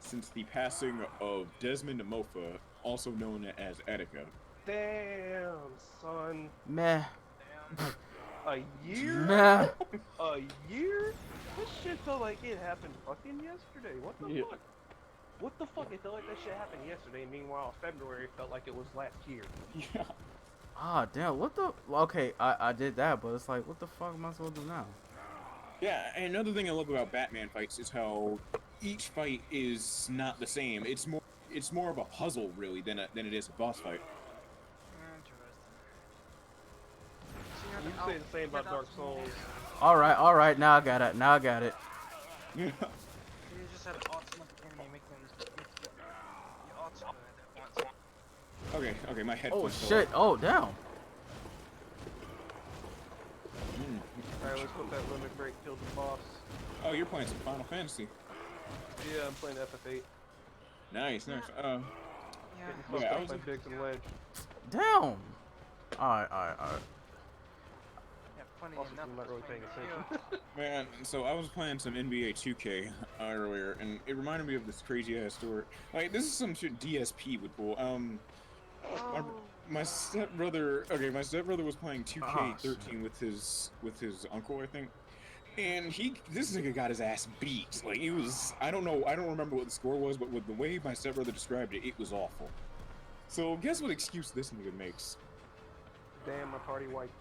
since the passing of Desmond Mofa, also known as Attica. Damn, son. Meh. A year? Meh. A year? This shit felt like it happened fucking yesterday. What the fuck? What the fuck? It felt like that shit happened yesterday. Meanwhile, February felt like it was last year. Yeah. Ah damn. What the? Okay, I did that, but it's like, what the fuck am I supposed to do now? Yeah, and another thing I love about Batman fights is how each fight is not the same. It's more of a puzzle really than it is a boss fight. You can say the same about Dark Souls. All right. Now I got it. you just had an ultimate enemy make them the ultimate at once. Okay, my headphones. Oh shit! Oh damn. Alright, let's hope that limit break killed the boss. Oh, you're playing some Final Fantasy. Yeah, I'm playing FF8. Nice. Yeah. Getting I fucked was up by Biggs and Ledge. Damn. Alright. Yeah, funny Also, enough, I'm not really paying attention. Man, so I was playing some NBA 2K earlier, and it reminded me of this crazy ass story. Like, this is some shit DSP would pull. My stepbrother was playing 2K13 with his uncle, I think. And this nigga got his ass beat. Like, it was, I don't remember what the score was, but with the way my stepbrother described it, it was awful. So, guess what excuse this nigga makes? Damn, my party wiped.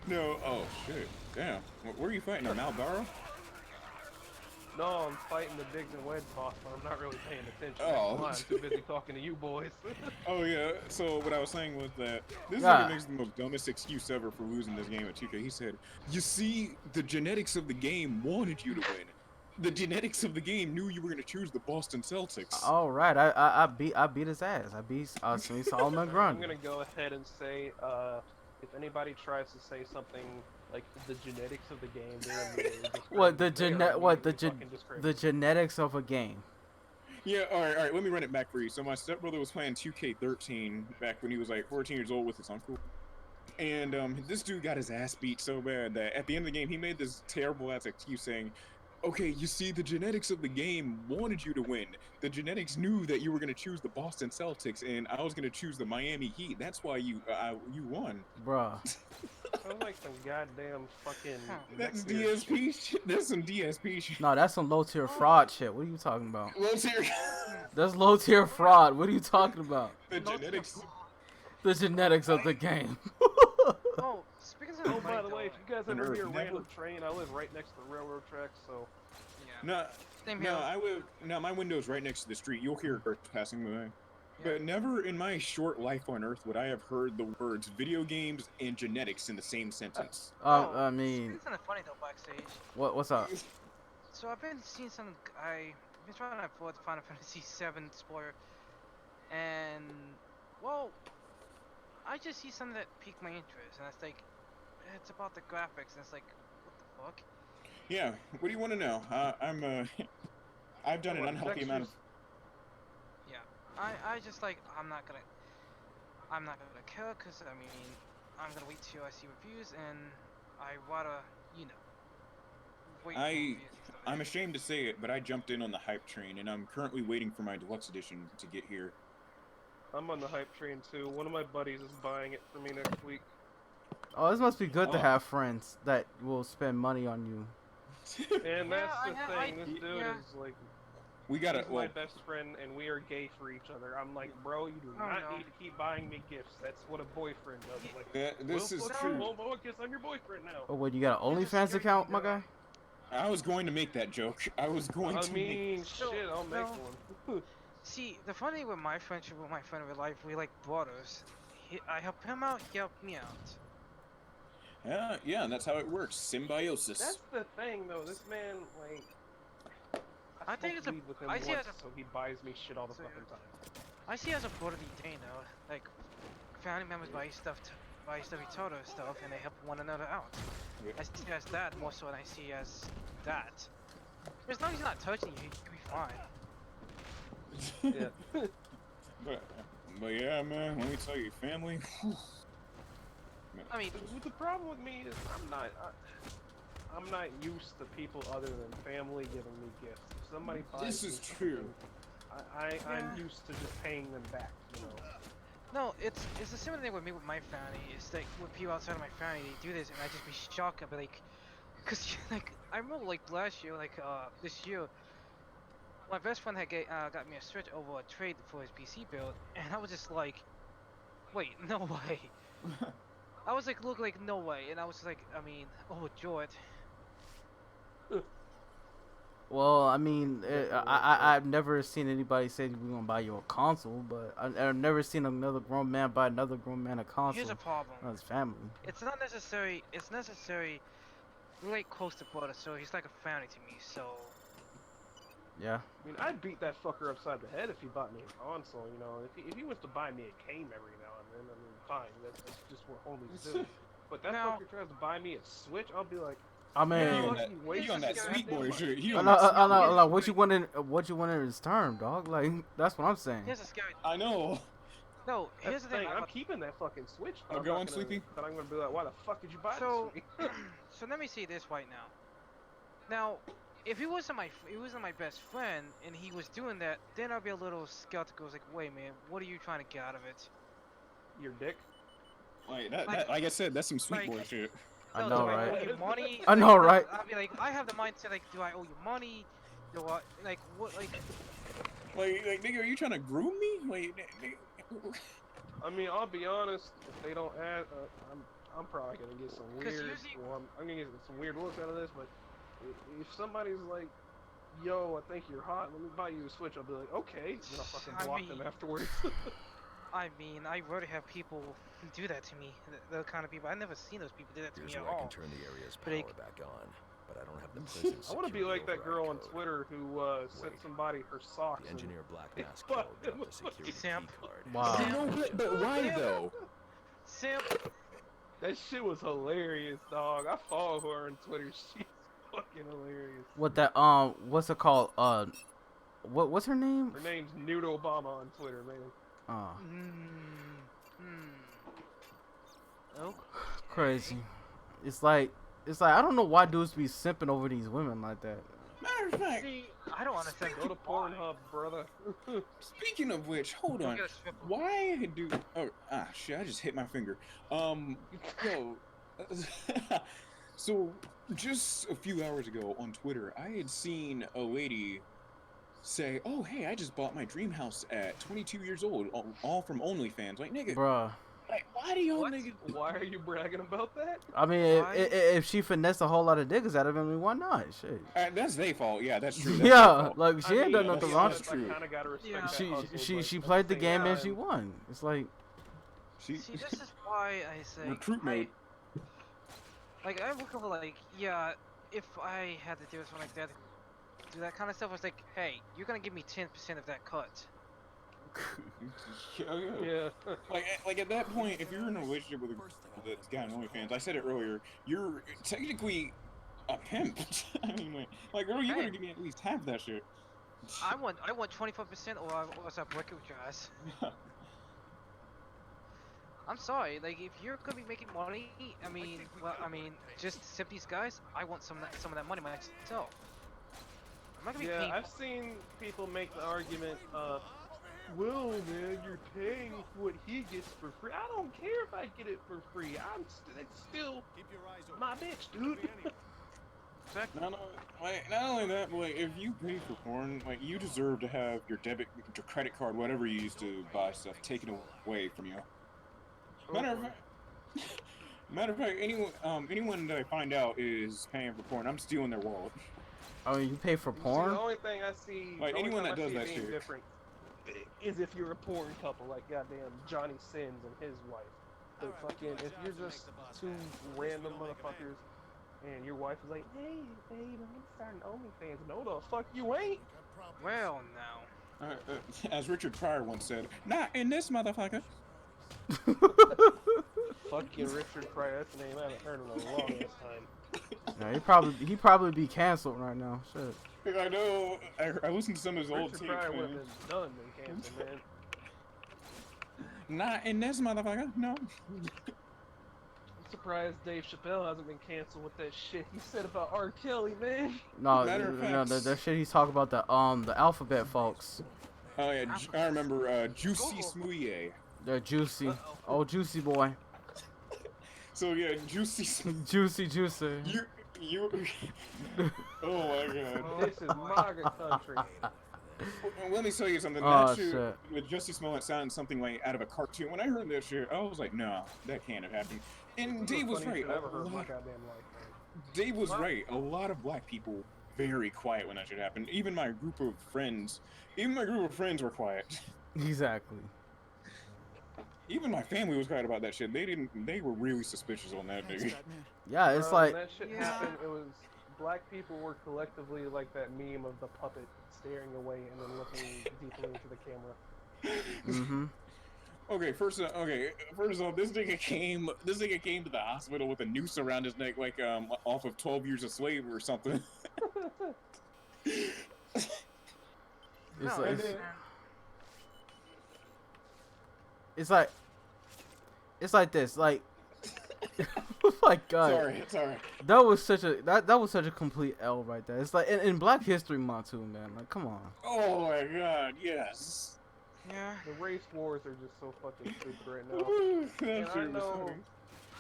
No, oh shit, damn. Where are you fighting, Malboro? No, I'm fighting the Biggs and Wedge boss, but I'm not really paying attention. Oh. I'm too busy talking to you boys. Oh yeah, so what I was saying was that this nigga makes the most dumbest excuse ever for losing this game at 2K. He said, you see, the genetics of the game wanted you to win. The genetics of the game knew you were going to choose the Boston Celtics. All right, I beat his ass. I beat Solomon Grundy. I'm gonna go ahead and say, if anybody tries to say something like the genetics of the game, they're immediately the genetics of a game. Yeah, all right. Let me run it back for you. So my stepbrother was playing 2K13 back when he was like 14 years old with his uncle, and this dude got his ass beat so bad that at the end of the game he made this terrible ass excuse saying, Okay, you see, the genetics of the game wanted you to win. The genetics knew that you were going to choose the Boston Celtics, and I was going to choose the Miami Heat. That's why you won. Bruh. Sounds like some goddamn fucking. That's neckbeard shit. DSP shit. That's some DSP shit. No, that's some low tier fraud shit. What are you talking about? Low tier. That's low tier fraud. What are you talking about? The genetics. The genetics of the game. Oh, speaking of Oh, by the way, if you guys ever hear a Never- random train, I live right next to the railroad tracks, so. No, Same no, here. I live. No, my window's right next to the street. You'll hear Earth passing by. But never in my short life on Earth would I have heard the words video games and genetics in the same sentence. I mean, It's kind of funny though, backstage. what's up? So I've been seeing some. I've been trying to afford the Final Fantasy VII spoiler, and well, I just see something that piqued my interest, and it's like, it's about the graphics, and it's like, what the fuck? Yeah. What do you want to know? I've done an unhealthy amount of. Yeah, I just like I'm not gonna care, cause I mean I'm gonna wait till I see reviews, and I rather wait. for reviews and stuff. I'm ashamed to say it, but I jumped in on the hype train, and I'm currently waiting for my deluxe edition to get here. I'm on the hype train too. One of my buddies is buying it for me next week. Oh, this must be good to Oh. have friends that will spend money on you. And that's Yeah, the I- thing. This dude yeah. is like, We gotta. he's my Well, best friend, and we are gay for each other. I'm like, bro, you do Oh, not no. need to keep buying me gifts. That's what a boyfriend does. I'm like, this well, is fuck true. you, Well, I guess I'm your boyfriend now. Oh, wait, you got an It's a OnlyFans scary account, thing, my though. guy? I was going to make that joke. I was going I to. make... mean, So, shit, I'll make no. one. See, the funny thing with my friendship with my friend in real life, we like brothers. I help him out, he helped me out. Yeah, and that's how it works. Symbiosis. That's the thing, though. This man, like, I think smoked it's a- weed with him I see it once, as a- so he buys me shit all the So, fucking time. I see it as a brotherly thing though. Like, family members buy each other stuff, and they help one another out. I see it as that more so than I see as that. As long as he's not touching you, you'll be fine. Yeah. But yeah, man. Let me tell you, family. I mean, The problem with me is I'm not used to people other than family giving me gifts. If somebody buys This me is true. something, I'm used to just paying them back, you know. no, it's the similar thing with me with my family. It's like with people outside of my family, they do this, and I just be shocked. I'd be like, cause like I remember like last year, like this year, my best friend had got me a Switch over a trade for his PC build, and I was just like, wait, no way. I was like, look, like no way, and I was like, I mean, overjoyed. Well, I mean, I've never seen anybody say we're gonna buy you a console, but I've never seen another grown man buy another grown man a console. Here's a problem. Not his family. It's not necessary. It's necessary. We're like close to brother, so he's like a family to me. So Yeah. I mean, I'd beat that fucker upside the head if he bought me a console, you know. If he wants to buy me a game every now and then, I mean, fine. That's just what homies do. But that Now- fucker tries to buy me a Switch, I'll be like, I mean, He on that sweet boy shit. He I on know, that I sweet know, boy I know. What you want in his term, dog? Like that's what I'm saying. here's a scary. I know. No, that's here's the the thing. thing, I'm about- keeping that fucking Switch. Oh, I'm go not on, gonna- Sleepy. But I'm gonna be like, why the fuck did you buy So, this for me? so let me say this right now. Now, if he wasn't my best friend and he was doing that, then I'd be a little skeptical. Like, wait, man, what are you trying to get out of it? Your dick? Like like I said, that's some sweet boy shit. I No, know, do I owe right? you money? I know, Like, right? I'll be like, I have the mindset like, do I owe you money? Do I like what like? Like nigga, are you trying to groom me? Like, nigga. I mean, I'll be honest. If they don't add, I'm probably gonna get some 'Cause weird. usually- Well, I'm gonna get some weird looks out of this. But if somebody's like, "Yo, I think you're hot. Let me buy you a Switch," I'll be like, "Okay." And then I'll fucking I block mean- them afterwards. I mean, I rarely have people do that to me. The kind of people I've never seen those people do that to Here's me at where I can all. turn the area's But power back on, but I don't have the prison I want to be security like that override girl on code. Twitter who sent Wait. somebody her socks. The and- engineer Black Mask Fuck, code it dropped was the security Simp. key card. Wow. You know what? But why though? Simp. That shit was hilarious, dog. I follow her on Twitter. She's fucking hilarious. What that what's it called? What's her name? Her name's Nude Obama on Twitter, man. Oh. Crazy. It's like I don't know why dudes be simping over these women like that. of fact, See, I don't understand. Go to Pornhub, brother. speaking of which, hold on. Why do? Oh, shit! I just hit my finger. Yo. So, just a few hours ago on Twitter, I had seen a lady say, "Oh, hey, I just bought my dream house at 22 years old, all from OnlyFans." Like, nigga, Bruh. like, why do y'all niggas? Why are you bragging about that? I mean, if she finessed a whole lot of niggas out of him, why not? Shit. That's their fault. Yeah, that's true. That's Yeah, like she ain't done nothing wrong. That's true. I kind of gotta respect that hustle, She but played at the game and she time- won. It's like. See, this is why I say. Recruit mode. Like, I look over, like, yeah, if I had to do something like that, do that kind of stuff, I was like, hey, you're gonna give me 10% of that cut. Yeah. Like at that point, if you're in a relationship with a girl that's got an OnlyFans, I said it earlier, you're technically a pimp. I mean, like, girl, you better give me at least half that shit. I want 25% or else I break it with your ass. I'm sorry, like, if you're gonna be making money, I mean, just to tip these guys, I want some of that money myself. I'm not gonna be paying. I've seen people make the argument, well, man, you're paying what he gets for free. I don't care if I get it for free. It's still my bitch, dude. Not only that, but like, if you pay for porn, like, you deserve to have your debit, your credit card, whatever you use to buy stuff, taken away from you. Matter of fact, anyone that I find out is paying for porn, I'm stealing their wallet. Oh, you pay for porn? See, the only thing I see, like anyone that does that being shit, different is if you're a porn couple, like goddamn Johnny Sins and his wife. But fucking, if you're just two random motherfuckers, and your wife is like, hey, babe, I'm starting OnlyFans. No, the fuck you ain't. Well, now. As Richard Pryor once said, "Not in this motherfucker." Fucking Richard Pryor, that's the name I haven't heard in a long ass time. Yeah, he probably be canceled right now. Shit. I know. I listened to some of his old tapes. Richard Pryor would have been done than canceled, man. Not in this motherfucker. No. I'm surprised Dave Chappelle hasn't been canceled with that shit he said about R. Kelly, man. No, that shit he's talking about the alphabet folks. Oh yeah, I remember Juicy Smouye. They're Juicy. Oh, Juicy boy. So yeah, Juicy. Juicy. You. Oh my god. This is MAGA country. Well, let me tell you something. Oh, That shit shit. with Jussie Smollett sounded something like out of a cartoon. When I heard that shit, I was like, no, that can't have happened. And Dave was right. Dave was right. A lot of black people very quiet when that shit happened. Even my group of friends were quiet. Exactly. Even my family was quiet about that shit. They were really suspicious on that nigga. Yeah, it's like when that shit happened, it was black people were collectively like that meme of the puppet staring away and then looking deeply into the camera. Mm-hmm. Okay, first off, this nigga came to the hospital with a noose around his neck, like off of 12 Years a Slave or something. It's like this, like oh my god. Sorry. That was such a complete L right there. It's like in Black History Month too, man. Like, come on. Oh my god, yes. Yeah. The race wars are just so fucking stupid right now. And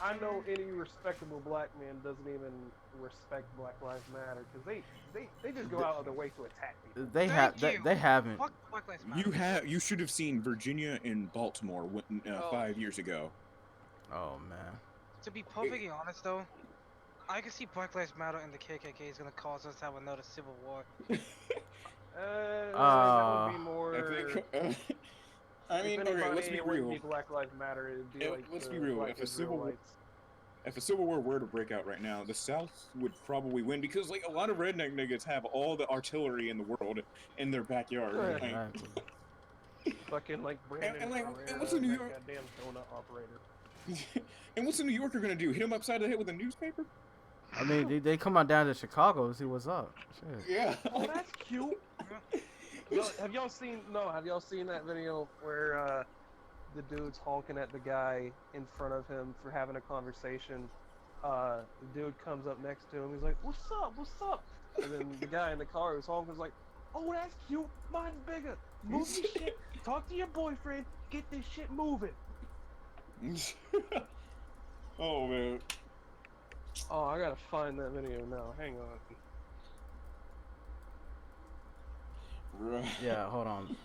I know any respectable black man doesn't even respect Black Lives Matter because they just go out of their way to attack people. They haven't. Fuck Black Lives Matter. You should have seen Virginia and Baltimore 5 years ago. Oh man. To be perfectly honest though, I can see Black Lives Matter and the KKK is gonna cause us to have another civil war. That would be more. I mean, okay, let's be real. Be Black Lives Matter. It'd be like let's be real. If a civil war were to break out right now, the South would probably win because like a lot of redneck niggas have all the artillery in the world in their backyard. Fucking like Brandon. And what's a New York? Goddamn donut operator. And what's a New Yorker gonna do? Hit him upside the head with a newspaper? I mean, they come on down to Chicago and see what's up. Shit. Yeah. Oh, that's cute. Have y'all seen that video where the dude's honking at the guy in front of him for having a conversation, the dude comes up next to him. He's like, "What's up? What's up?" And then the guy in the car who's home was like, "Oh, that's cute. Mine's bigger. Move your shit. Talk to your boyfriend. Get this shit moving." Oh man. Oh, I gotta find that video now. Hang on. Right. Yeah, hold on.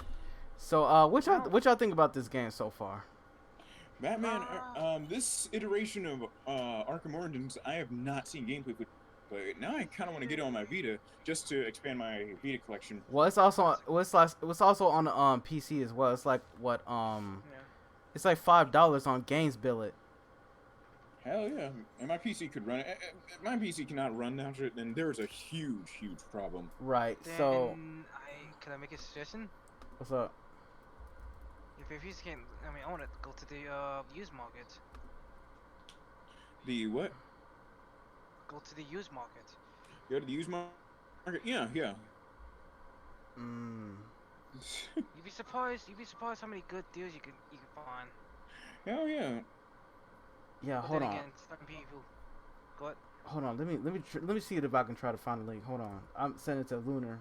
So, what y'all think about this game so far? Batman, this iteration of Arkham Origins, I have not seen gameplay for, but now I kind of want to get it on my Vita just to expand my Vita collection. Well, it's also on the PC as well. It's like what it's like $5 on Games Billet. Hell yeah, and my PC could run it. My PC cannot run that shit, then there's a huge problem. Right. Then So, can I make a suggestion? what's up? If you can't, I want to go to the used market. The what? Go to the used market. Go to the used market? Yeah. You'd be surprised how many good deals you can find. Hell yeah. Yeah, But hold then on. again, some people. Go ahead. Hold on. Let me see if I can try to find a link. Hold on. I'm sending it to Lunar.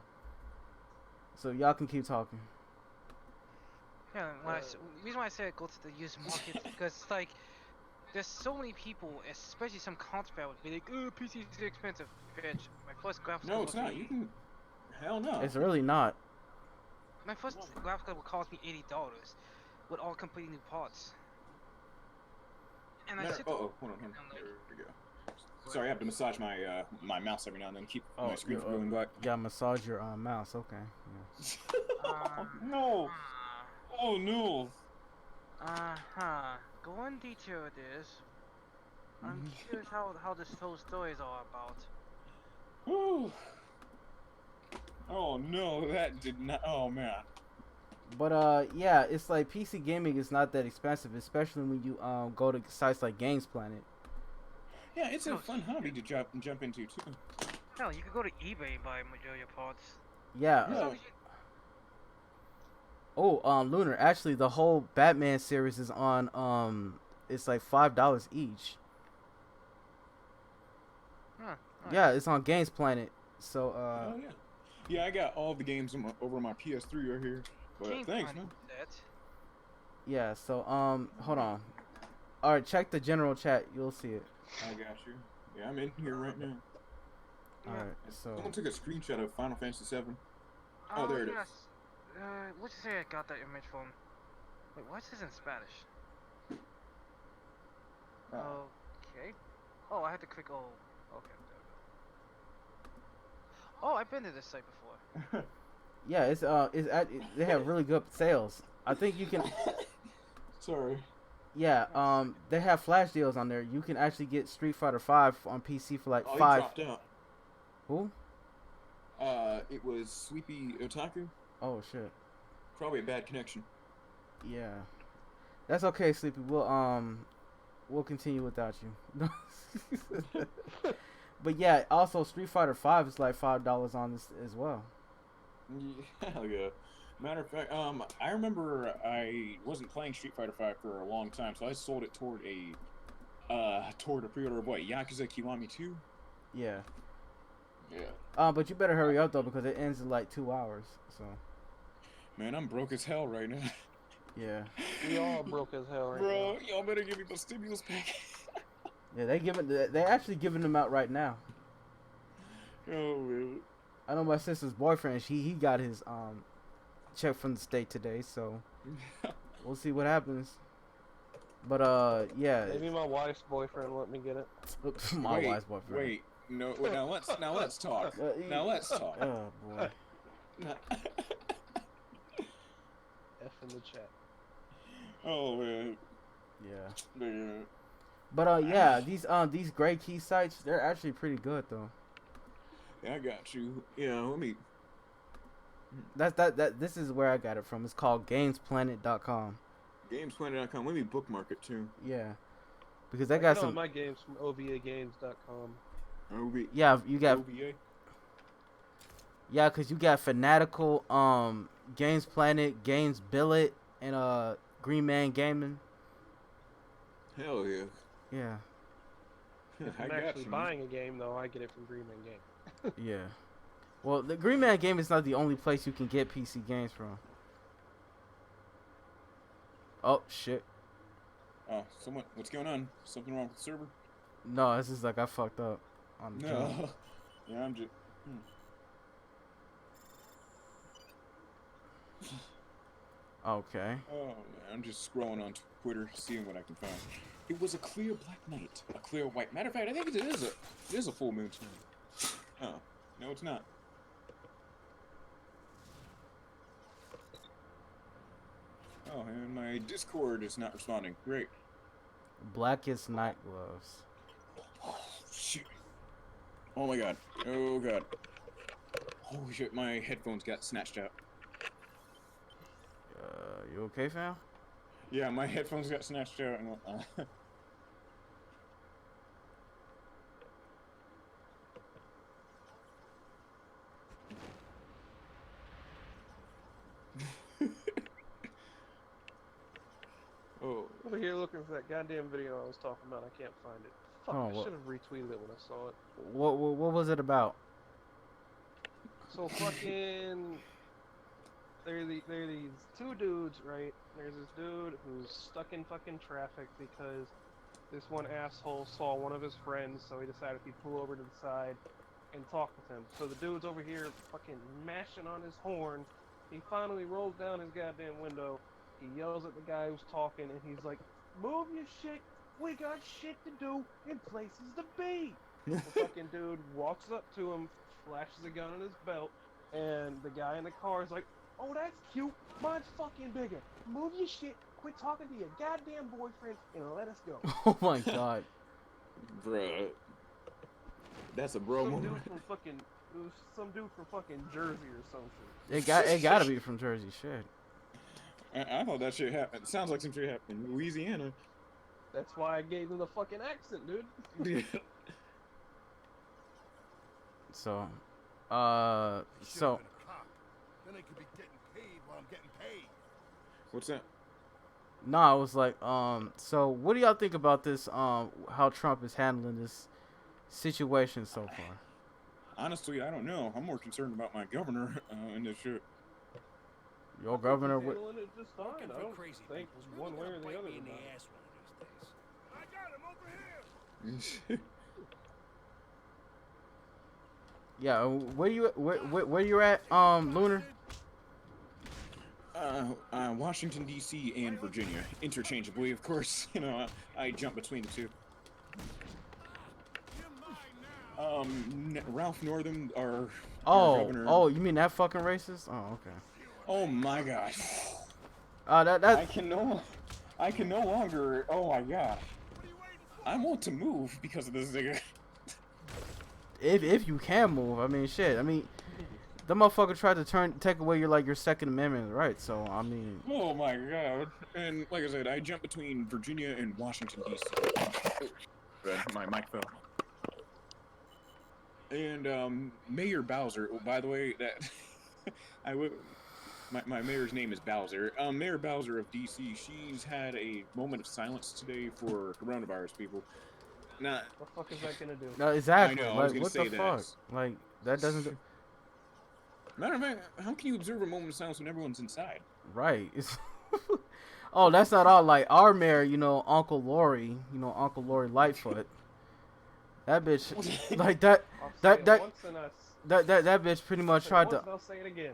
So y'all can keep talking. Yeah, the reason why I said go to the used market because it's like there's so many people, especially some contraband would be like, "Oh, PC is too expensive." Bitch, my first graphics No, card it's was not. You can. Hell no. It's really not. My first graphics card would cost me $80 with all completely new parts. And I sit hold on. There we go. Sorry, I have to massage my my mouse every now and then. Keep my screen from going black. Yeah, massage your mouse. Okay. Yeah. No. Oh no. Go in detail with this. I'm curious how this whole story is all about. Ooh. Oh no, that did not. Oh man. But yeah, it's like PC gaming is not that expensive, especially when you go to sites like Games Planet. Yeah, it's a fun hobby to jump into too. Hell, you could go to eBay and buy majority of parts. Yeah. Yeah. Lunar. Actually, the whole Batman series is on. It's like $5 each. Huh. Yeah, it's on Games Planet. So Oh yeah. Yeah, I got all the games over my PS3 right here. But thanks, man. Yeah. So hold on. All right, check the general chat. You'll see it. I got you. Yeah, I'm in here right now. All right. So. Someone took a screenshot of Final Fantasy VII. Oh, there it is. Let's say I got that image from. Wait, what's this in Spanish? Okay. Oh, I had to click. Oh, okay. Oh, I've been to this site before. Yeah, they have really good sales. I think you can. Sorry. Yeah, they have flash deals on there. You can actually get Street Fighter 5 on PC for like Oh, $5. he dropped out. Who? It was Sleepy Otaku. Oh shit. Probably a bad connection. Yeah, that's okay, Sleepy. We'll continue without you. But yeah, also Street Fighter 5 is like $5 on this as well. Yeah, hell yeah. Matter of fact, I remember I wasn't playing Street Fighter 5 for a long time, so I sold it toward a pre-order of what, Yakuza Kiwami 2? Yeah. Yeah. But you better hurry up though because it ends in like 2 hours. So. Man, I'm broke as hell right now. Yeah. We all broke as hell right Bro, now. y'all better give me the stimulus pack. Yeah, they actually giving them out right now. Oh man. I know my sister's boyfriend. He got his check from the state today, so we'll see what happens. But yeah. Maybe my wife's boyfriend let me get it. Wife's boyfriend. Wait, no. Wait, now let's talk. Now let's talk. Oh boy. F in the chat. Oh man. Yeah. Man. But yeah, these gray key sites, they're actually pretty good though. Yeah, I got you. Yeah, let me. This is where I got it from. It's called GamesPlanet.com. GamesPlanet.com. Let me bookmark it too. Yeah, because I got some. My games from OVAGames.com. Yeah, you got. OVA. Yeah, cause you got Fanatical, Games Planet, Games Billet, and Green Man Gaming. Hell yeah. Yeah. If I I'm got actually you, man. buying a game, though, I get it from Green Man Game. Yeah. Well, the Green Man Game is not the only place you can get PC games from. Oh shit. Oh, someone. What's going on? Something wrong with the server? No, it's just like I fucked up on the jump. No. Yeah, I'm just. Okay. Oh man, I'm just scrolling on Twitter, seeing what I can find. It was a clear black night, a clear white. Matter of fact, I think it is a full moon tonight. Oh, no, it's not. Oh, and my Discord is not responding. Great. Blackest night gloves. Oh shit. Oh my god. Oh god. Holy shit, my headphones got snatched out. You okay, fam? Yeah, my headphones got snatched out and whatnot. Oh. Over here looking for that goddamn video I was talking about. I can't find it. Fuck, Oh, I what? should have retweeted it when I saw it. What was it about? So fucking... There are these two dudes, right? There's this dude who's stuck in fucking traffic because this one asshole saw one of his friends, so he decided he'd pull over to the side and talk with him. So the dude's over here fucking mashing on his horn. He finally rolls down his goddamn window. He yells at the guy who's talking, and he's like, "Move your shit, we got shit to do and places to be." The fucking dude walks up to him, flashes a gun on his belt, and the guy in the car is like, "Oh, that's cute, mine's fucking bigger. Move your shit, quit talking to your goddamn boyfriend, and let us go." Oh my god. Bruh. That's a bro Some moment. dude from fucking... It was some dude from fucking Jersey or some shit. It gotta be from Jersey. Shit. I thought that shit happened. It sounds like some shit happened in Louisiana. That's why I gave him the fucking accent, dude. So, So. Then I could be getting paid while I'm getting paid. What's that? no, I was like, so what do y'all think about this? How Trump is handling this situation so far? Honestly, I don't know. I'm more concerned about my governor in this shit. Your governor, He's handling it just fine. Working I for don't crazy think people's one really way or gonna the bite other me in the about it. ass one of these days. I got him over here. yeah. Where you at, Lunar? Washington D.C. and Virginia, interchangeably, of course. You know, I jump between the two. Ralph Northam, our governor. Oh, you mean that fucking racist? Oh, okay. Oh my gosh. That I can no longer. Oh my gosh. I want to move because of this nigga. if you can move, I mean, shit. I mean, the motherfucker tried to take away your Second Amendment right. So I mean. Oh my god. And like I said, I jump between Virginia and Washington D.C. My mic fell. And Mayor Bowser. Oh, by the way, that my mayor's name is Bowser. Mayor Bowser of D.C. She's had a moment of silence today for coronavirus people. Nah. What the fuck is that gonna do? No, exactly. I know, I Like, was gonna what say the that. fuck? Like, that doesn't. Matter of fact, how can you observe a moment of silence when everyone's inside? Right. It's oh, that's not all. Like our mayor, Uncle Lori, Uncle Lori Lightfoot. That bitch, like that bitch pretty much tried to. I'll say it again.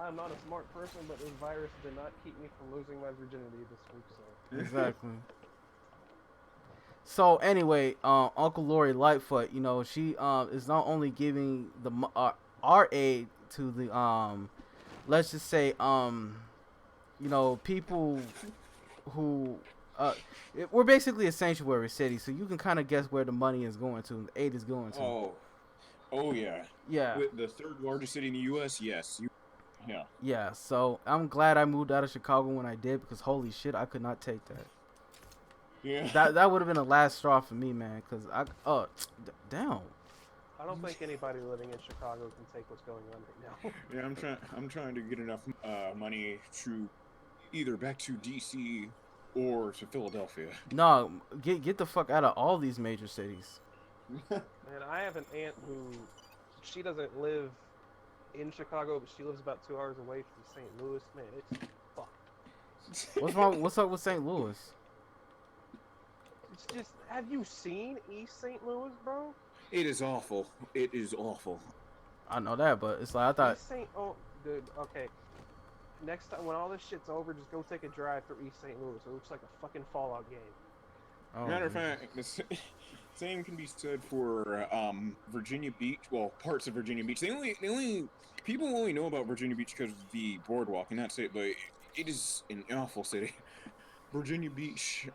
I'm not a smart person, but this virus did not keep me from losing my virginity this week. So Exactly. So anyway, Uncle Lori Lightfoot, she is not only giving the our aid to the let's just say people who we're basically a sanctuary city, so you can kind of guess where the money is going to, the aid is going to. Oh yeah. Yeah. With the third largest city in the U.S. Yes. Yeah. Yeah. So I'm glad I moved out of Chicago when I did, because holy shit, I could not take that. Yeah. That would have been the last straw for me, man. Cause damn. I don't think anybody living in Chicago can take what's going on right now. Yeah, I'm trying to get enough money to either back to DC or to Philadelphia. No, get the fuck out of all these major cities. Man, I have an aunt who, she doesn't live in Chicago, but she lives about 2 hours away from St. Louis. Man, it's fucked. What's wrong? What's up with St. Louis? It's just, have you seen East St. Louis, bro? It is awful. It is awful. I know that, but it's like I thought. East St. Oh, dude. Okay. Next time, when all this shit's over, just go take a drive through East St. Louis. It looks like a fucking Fallout game. Oh, Matter of fact, the same can be said for Virginia Beach. Well, parts of Virginia Beach. People only know about Virginia Beach because of the boardwalk, and that's it. But it is an awful city. Virginia Beach,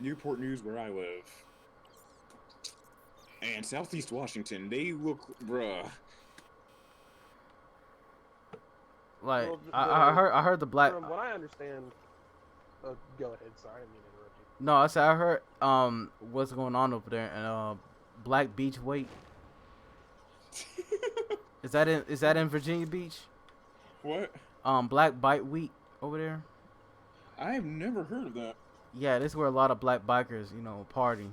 Newport News, where I live, and Southeast Washington. They look, bruh. Like Well, I heard the black. From what I understand, go ahead. Sorry, I didn't mean to interrupt you. No, I said I heard what's going on over there and Black Beach Wait. Is that in Virginia Beach? What? Black Bite Week over there. I have never heard of that. Yeah, this is where a lot of black bikers, party.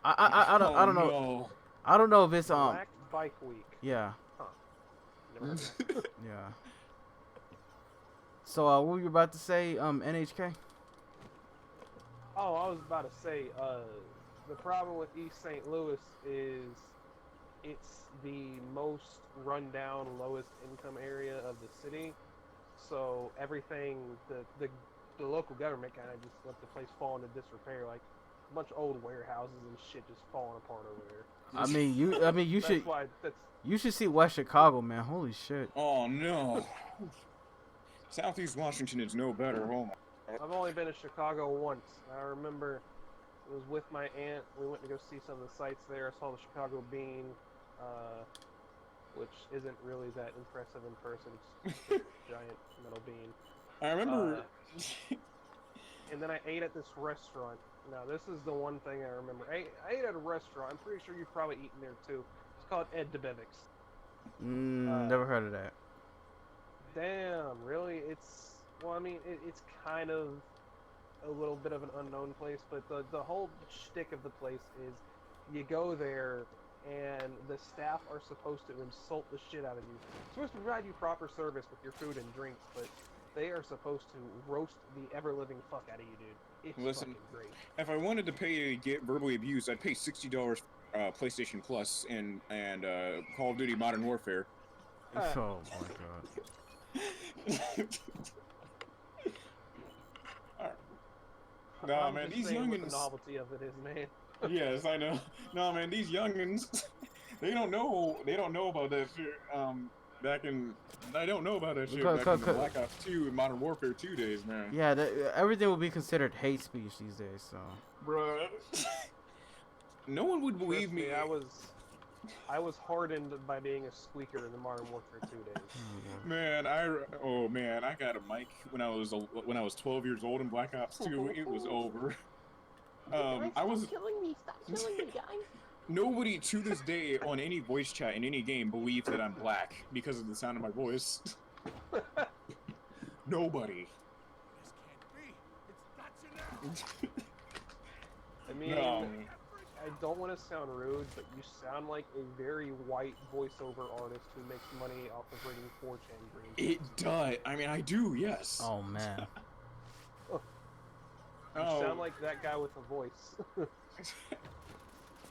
I don't know. No. I don't know if it's Black Bike Week. Yeah. Huh. Never heard of that. Yeah. So what were you about to say, NHK? Oh, I was about to say, the problem with East St. Louis is it's the most rundown, lowest income area of the city. So everything, the local government kind of just let the place fall into disrepair, like a bunch of old warehouses and shit just falling apart over there. You should see West Chicago, man. Holy shit. Oh no. Southeast Washington is no better. Oh my. I've only been to Chicago once. I remember it was with my aunt. We went to go see some of the sights there. I saw the Chicago Bean, which isn't really that impressive in person. It's just a giant metal bean. I remember. And then I ate at this restaurant. Now, this is the one thing I remember. I ate at a restaurant. I'm pretty sure you've probably eaten there too. It's called Ed DeBevick's. Never heard of that. Damn, really? It's kind of a little bit of an unknown place, but the whole shtick of the place is you go there and the staff are supposed to insult the shit out of you. They're supposed to provide you proper service with your food and drinks, but they are supposed to roast the ever-living fuck out of you, dude. It's fucking great. If I wanted to pay to get verbally abused, I'd pay $60 PlayStation Plus and Call of Duty Modern Warfare. Oh my god. Nah, man, these youngins. The novelty of it is, man. Yes, I know. No, man, these youngins. They don't know about that shit. I don't know about that shit back in the Black Ops 2 and Modern Warfare 2 days, man. Yeah, everything will be considered hate speech these days. So. Bruh. No one would believe me. I was hardened by being a squeaker in the Modern Warfare 2 days. Man, I got a mic when I was 12 years old in Black Ops 2. It was over. Stop killing me, guys. Nobody to this day on any voice chat in any game believes that I'm black because of the sound of my voice. Nobody. I mean, no. I don't want to sound rude, but you sound like a very white voiceover artist who makes money off of reading 4chan dreams. It does. I mean, I do, yes. Oh, man. You sound like that guy with a voice.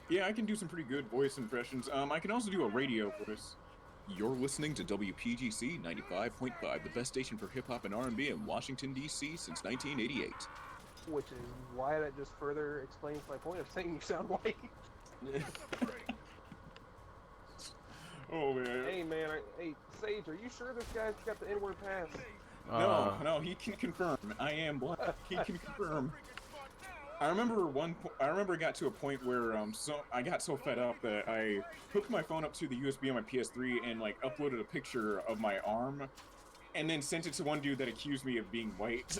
Yeah, I can do some pretty good voice impressions. I can also do a radio voice. You're listening to WPGC 95.5, the best station for hip-hop and R&B in Washington, D.C. since 1988. Which is why that just further explains my point of saying you sound white. Oh, man. Hey, man. Hey, Sage, are you sure this guy's got the N-word pass? No, he can confirm. I am black. He can confirm. I remember it got to a point where I got so fed up that I hooked my phone up to the USB on my PS3 and like uploaded a picture of my arm, and then sent it to one dude that accused me of being white.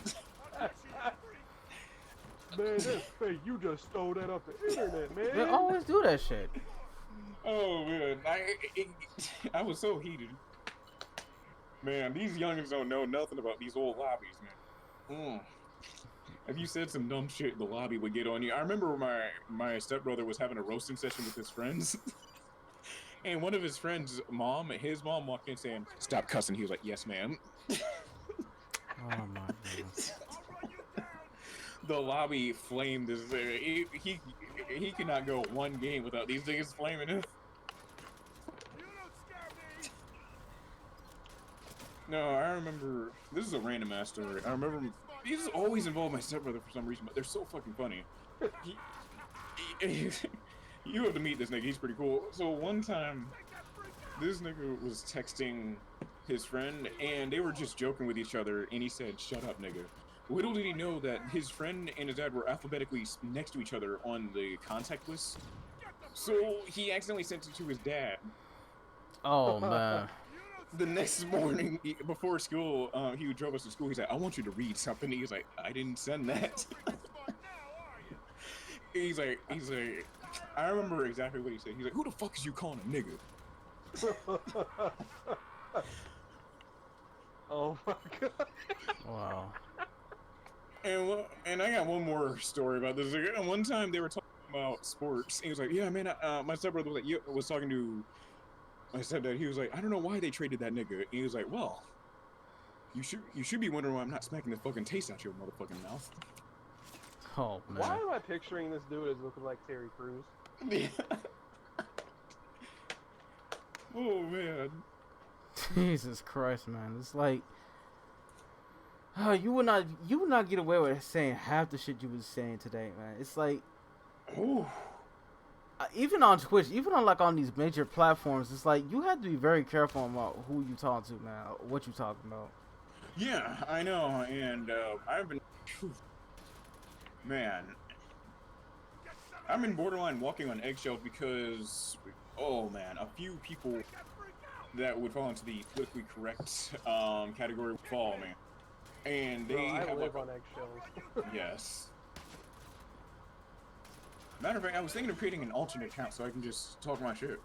Man, that's fake. You just stole that off the internet, man. They always do that shit. Oh man, I was so heated. Man, these youngins don't know nothing about these old lobbies, man. if you said some dumb shit, the lobby would get on you. I remember my stepbrother was having a roasting session with his friends, and one of his friends' his mom walked in saying, "Stop cussing." He was like, "Yes, ma'am." Oh my goodness. The lobby flamed as he could not go one game without these niggas flaming him. No, I remember. This is a random ass story. I remember these always involve my stepbrother for some reason, but they're so fucking funny. You have to meet this nigga. He's pretty cool. So one time, this nigga was texting his friend, and they were just joking with each other, and he said, "Shut up, nigga." Little did he know that his friend and his dad were alphabetically next to each other on the contact list. So he accidentally sent it to his dad. Oh man. The next morning before school, he drove us to school. He's like, "I want you to read something." He's like, "I didn't send that." he's like, I remember exactly what he said. He's like, "Who the fuck is you calling a nigga?" Oh my god. Wow. And I got one more story about this. Like, one time they were talking about sports. And he was like, "Yeah, man." My stepbrother was talking to my stepdad. He was like, "I don't know why they traded that nigga." And he was like, "Well, you should be wondering why I'm not smacking the fucking taste out your motherfucking mouth." Oh man. Why am I picturing this dude as looking like Terry Crews? Yeah. Oh man. Jesus Christ, man. It's like you would not get away with saying half the shit you was saying today, man. It's like, oh, even on Twitch, even on these major platforms, it's like you have to be very careful about who you talk to, man, what you talking about. Yeah, I know, and I've been, man, I've been borderline walking on eggshells because, oh man, a few people that would fall into the politically correct category would follow me. And they live on eggshells. Yes. Matter of fact, I was thinking of creating an alternate account so I can just talk my shit.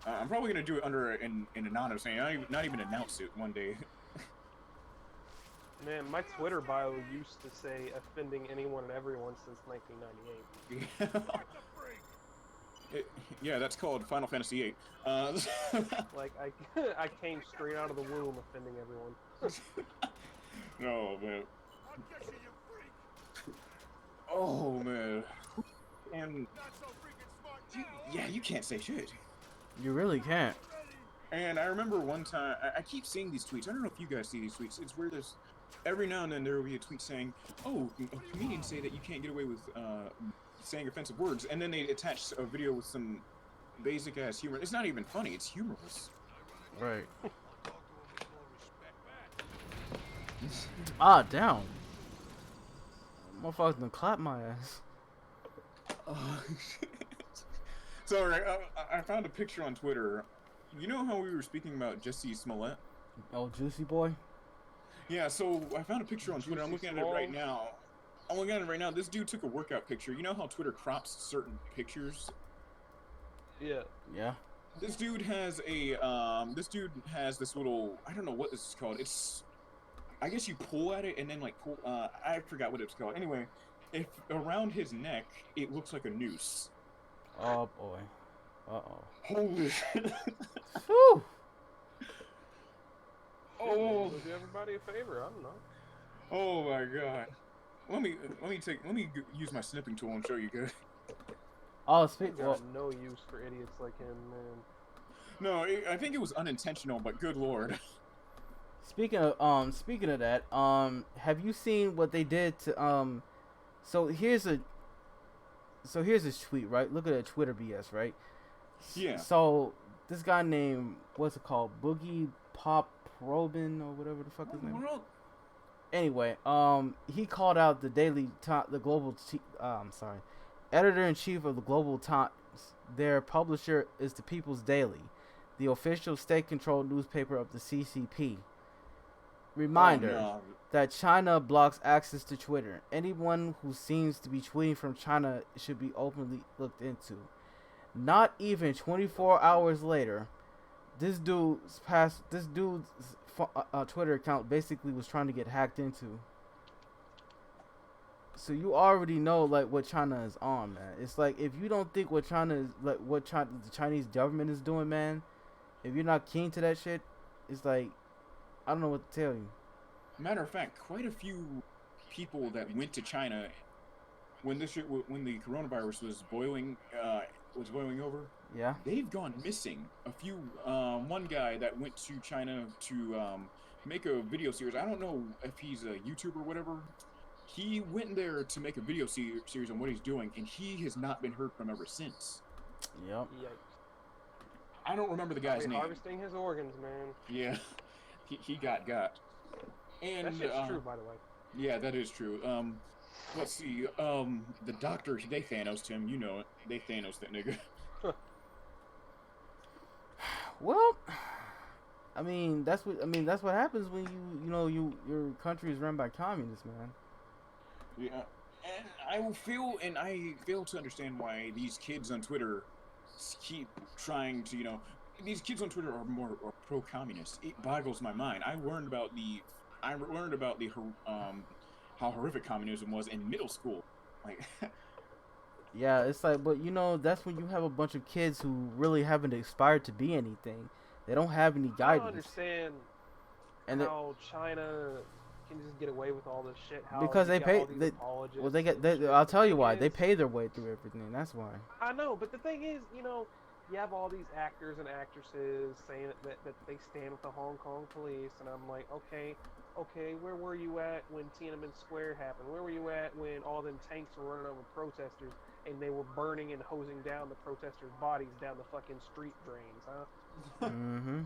I'm probably gonna do it under an anonymous name, not even announce it one day. Man, my Twitter bio used to say offending anyone and everyone since 1998. Yeah, that's called Final Fantasy VIII. Like I came straight out of the womb offending everyone. No, man. Oh man. And you can't say shit. You really can't. And I remember one time, I keep seeing these tweets. I don't know if you guys see these tweets. It's where there's every now and then there will be a tweet saying, "Oh, comedians say that you can't get away with saying offensive words," and then they attach a video with some basic ass humor. It's not even funny. It's humorless. Right. Ah, damn. Motherfuckers done clap my ass. So I found a picture on Twitter. You know how we were speaking about Jesse Smollett? Oh, Juicy Boy? Yeah, so I found a picture on Twitter. I'm looking at it right now. This dude took a workout picture. You know how Twitter crops certain pictures? Yeah. Yeah. This dude has this little, I don't know what this is called. It's, I guess you pull at it and then like pull, I forgot what it's called. Anyway, if around his neck, it looks like a noose. Oh boy. Uh-oh. Holy shit. Whew. Oh, do everybody a favor. I don't know. Oh my god. Let me use my snipping tool and show you guys. Oh, Got no use for idiots like him, man. No, I think it was unintentional, but good lord. Speaking of that, have you seen what they did to so here's his tweet, right? Look at that Twitter BS, right? Yeah. So this guy named, what's it called, Boogie Pop Robin or whatever the fuck his name. Anyway, he called out the editor-in-chief of the Global Times. Their publisher is the People's Daily, the official state-controlled newspaper of the CCP. Reminder that China blocks access to Twitter. Anyone who seems to be tweeting from China should be openly looked into. Not even 24 hours later, this dude's Twitter account basically was trying to get hacked into. So you already know like what China is on, man. It's like if you don't think what China is like what China, the Chinese government is doing, man. If you're not keen to that shit, it's like I don't know what to tell you. Matter of fact, quite a few people that went to China when when the coronavirus was boiling over. Yeah. They've gone missing. A few one guy that went to China to make a video series. I don't know if he's a YouTuber or whatever. He went there to make a video series on what he's doing, and he has not been heard from ever since. Yep. Yikes. I don't remember the guy's name. Harvesting his organs, man. Yeah, he got. And that shit's true, by the way. Yeah, that is true. Let's see. The doctor, they Thanos'd him. You know it. They Thanos that nigga. Well, I mean that's what happens when your country is run by communists, man. Yeah, and I fail to understand why these kids on Twitter keep trying to, these kids on Twitter are pro-communist. It boggles my mind. I learned about how horrific communism was in middle school. Like, yeah, it's like, but that's when you have a bunch of kids who really haven't aspired to be anything. They don't have any guidance. I don't understand how China can just get away with all this shit. How because they pay. I'll tell you why. They pay their way through everything. That's why. I know, but the thing is, you have all these actors and actresses saying that they stand with the Hong Kong police, and I'm like, okay, where were you at when Tiananmen Square happened? Where were you at when all them tanks were running over protesters and they were burning and hosing down the protesters' bodies down the fucking street drains, huh? Mm-hmm.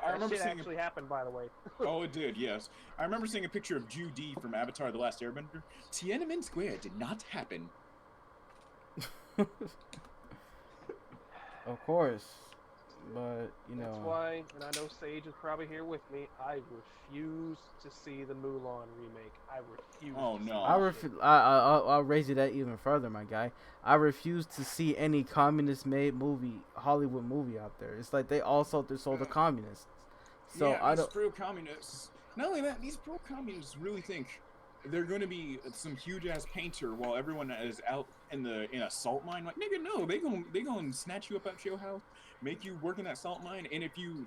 I remember seeing actually happened, by the way. Oh, it did, yes. I remember seeing a picture of Judy from Avatar: The Last Airbender. Tiananmen Square did not happen. Of course. But, That's why, and I know Sage is probably here with me, I refuse to see the Mulan remake. I refuse. Oh, no. I'll raise you that even further, my guy. I refuse to see any communist-made Hollywood movie out there. It's like they all sold their soul to communists. So yeah, I don't. Pro-communists. Not only that, these pro-communists really think they're going to be some huge-ass painter while everyone is out in a salt mine. Like, nigga, no, they gonna snatch you up at your house, make you work in that salt mine, and if you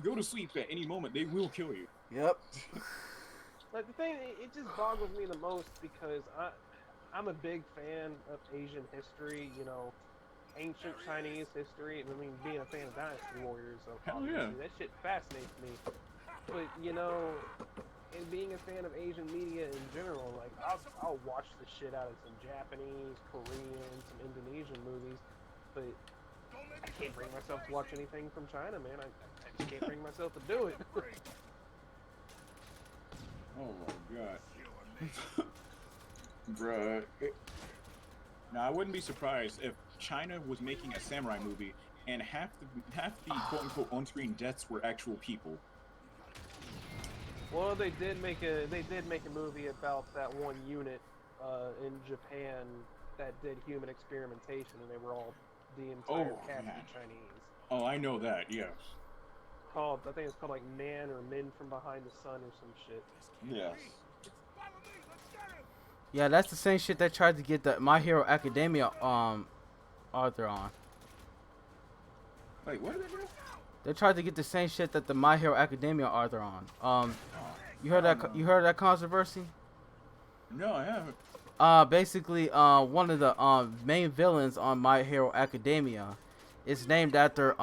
go to sleep at any moment, they will kill you. Yep. Like, the thing, it just boggles me the most because I'm a big fan of Asian history, ancient Chinese history, and I mean, being a fan of Dynasty Warriors, so that shit fascinates me. But, and being a fan of Asian media in general, like, I'll watch the shit out of some Japanese, Korean, some Indonesian movies, but I can't bring myself to watch anything from China, man. I just can't bring myself to do it. Oh my god. Bruh. Now, I wouldn't be surprised if China was making a samurai movie and half the quote-unquote on-screen deaths were actual people. Well, they did make a movie about that one unit in Japan that did human experimentation, and they were all the entire cast of Chinese. Oh, I know that. Yes. I think it's called like Man or Men from Behind the Sun or some shit. Yes. Yeah, that's the same shit that tried to get the My Hero Academia author on. Wait, what did they do? They tried to get the same shit that the My Hero Academia author on. You heard that? You heard that controversy? No, I haven't. Basically, one of the main villains on My Hero Academia is named after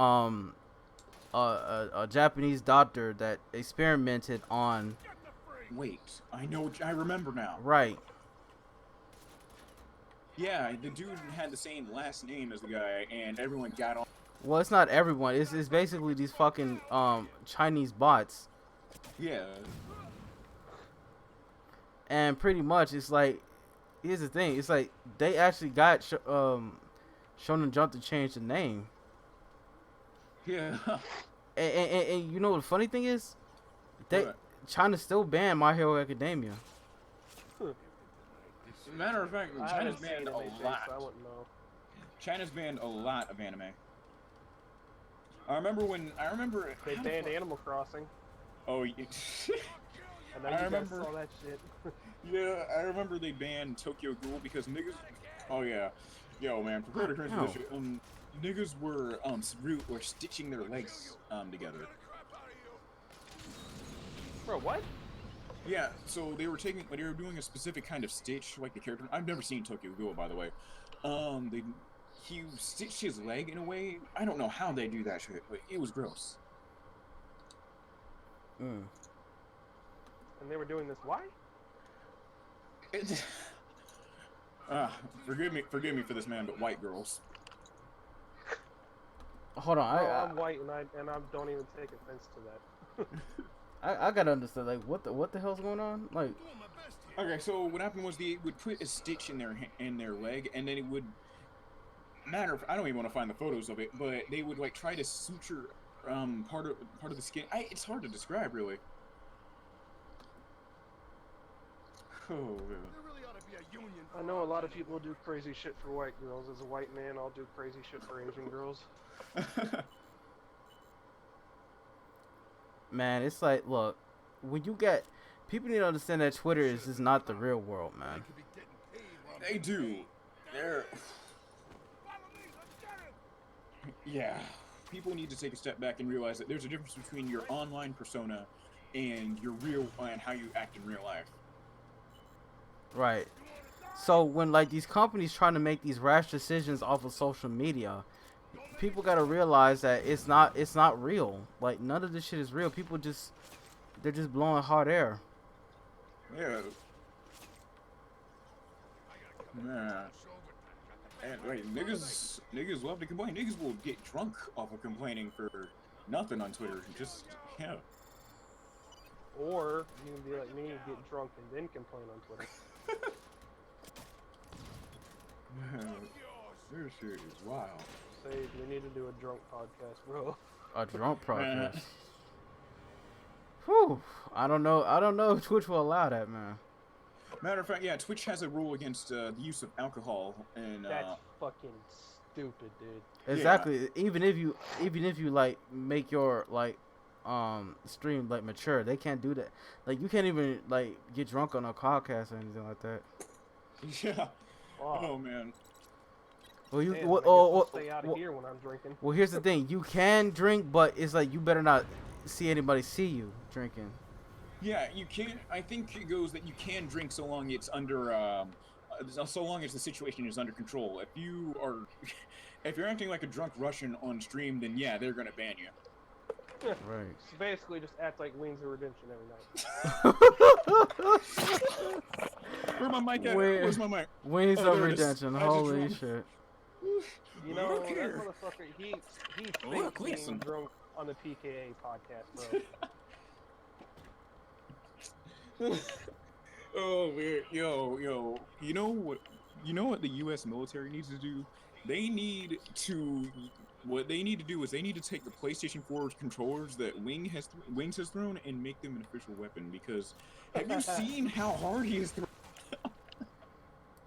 a Japanese doctor that experimented on. Wait, I remember now. Right. Yeah, the dude had the same last name as the guy, and everyone got on. Well, it's not everyone. It's basically these fucking Chinese bots. Yeah. And pretty much, it's like, here's the thing. It's like they actually got Shonen Jump to change the name. Yeah. And you know what the funny thing is? China still banned My Hero Academia. Matter of fact, China's banned a lot. I wouldn't know. China's banned a lot of anime. I remember they banned Animal Crossing. Oh, I know you guys saw that shit. Yeah, I remember they banned Tokyo Ghoul because niggas. Oh yeah, yo man, prepare to cringe for this shit. Niggas were were stitching their legs together. Bro, what? Yeah, so they were doing a specific kind of stitch, like the character. I've never seen Tokyo Ghoul, by the way. He stitched his leg in a way. I don't know how they do that shit, but it was gross. And they were doing this. Why? Forgive me for this, man, but white girls. Hold on, I'm white and I don't even take offense to that. I gotta understand, like, what the hell's going on? Like, okay, so what happened was they would put a stitch in their leg, and then it would I don't even want to find the photos of it, but they would like try to suture part of the skin. It's hard to describe, really. Oh, man. I know a lot of people do crazy shit for white girls. As a white man, I'll do crazy shit for Asian girls. man, it's like, look, when you get people need to understand that Twitter is just not the real world, man. They do. Yeah. People need to take a step back and realize that there's a difference between your online persona and your and how you act in real life. Right. So when like these companies trying to make these rash decisions off of social media, people gotta realize that it's not real. Like none of this shit is real. People they're just blowing hot air. Yeah. Man. And wait, niggas love to complain. Niggas will get drunk off of complaining for nothing on Twitter. Just yeah. Or you can be like me, get drunk and then complain on Twitter. Man, this shit is wild. Sage, we need to do a drunk podcast, bro. A drunk podcast. Whew. I don't know if Twitch will allow that, man. Matter of fact, yeah, Twitch has a rule against the use of alcohol and that's fucking stupid, dude. Exactly. Yeah. Even if you like make your like stream like mature, they can't do that. Like you can't even like get drunk on a podcast or anything like that. Yeah. Oh man. Well, you stay out of here when I'm drinking. Well, here's the thing: you can drink, but it's like you better not see anybody see you drinking. Yeah, you can. I think it goes that you can drink so long it's under, so long as the situation is under control. If you're acting like a drunk Russian on stream, then yeah, they're gonna ban you. Right. So basically, just act like Wings of Redemption every night. Where's my mic at? Where's my mic? Wings of Redemption. Holy shit. You know, that motherfucker, he thinks being drunk on the PKA podcast, bro. Oh, weird. Yo, you know what the U.S. military needs to do? What they need to do is they need to take the PlayStation 4 controllers that Wings has thrown and make them an official weapon. Because have you seen how hard he has thrown?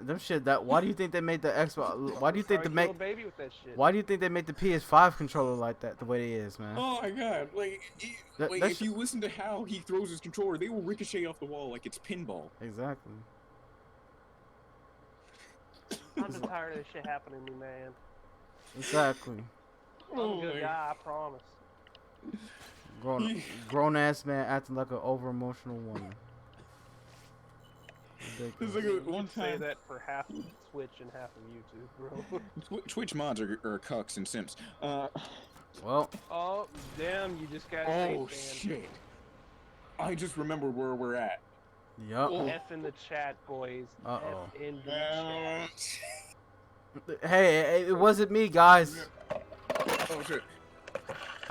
Them shit. Why do you think they made the Xbox? Why do you think they make? Baby with that shit. Why do you think they made the PS5 controller like that? The way it is, man. Oh my god! If you listen to how he throws his controller, they will ricochet off the wall like it's pinball. Exactly. I'm just tired of this shit happening to me, man. Exactly. I'm a good guy, I promise. Grown ass man acting like an over emotional woman. It's like one time say that for half of Twitch and half of YouTube, bro. Twitch mods are cucks and simps. Well. Oh damn! You just got. Oh shit! I just remember where we're at. Yup. F in the chat, boys. F in the chat. Hey, it wasn't me, guys. Oh shit.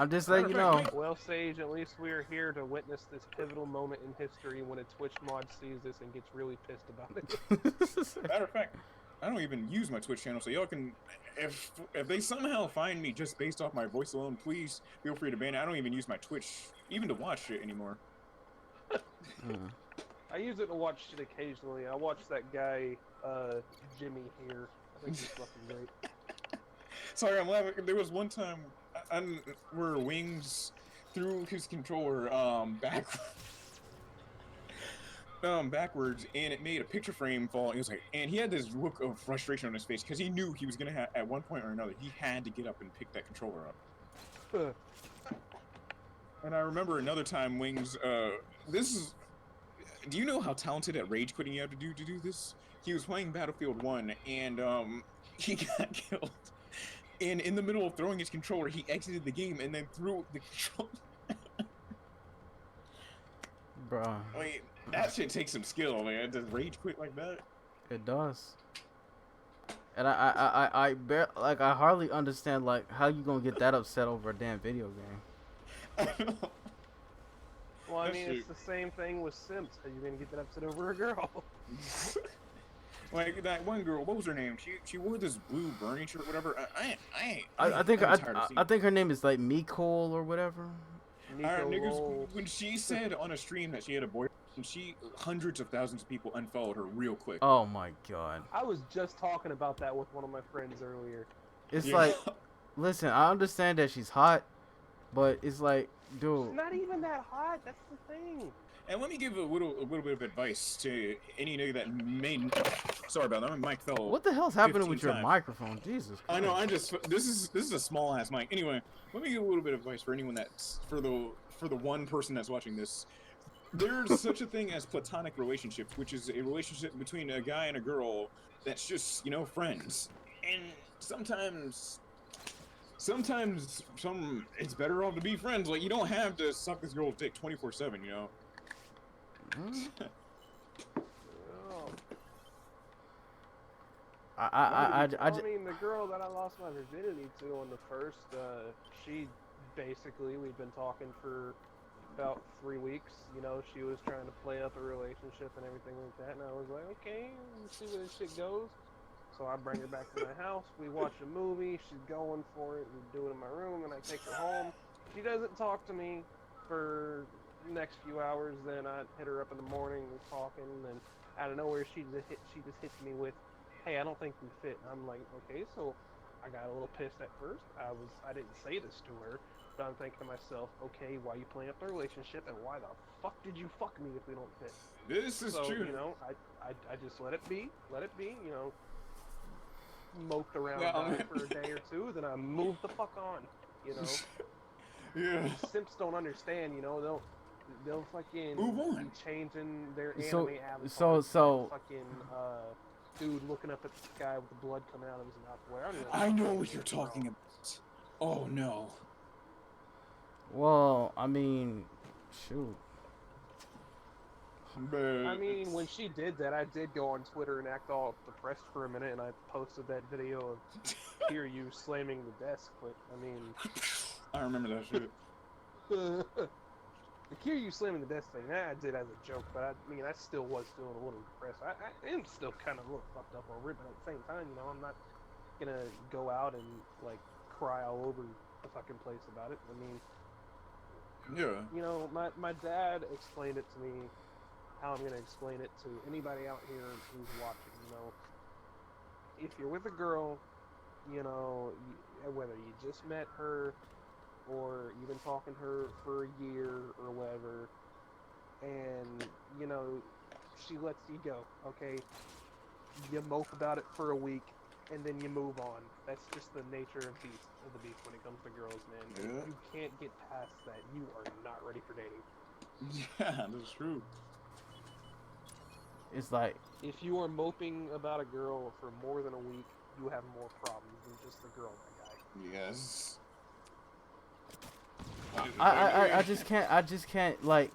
I'm just letting you know. Well, Sage, at least we're here to witness this pivotal moment in history when a Twitch mod sees this and gets really pissed about it. Matter of fact, I don't even use my Twitch channel, so y'all can, if they somehow find me just based off my voice alone, please feel free to ban it. I don't even use my Twitch even to watch shit anymore. I use it to watch shit occasionally. I watch that guy, Jimmy here. I think he's fucking great. Sorry, I'm laughing. There was one time where Wings threw his controller back. backwards, and it made a picture frame fall. He was like, and he had this look of frustration on his face because he knew he was gonna have, at one point or another, he had to get up and pick that controller up. And I remember another time, Wings. This is. Do you know how talented at rage quitting you have to do this? He was playing Battlefield 1, and he got killed. And in the middle of throwing his controller, he exited the game and then threw the controller. Bruh. I mean, that shit takes some skill, man. Does rage quit like that? It does. And I hardly understand like how you gonna get that upset over a damn video game. Well, I mean, it's the same thing with Sims. Are you gonna get that upset over a girl? Like that one girl, what was her name? She wore this blue burning shirt, whatever. I think her name is like Nicole or whatever. Niggas, when she said on a stream that she had a boyfriend, hundreds of thousands of people unfollowed her real quick. Oh my god. I was just talking about that with one of my friends earlier. It's like, listen, I understand that she's hot, but it's like, dude. She's not even that hot. That's the thing. And let me give a little bit of advice to any nigga that made. Sorry about that. My mic fell. What the hell's happening with your microphone? Jesus Christ. I know. This is a small ass mic. Anyway, let me give a little bit of advice for anyone that's for the one person that's watching this. There's such a thing as platonic relationships, which is a relationship between a guy and a girl that's just, you know, friends. And sometimes it's better off to be friends. Like, you don't have to suck this girl's dick 24/7, you know. I mean, the girl that I lost my virginity to on the first, she basically, we've been talking for about 3 weeks. You know, she was trying to play up a relationship and everything like that, and I was like, okay, let's see where this shit goes. So I bring her back to my house, we watch a movie, she's going for it, we do it in my room, and I take her home. She doesn't talk to me for the next few hours, then I hit her up in the morning, we're talking, and out of nowhere she just hits me with, hey, I don't think we fit. And I'm like, okay, so I got a little pissed at first. I didn't say this to her, but I'm thinking to myself, okay, why are you playing up the relationship, and why the fuck did you fuck me if we don't fit? This is true. You know, I just let it be, you know, moped around about it for a day or two, then I moved the fuck on, you know. Yeah. Simps don't understand, you know, they'll fucking move on. Be changing their anime avatar. So fucking dude looking up at the sky with the blood coming out of his mouth. Where I know what you're talking about. Oh no. Well, I mean, shoot. I mean, when she did that, I did go on Twitter and act all depressed for a minute, and I posted that video of hear you slamming the desk. But I mean, I remember that shit. The hear you slamming the desk thing, that I did as a joke, but I mean, I still was feeling a little depressed. I am still kind of a little fucked up over it, but at the same time, you know, I'm not gonna go out and like cry all over the fucking place about it. I mean, yeah. You know, my dad explained it to me how I'm gonna explain it to anybody out here who's watching. You know, if you're with a girl, you know, whether you just met her or you've been talking to her for a year or whatever, and, you know, she lets you go, okay? You mope about it for a week, and then you move on. That's just the nature of the beast when it comes to girls, man. Yeah. You can't get past that. You are not ready for dating. Yeah, that's true. It's like, if you are moping about a girl for more than a week, you have more problems than just the girl, my guy. Yes. I just can't like,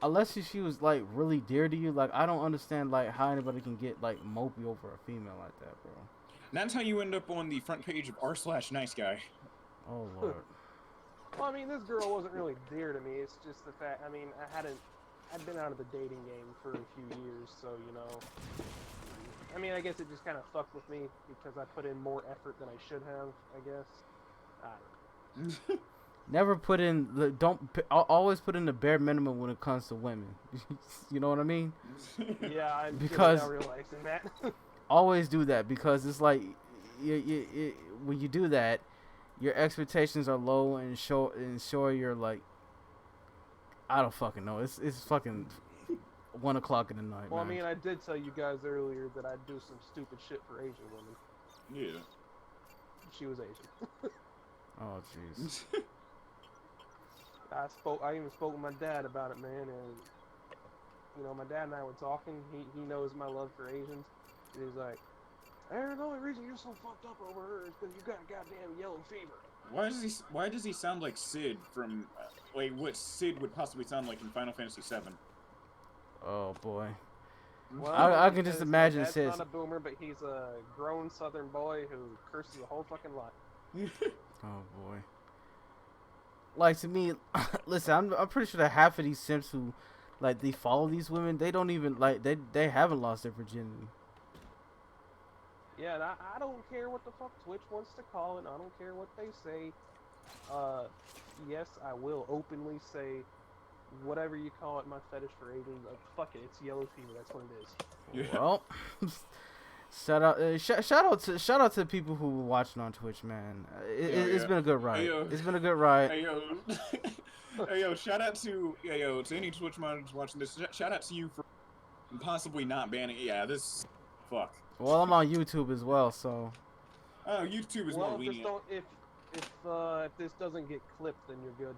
unless she was like really dear to you, like I don't understand like how anybody can get like mopey over a female like that, bro. That's how you end up on the front page of r/niceguy. Oh lord. Well, I mean, this girl wasn't really dear to me. It's just the fact. I mean, I'd been out of the dating game for a few years, so you know. I mean, I guess it just kind of fucked with me because I put in more effort than I should have. I guess. I don't know. Never put in the always put in the bare minimum when it comes to women. You know what I mean? Yeah, I'm because now realizing that. Always do that because it's like when you do that, your expectations are low and sure you're like, I don't fucking know. It's fucking 1 o'clock in the night. Well, man. I mean, I did tell you guys earlier that I'd do some stupid shit for Asian women. Yeah. She was Asian. Oh jeez. I even spoke with my dad about it, man, and you know, my dad and I were talking. He knows my love for Asians, and he's like, "Aaron, the only reason you're so fucked up over her is because you got goddamn yellow fever." Why does he sound like Sid from like what Sid would possibly sound like in Final Fantasy VII? Oh boy. Well, I can just imagine Dad's Sid. not a boomer, but he's a grown Southern boy who curses a whole fucking lot. Oh boy. Like to me, listen, I'm pretty sure that half of these simps who, like, they follow these women, they don't even like they haven't lost their virginity. Yeah, and I don't care what the fuck Twitch wants to call it. I don't care what they say. Yes, I will openly say, whatever you call it, my fetish for Asians. Fuck it, it's yellow fever. That's what it is. Yeah. Well, shout out to people who were watching on Twitch, man. It's been a good ride. Hey, yo. It's been a good ride. Hey yo, hey yo, shout out to to any Twitch monitors watching this. Shout out to you for possibly not banning. Yeah, this fuck. Well, I'm on YouTube as well, so. Oh, YouTube is more lenient. If this doesn't get clipped, then you're good.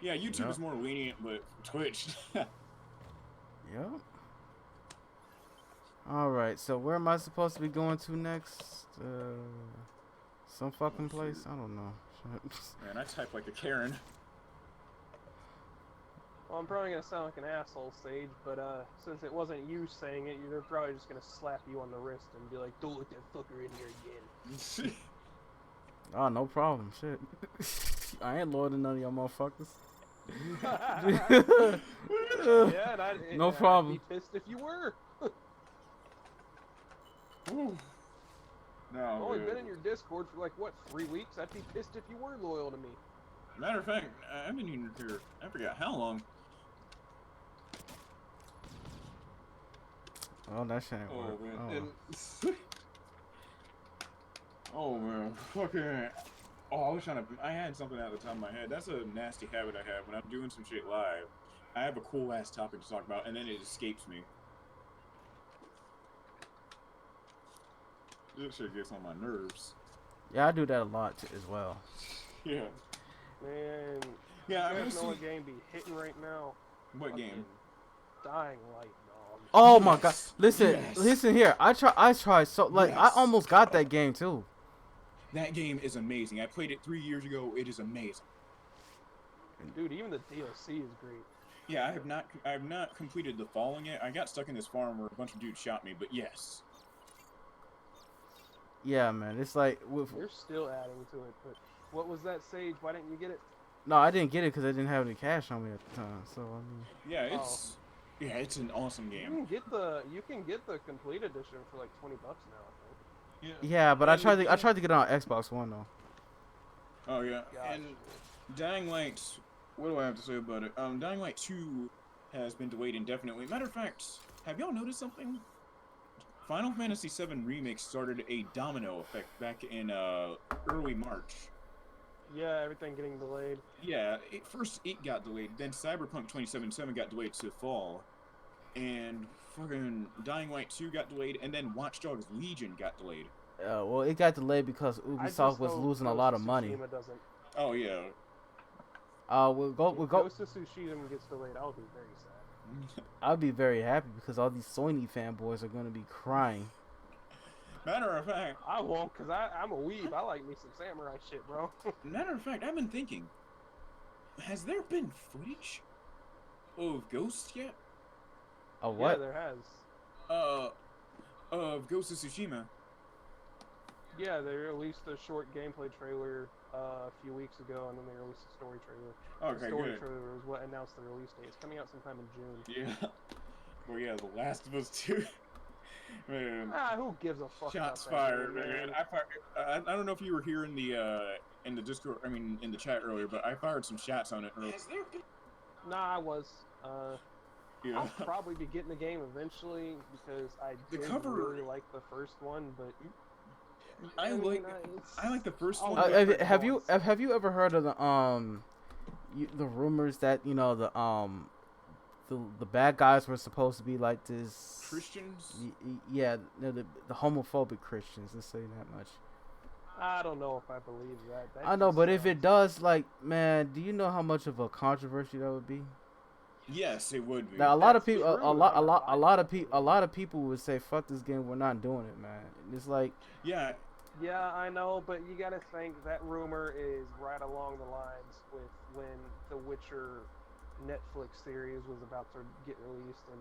Yeah, YouTube is more lenient, but Twitch. Yeah. Alright, so where am I supposed to be going to next? Some fucking place? I don't know. Man, I type like a Karen. Well, I'm probably gonna sound like an asshole, Sage, but since it wasn't you saying it, you're probably just gonna slap you on the wrist and be like, "Don't let that fucker in here again." Oh, no problem. Shit. I ain't loyal to none of y'all motherfuckers. Yeah, no problem. I'd be pissed if you were. No. I've only been in your Discord for like, what, 3 weeks? I'd be pissed if you were loyal to me. Matter of fact, I've been in here, I forgot how long. Oh, that shit ain't work. Man. Oh man, fucking. Oh, I had something out of the top of my head. That's a nasty habit I have when I'm doing some shit live. I have a cool ass topic to talk about, and then it escapes me. This shit gets on my nerves. Yeah, I do that a lot as well. Yeah. Man, yeah, I don't know what game be hitting right now. What game? Dying Light, dog. Oh my god! Listen here. I tried so like I almost got that game too. That game is amazing. I played it 3 years ago. It is amazing. Dude, even the DLC is great. Yeah, I have not completed the Falling yet. I got stuck in this farm where a bunch of dudes shot me, but yes. Yeah, man. It's like you're still adding to it, but what was that, Sage? Why didn't you get it? No, I didn't get it because I didn't have any cash on me at the time. So I mean. Yeah, it's an awesome game. You can get the complete edition for like $20 now, I think. Yeah, but I tried to get it on Xbox One though. Oh yeah, and Dying Light. What do I have to say about it? Dying Light 2 has been delayed indefinitely. Matter of fact, have y'all noticed something? Final Fantasy VII Remake started a domino effect back in early March. Yeah, everything getting delayed. Yeah, first it got delayed, then Cyberpunk 2077 got delayed to fall, and fucking Dying Light 2 got delayed, and then Watch Dogs Legion got delayed. Well, it got delayed because Ubisoft was losing a lot of money. Oh yeah. We'll go. Ghost of Tsushima gets delayed, I'll be very sad. I'll be very happy because all these Sony fanboys are gonna be crying. Matter of fact, I won't, cause I'm a weeb. I like me some samurai shit, bro. Matter of fact, I've been thinking, has there been footage of Ghost yet? Of what? Yeah, there has. Of Ghost of Tsushima. Yeah, they released a short gameplay trailer a few weeks ago, and then they released a story trailer. Okay, the story good. trailer is what announced the release date. It's coming out sometime in June. Yeah. Well, yeah, The Last of Us 2. Man. Who gives a fuck? Shots about that fired, game, man. I don't know if you were here in the Discord, I mean in the chat earlier, but I fired some shots on it earlier. Nah, I was. Yeah. I'll probably be getting the game eventually because I really like the first one, but I like the first one. Have you ever heard of the rumors that the bad guys were supposed to be like this Christians. Yeah, the homophobic Christians. Let's say that much. I don't know if I believe that. I know, but if it does, like, man, do you know how much of a controversy that would be? Yes, it would be. Now, a lot of people, a lot of people would say, "Fuck this game, we're not doing it, man." It's like, yeah, I know, but you gotta think that rumor is right along the lines with when the Witcher Netflix series was about to get released, and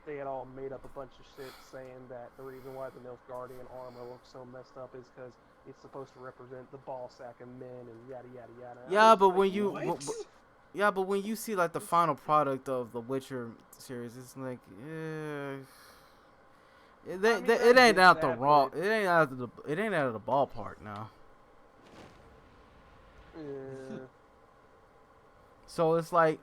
they had all made up a bunch of shit saying that the reason why the Nilfgaardian armor looks so messed up is because it's supposed to represent the ball sack of men and yada yada yada. Yeah, but when you, yeah, but when you see like the final product of the Witcher series, it's like, it ain't out the raw, it ain't out of the ballpark now. So it's like,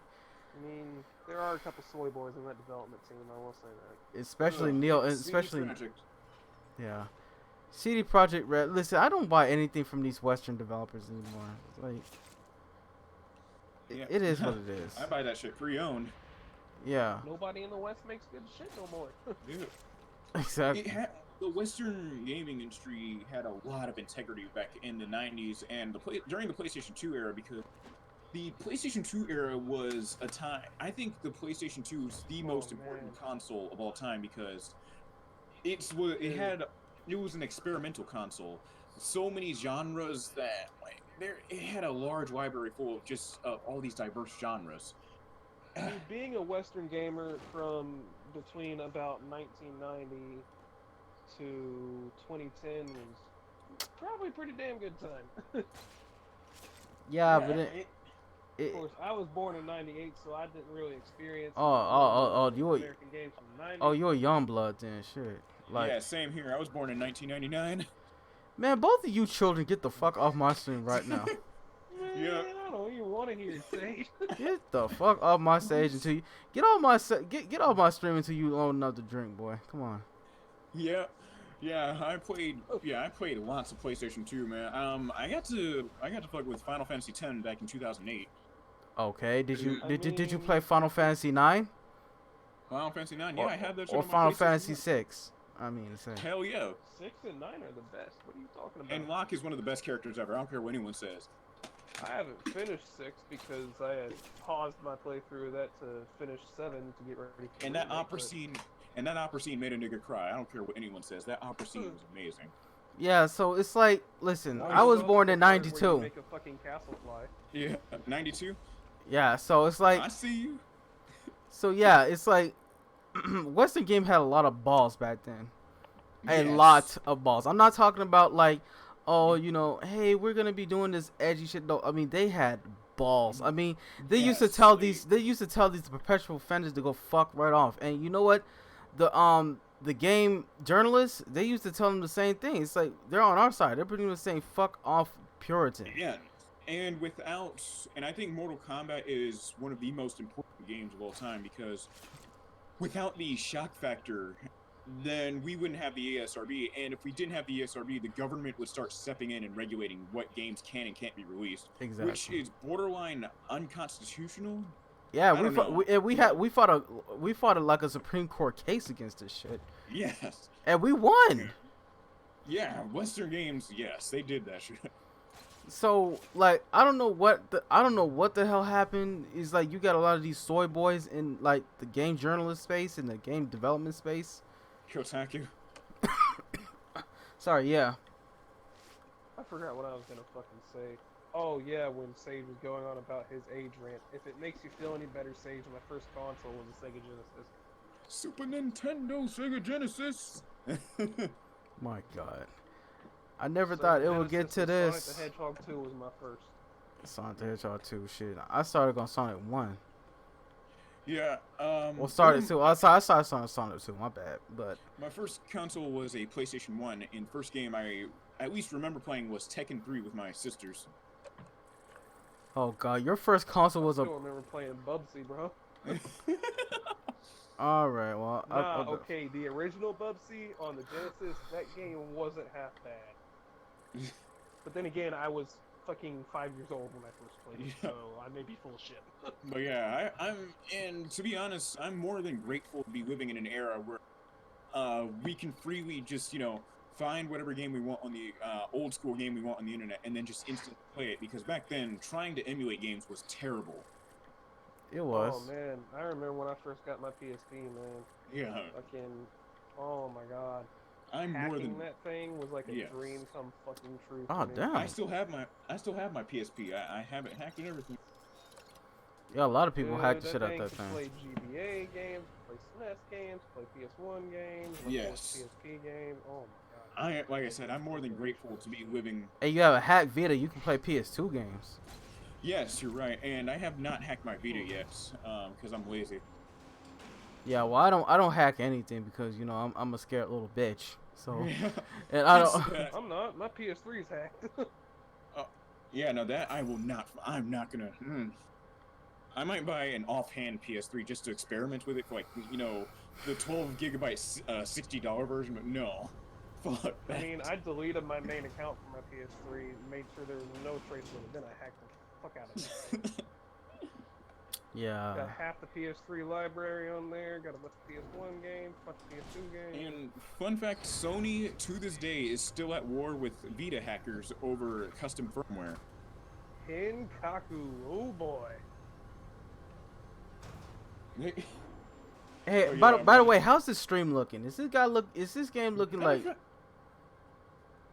I mean, there are a couple soy boys in that development team. I will say that. Especially Neil, especially yeah. CD Projekt Red. Listen, I don't buy anything from these Western developers anymore. Like, it is what it is. I buy that shit pre-owned. Yeah. Nobody in the West makes good shit no more. Dude. Exactly. The Western gaming industry had a lot of integrity back in the 90s and during the PlayStation 2 era, because the PlayStation 2 era was a time. I think the PlayStation 2 is the most important console of all time because it was an experimental console. So many genres that it had a large library full of just all these diverse genres. Being a Western gamer from between about 1990 to 2010 was probably a pretty damn good time. Yeah, but of course, I was born in '98, so I didn't really experience. American games from the 90s. Oh, you're a young blood then, shit. Like, yeah, same here. I was born in 1999. Man, both of you children, get the fuck off my stream right now. Yeah, I don't even want to hear it say. Get the fuck off my stage until you get off my stream until you old enough to drink, boy. Come on. Yeah, I played lots of PlayStation 2, man. I got to fuck with Final Fantasy X back in 2008. Okay, did you play Final Fantasy 9? Final Fantasy 9, yeah, I had that shit or on my Final PlayStation Fantasy 1. 6. I mean, hell yeah. 6 and 9 are the best. What are you talking about? And Locke is one of the best characters ever. I don't care what anyone says. I haven't finished 6 because I had paused my playthrough of that to finish 7 to get ready for And that opera scene made a nigga cry. I don't care what anyone says. That opera scene was amazing. Yeah, so it's like, listen, I was born in 92. Make a fucking castle fly. Yeah, 92? Yeah, so it's like, I see you. So yeah, it's like Western game had a lot of balls back then. Yes. A lot of balls. I'm not talking about like, oh, you know, hey, we're gonna be doing this edgy shit. No, I mean they had balls. I mean they used to tell these perpetual offenders to go fuck right off. And you know what, the game journalists, they used to tell them the same thing. It's like they're on our side. They're pretty much saying fuck off Puritan. Yeah. And I think Mortal Kombat is one of the most important games of all time, because without the shock factor, then we wouldn't have the ASRB. And if we didn't have the ASRB, the government would start stepping in and regulating what games can and can't be released. Exactly. Which is borderline unconstitutional. Yeah, we fought like a Supreme Court case against this shit. Yes. And we won. Yeah, Western games, yes, they did that shit. So like I don't know what the hell happened. Is like you got a lot of these soy boys in like the game journalist space and the game development space. Kotaku. Sorry, yeah. I forgot what I was gonna fucking say. Oh yeah, when Sage was going on about his age rant. If it makes you feel any better, Sage, my first console was a Sega Genesis. Super Nintendo, Sega Genesis. My God. I never thought it would get to this. Sonic the Hedgehog 2 was my first. Sonic the Hedgehog 2, shit. I started on Sonic 1. Yeah, Well, started 2. I started on Sonic 2, my bad. But my first console was a PlayStation 1, and first game I at least remember playing was Tekken 3 with my sisters. Oh God, your first console was I still remember playing Bubsy, bro. Alright, well... okay, the original Bubsy on the Genesis, that game wasn't half bad. But then again, I was fucking 5 years old when I first played it, so I may be full of shit. But yeah, and to be honest, I'm more than grateful to be living in an era where we can freely just, find whatever game we want on the old school game we want on the internet and then just instantly play it, because back then trying to emulate games was terrible. It was. Oh man, I remember when I first got my PSP, man. Yeah. Fucking, oh my god. I'm Hacking more than that thing was like a yes. dream come fucking true. Oh damn. I still have my PSP. I have it hacked and everything. Yeah, a lot of people hacked the that shit out thing that could thing. play GBA games, play SNES games, play PS1 games, Yes. PSP games. Oh my god. Like I said, I'm more than grateful to be living. Hey, you have a hacked Vita, you can play PS2 games. Yes, you're right, and I have not hacked my Vita yet, because I'm lazy. Yeah, well, I don't hack anything because I'm a scared little bitch. So, and I don't. I'm not. My PS3 is hacked. Yeah, no, that I will not. I'm not gonna. I might buy an offhand PS3 just to experiment with it for, like, the 12 gigabyte $60 version, but no. Fuck that. I mean, I deleted my main account from my PS3, made sure there was no trace of it, then I hacked the fuck out of it. Yeah. Got half the PS3 library on there, got a bunch of PS1 games, a bunch of PS2 games. And fun fact, Sony to this day is still at war with Vita hackers over custom firmware. Hinkaku, oh boy. Hey, Oh, by the way, how's this stream looking? Is this game looking like?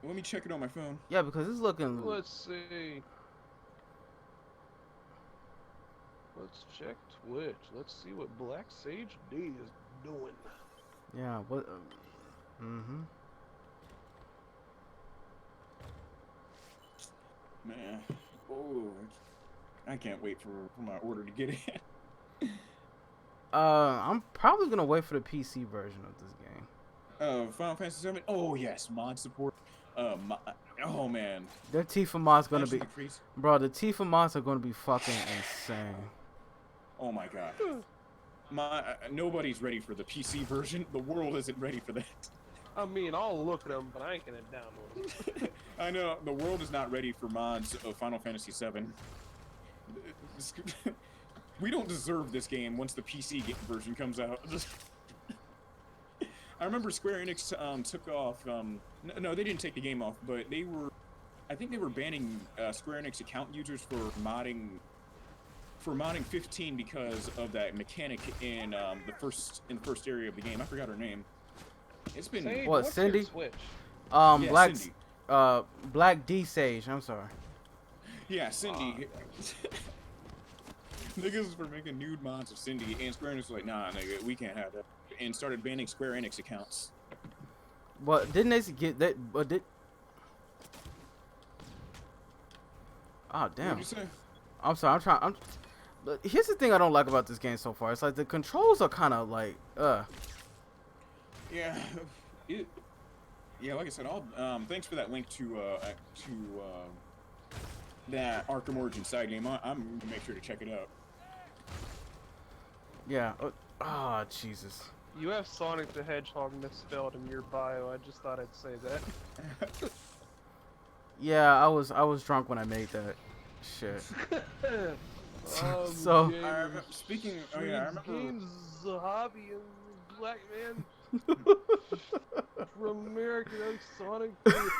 Let me check it on my phone. Yeah, because it's looking. Let's see. Let's check Twitch. Let's see what Black Sage D is doing. Yeah. What? Man, oh, I can't wait for my order to get in. I'm probably gonna wait for the PC version of this game. Final Fantasy VII. Oh yes, mod support. Oh man. Their Tifa mods gonna Actually, be, bro. The Tifa mods are gonna be fucking insane. Oh my god. Nobody's ready for the PC version. The world isn't ready for that. I mean, I'll look at them, but I ain't gonna download them. I know the world is not ready for mods of Final Fantasy VII. We don't deserve this game once the PC version comes out. I remember Square Enix took off. No, they didn't take the game off, but I think they were banning Square Enix account users for modding 15 because of that mechanic in the first area of the game. I forgot her name. It's been Sage, what, what's Cindy? your Switch? Yeah, Black Cindy. Black D Sage. I'm sorry. Yeah, Cindy. Niggas were making nude mods of Cindy, and Square Enix was like, nah, nigga, we can't have that, and started banning Square Enix accounts. But didn't they get that? But did? Oh damn. What'd you say? I'm sorry. But here's the thing I don't like about this game so far. It's like the controls are kind of like Yeah, yeah. Like I said, thanks for that link to that Arkham Origins side game. I'm gonna make sure to check it out. Yeah. Oh, Jesus. You have Sonic the Hedgehog misspelled in your bio. I just thought I'd say that. Yeah, I was drunk when I made that shit. So Speaking, oh yeah, I remember. Games is a hobby of black man from America. That's Sonic the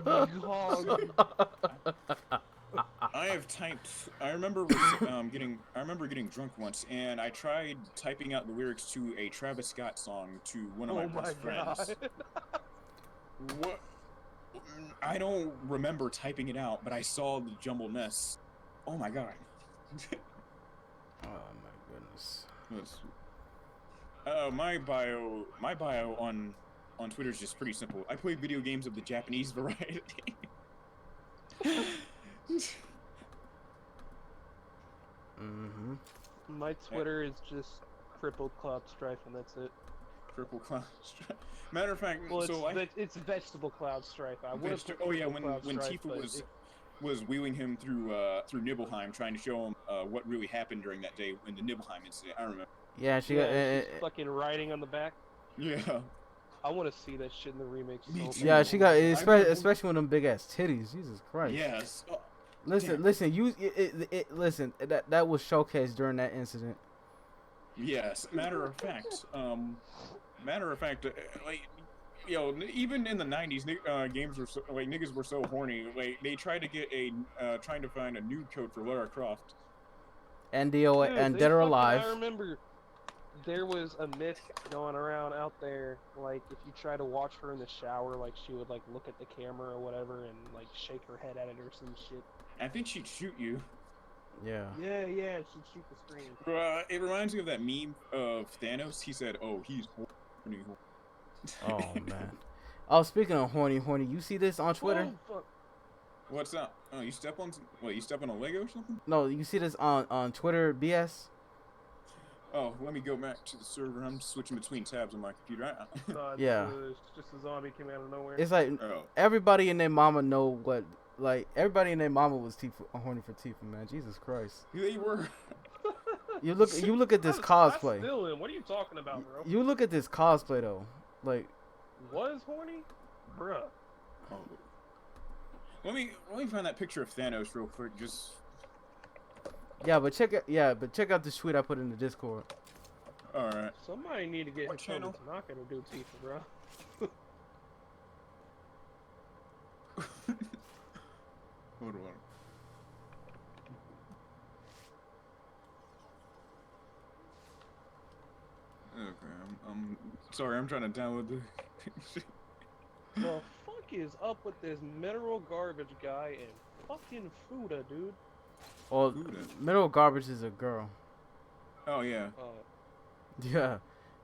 Hedgehog. I have typed. I remember getting drunk once, and I tried typing out the lyrics to a Travis Scott song to one of my best friends. What? I don't remember typing it out, but I saw the jumbled mess. Oh my god. Oh my goodness. My bio on Twitter is just pretty simple. I play video games of the Japanese variety. My Twitter is just crippled Cloud Strife, and that's it. Crippled Cloud Strife. Matter of fact, well, so it's vegetable Cloud Strife. Oh yeah, when Tifa was wheeling him through Nibelheim, trying to show him what really happened during that day in the Nibelheim incident. I remember. Yeah, she got fucking writing on the back. Yeah. I want to see that shit in the remake. Me So too. Yeah, bad. she got especially with them big ass titties. Jesus Christ. Yes. Oh, Listen, damn. listen. Listen. That was showcased during that incident. Yes. Matter of fact, like, yo, even in the '90s, games were like niggas were so horny. Like they tried to get trying to find a nude code for Lara Croft. And Dude, and they Dead or fucking- Alive. I remember there was a myth going around out there, like if you try to watch her in the shower, like she would like look at the camera or whatever and like shake her head at it or some shit. I think she'd shoot you. Yeah. Yeah, she'd shoot the screen. It reminds me of that meme of Thanos. He said, "Oh, he's horny." Oh man. Oh, speaking of horny, you see this on Twitter? Oh, fuck. What's up? Oh, you step on what? You step on a Lego or something? No, you see this on Twitter, BS? Oh, let me go back to the server. I'm switching between tabs on my computer. Yeah. It's just a zombie came out of nowhere. It's like everybody and their mama know what. Like everybody and their mama was horny for Tifa, man. Jesus Christ. They were. You look at this cosplay. I still am. What are you talking about, bro? You look at this cosplay though, like. Was horny, bruh. Oh. Let me find that picture of Thanos real quick. Just. Yeah, but check out this tweet I put in the Discord. All right. Somebody need to get What channel? Tanaka to do Tifa, bro. Hold on. Okay, I'm sorry. I'm trying to download the. The fuck is up with this mineral garbage guy and fucking Fuda, dude? Well, Mineral Garbage is a girl. Oh yeah. Yeah.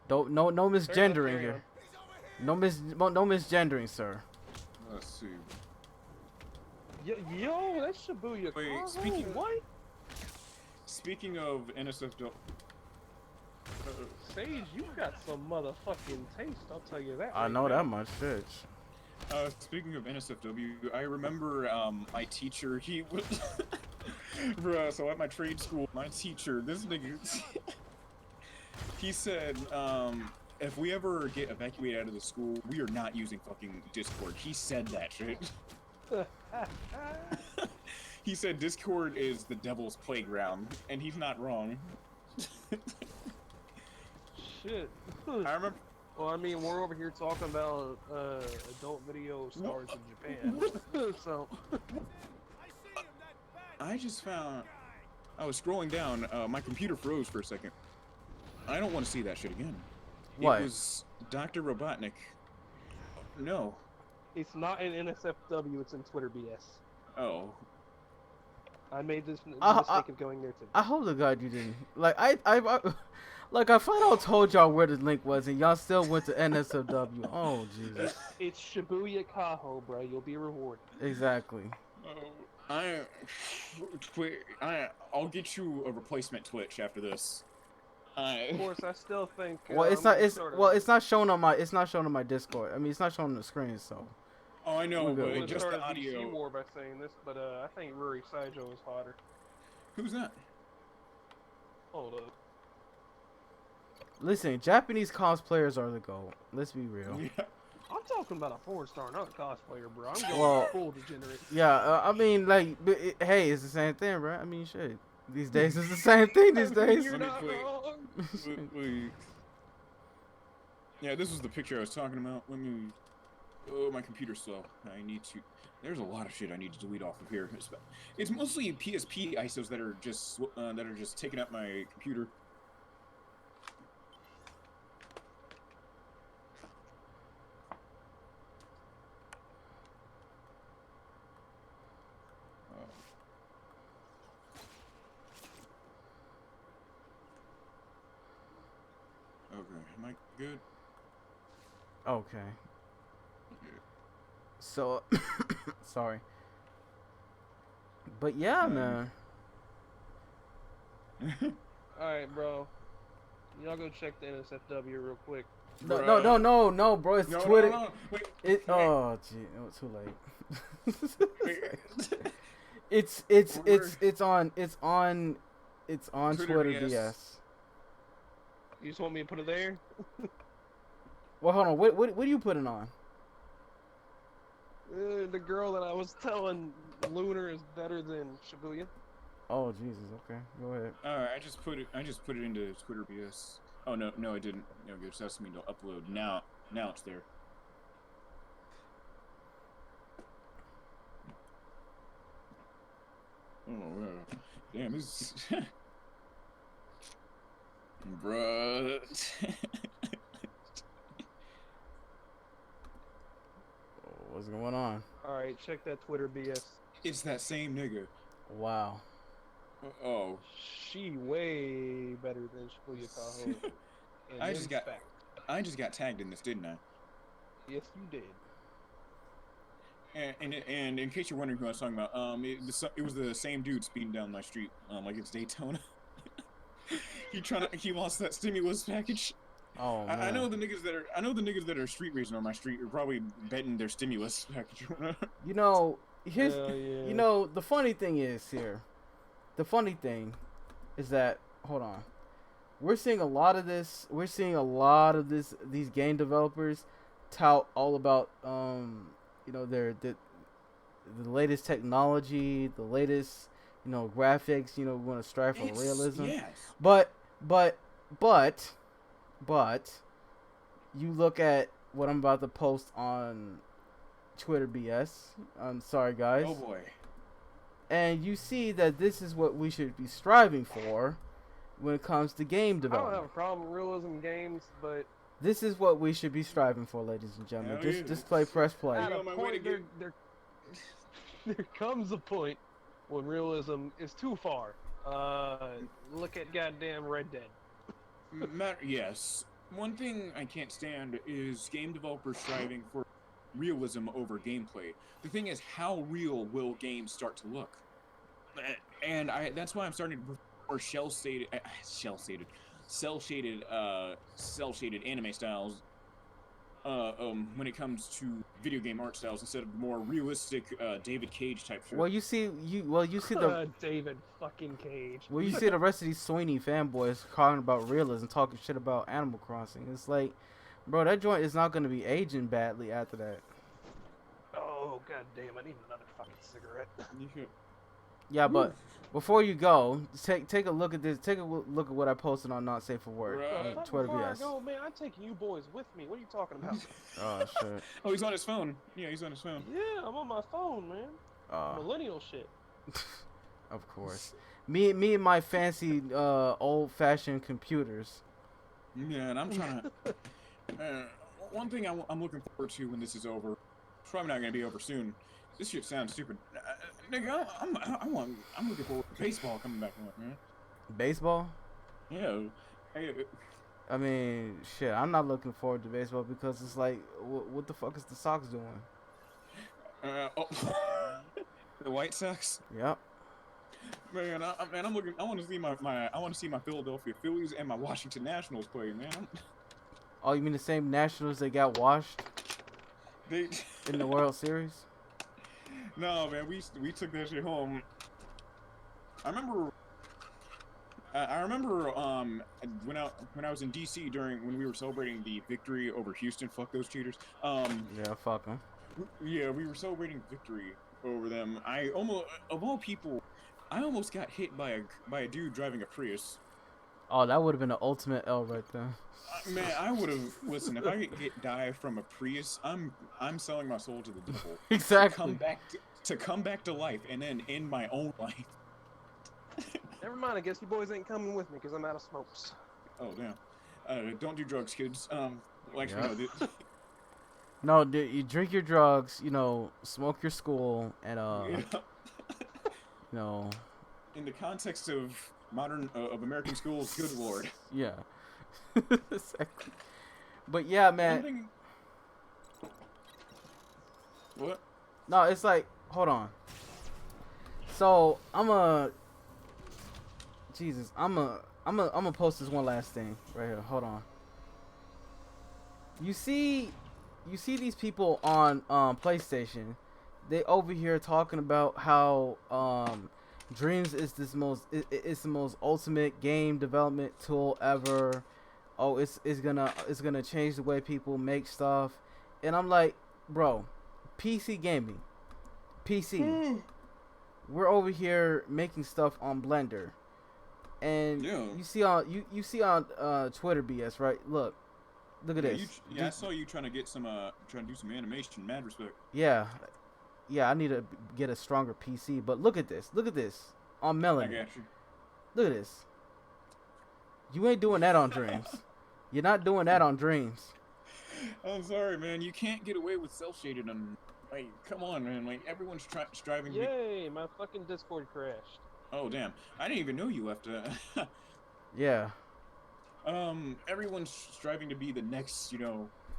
No misgendering here. No misgendering, sir. Let's see. Yo, that's Shibuya. Wait, What? Speaking of NSFW. Sage, you got some motherfucking taste, I'll tell you that. I know that much, shit. Speaking of NSFW, I remember my teacher, he was bruh, so at my trade school, my teacher, this nigga he said, if we ever get evacuated out of the school, we are not using fucking Discord. He said that shit. He said Discord is the devil's playground, and he's not wrong. Shit. I remember. Well, I mean, we're over here talking about adult video stars in Japan. So. I just found. I was scrolling down. My computer froze for a second. I don't want to see that shit again. What? It was Dr. Robotnik. No. It's not in NSFW, it's in Twitter BS. Oh. I made this mistake of going there too. I hope to God you didn't. Like I flat out told y'all where the link was, and y'all still went to NSFW. Oh Jesus. It's Shibuya Kaho, bro. You'll be rewarded. Exactly. I'll get you a replacement Twitch after this. Of course, I still think. Well, it's not. It's not showing on my. It's not showing on my Discord. I mean, it's not showing on the screen. So. Oh, I know, but I'm just the audio. VC war by saying this, but I think Ruri Saijo is hotter. Who's that? Hold up. Listen, Japanese cosplayers are the goal. Let's be real. Yeah. I'm talking about a porn star, not a cosplayer, bro. I'm going full degenerate. Yeah, I mean, like, hey, it's the same thing, bro. I mean, shit. These days, it's the same thing these days. You're not wrong. Wait. Yeah, this was the picture I was talking about. Let me. Oh, my computer's slow. I need to. There's a lot of shit I need to delete off of here. It's mostly PSP ISOs that are just taking up my computer. Okay, am I good? Okay. So, sorry. But yeah, man. Alright, bro. Y'all go check the NSFW real quick. No, bro. It's Twitter. No. Wait. Oh, gee, it was too late. it's on Twitter BS. BS. You just want me to put it there? Well, hold on. What are you putting on? The girl that I was telling Lunar is better than Shibuya. Oh Jesus. Okay, go ahead. I just put it into Twitter BS. Oh no, I didn't. No, it just asked me to upload. Now it's there. Oh wow. Damn, this bruh. What's going on? Alright, check that Twitter BS. It's that same nigga. Wow. Oh. She way better than Shibuya Kaho. I just got tagged in this, didn't I? Yes, you did. And in case you're wondering who I was talking about, it was the same dude speeding down my street, like it's Daytona. he lost that stimulus package. Oh man. I know the niggas that are street racing on my street are probably betting their stimulus package. You know, you know, the funny thing is that hold on. We're seeing a lot of this. These game developers tout all about you know, the latest technology, the latest, you know, graphics, you know, we want to strive for realism. Yes. But you look at what I'm about to post on Twitter BS. I'm sorry, guys. Oh boy. And you see that this is what we should be striving for when it comes to game I development. don't have a problem with realism games, but this is what we should be striving for, ladies and gentlemen. Just play, press play. at a point, there comes a point when realism is too far. Look at goddamn Red Dead. Yes. One thing I can't stand is game developers striving for realism over gameplay. The thing is, how real will games start to look? And that's why I'm starting to prefer cell-shaded anime styles when it comes to video game art styles instead of more realistic David Cage type shit. Well, you see the David fucking Cage. Well, you see the rest of these Sweeney fanboys talking about realism, talking shit about Animal Crossing. It's like, bro, that joint is not going to be aging badly after that. Oh god damn! I need another fucking cigarette. Yeah, but before you go, take a look at this. Take a look at what I posted on Not Safe for Work on Twitter Before I BS. go, man, I'm taking you boys with me. What are you talking about? Oh shit. Oh, he's on his phone. Yeah, he's on his phone. Yeah, I'm on my phone, man. Millennial shit. Of course. Me and my fancy old-fashioned computers. Yeah, and I'm trying to. One thing I'm looking forward to when this is over. It's probably not gonna be over soon. This shit sounds stupid. Nigga, I'm looking forward to baseball coming back on, man. Baseball? Yeah. Hey, I mean, shit. I'm not looking forward to baseball because it's like, what the fuck is the Sox doing? The White Sox. Yep. Man, I'm looking. I want to see my Philadelphia Phillies and my Washington Nationals play, man. Oh, you mean the same Nationals that got washed in the World Series? No, man, we took that shit home. I remember when I was in DC when we were celebrating the victory over Houston. Fuck those cheaters. Yeah, fuck them. Yeah, we were celebrating victory over them. Of all people, I almost got hit by a dude driving a Prius. Oh, that would have been the ultimate L right there. Man, I would have. Listen, if I get die from a Prius, I'm selling my soul to the devil. Exactly. To come back to life and then end my own life. Never mind. I guess you boys ain't coming with me because I'm out of smokes. Oh damn. Don't do drugs, kids. Like Yep. you know. No, you drink your drugs. You know, smoke your school, and Yeah. you know. In the context of modern of American schools, good lord. Yeah. Exactly. But yeah, man. What? No, it's like, hold on. So I'm gonna post this one last thing right here. Hold on. You see these people on PlayStation. They over here talking about how Dreams is the most ultimate game development tool ever. oh, it's gonna change the way people make stuff, and I'm like, bro, PC gaming, PC. We're over here making stuff on Blender, and you see on you see on Twitter BS, right? Look at this. I saw you trying to get some trying to do some animation. Mad respect. Yeah, I need to get a stronger PC. But look at this. Look at this on Melanie. I got you. Look at this. You ain't doing that on Dreams. You're not doing that on Dreams. I'm sorry, man. You can't get away with cell shaded on. Like, come on, man. Like, everyone's striving. Yay! My fucking Discord crashed. Oh damn! I didn't even know you left. Yeah. Everyone's striving to be the next,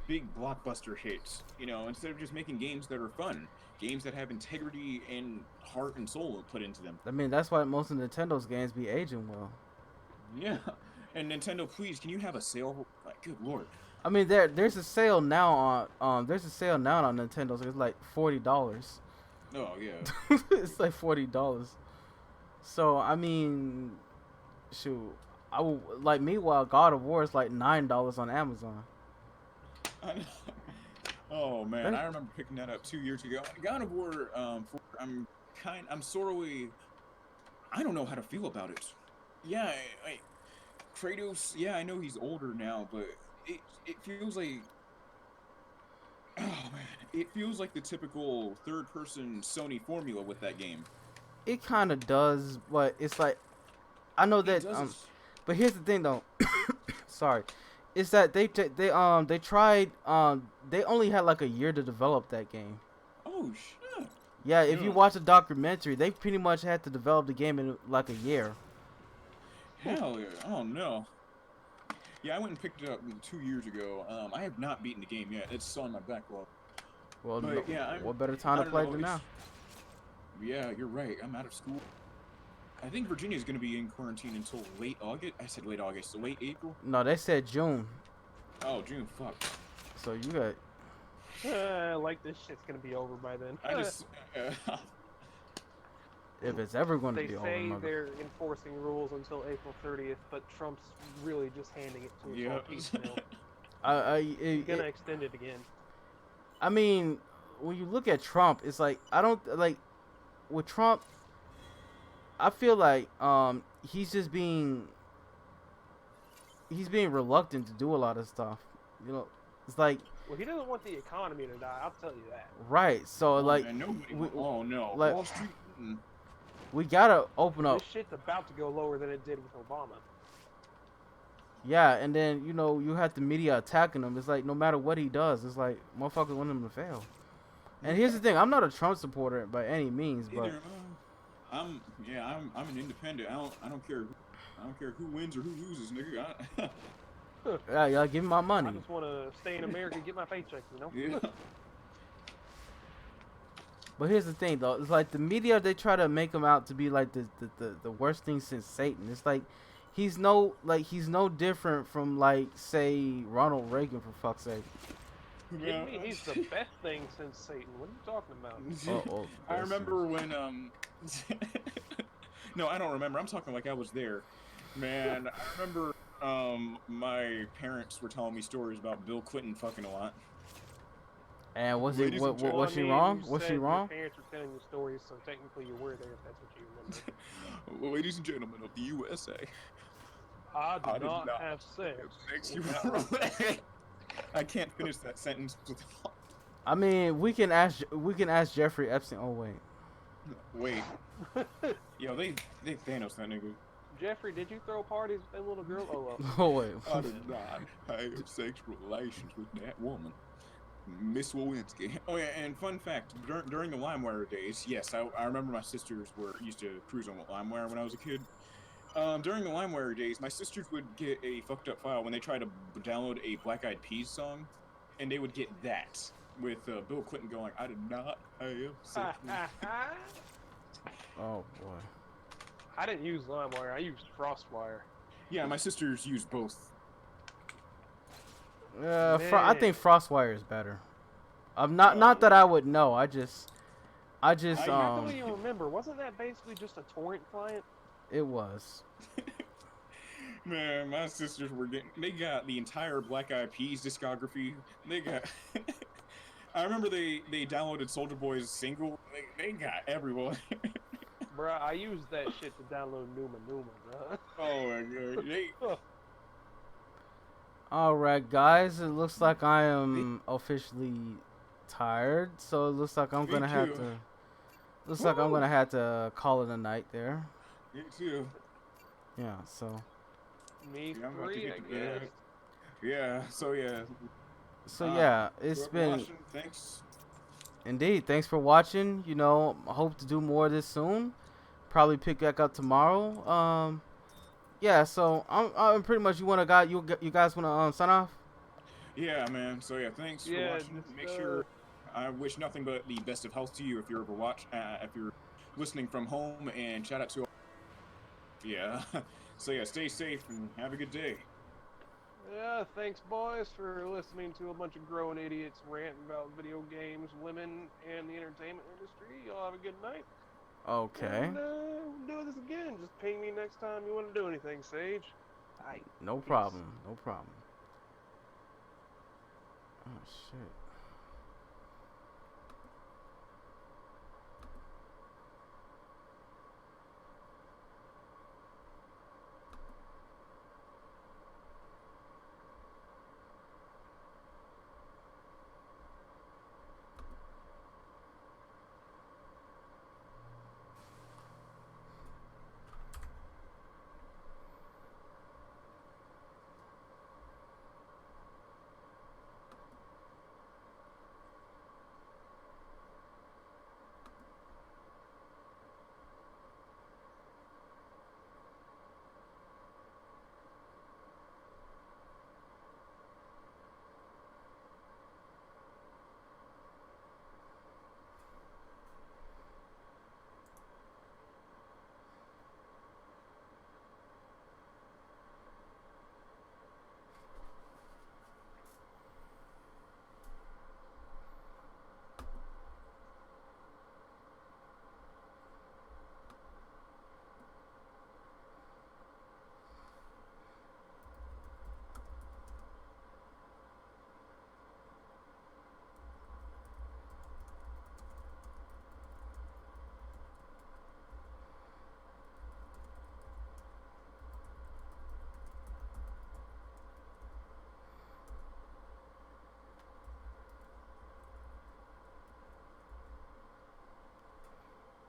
big blockbuster hits. Instead of just making games that are fun, games that have integrity and heart and soul put into them. I mean, that's why most of Nintendo's games be aging well. Yeah. And Nintendo, please, can you have a sale? Like, good lord. I mean, there's a sale now on Nintendo. So it's like $40. Oh yeah. It's like $40. So I mean, shoot, I would like. Meanwhile, God of War is like $9 on Amazon. Oh man, I remember picking that up 2 years ago. God of War. I'm sorely. I don't know how to feel about it. Yeah, Kratos. Yeah, I know he's older now, but it feels like. Oh man, it feels like the typical third-person Sony formula with that game. It kind of does, but it's like, I know that. But here's the thing, though. Sorry, is that they tried. They only had like a year to develop that game. Oh shit. Yeah, if you watch a documentary, they pretty much had to develop the game in like a year. Hell yeah! Oh no. Yeah, I went and picked it up 2 years ago. I have not beaten the game yet. It's still on my backlog. Well, but, yeah, what better time to play than now? Yeah, you're right. I'm out of school. I think Virginia's going to be in quarantine until late August. I said late August, so late April? No, they said June. Oh, June. Fuck. So you got... like this shit's going to be over by then. I just... if it's ever going to be over. They say they're enforcing rules until April 30th, but Trump's really just handing it to us all piecemeal. He's going to extend it again. I mean, when you look at Trump, it's like, I don't... Like, with Trump... I feel like he's just being reluctant to do a lot of stuff. It's like, well, he doesn't want the economy to die. I'll tell you that. Right. So like, oh no, like, Wall Street. We gotta open up. This shit's about to go lower than it did with Obama. Yeah, and then you have the media attacking him. It's like no matter what he does, it's like motherfuckers want him to fail. And here's the thing: I'm not a Trump supporter by any means, but. I'm an independent. I don't care who wins or who loses, nigga. Yeah, give me my money. I just want to stay in America and get my paycheck, Yeah. But here's the thing, though. It's like the media, they try to make him out to be like the worst thing since Satan. It's like he's no different from like say Ronald Reagan, for fuck's sake. Yeah. He's the best thing since Satan. What are you talking about? I remember when no, I don't remember. I'm talking like I was there. Man, I remember my parents were telling me stories about Bill Clinton fucking a lot. And was she wrong? Was she wrong? Your parents were telling you stories, so technically you were there if that's what you remember. Well, ladies and gentlemen of the USA, I did not have sex. I can't finish that sentence. I mean, we can ask Jeffrey Epstein. Oh wait. Yo, they Thanos that nigga. Jeffrey, did you throw parties with that little girl? Oh, well. Oh wait. I did not have sexual relations with that woman, Miss Lewinsky. Oh yeah, and fun fact: during the LimeWire days, yes, I remember my sisters used to cruise on LimeWire when I was a kid. During the LimeWire days, my sisters would get a fucked up file when they tried to download a Black Eyed Peas song, and they would get that with Bill Clinton going, "I did not have sex." Oh boy. I didn't use LimeWire. I used FrostWire. Yeah, my sisters use both. I think FrostWire is better. Not that I would know. I just. I don't even remember. Wasn't that basically just a torrent client? It was. Man, my sisters were they got the entire Black Eyed Peas discography. They got, I remember they downloaded Soulja Boy's single. They got everyone. Bruh, I used that shit to download Numa, bruh. Oh my god. Alright, guys, it looks like I am officially tired, so it looks like I'm gonna have to. Looks like I'm gonna have to call it a night there. Me too. Yeah, so. Me Yeah, I'm about to three, get I to guess. bed. Yeah, so yeah. So yeah, it's been. Watching. Thanks. Indeed, thanks for watching. You know, I hope to do more of this soon. Probably pick back up tomorrow. Yeah, so I'm pretty much. You guys wanna sign off? Yeah, man. So yeah, thanks for watching. Make sure. I wish nothing but the best of health to you if you're if you're listening from home, and shout out to. Yeah. So yeah, stay safe and have a good day. Yeah, thanks boys for listening to a bunch of grown idiots rant about video games, women, and the entertainment industry. Y'all have a good night. Okay. And we'll do this again. Just ping me next time you want to do anything, Sage. No problem. No problem. Oh shit.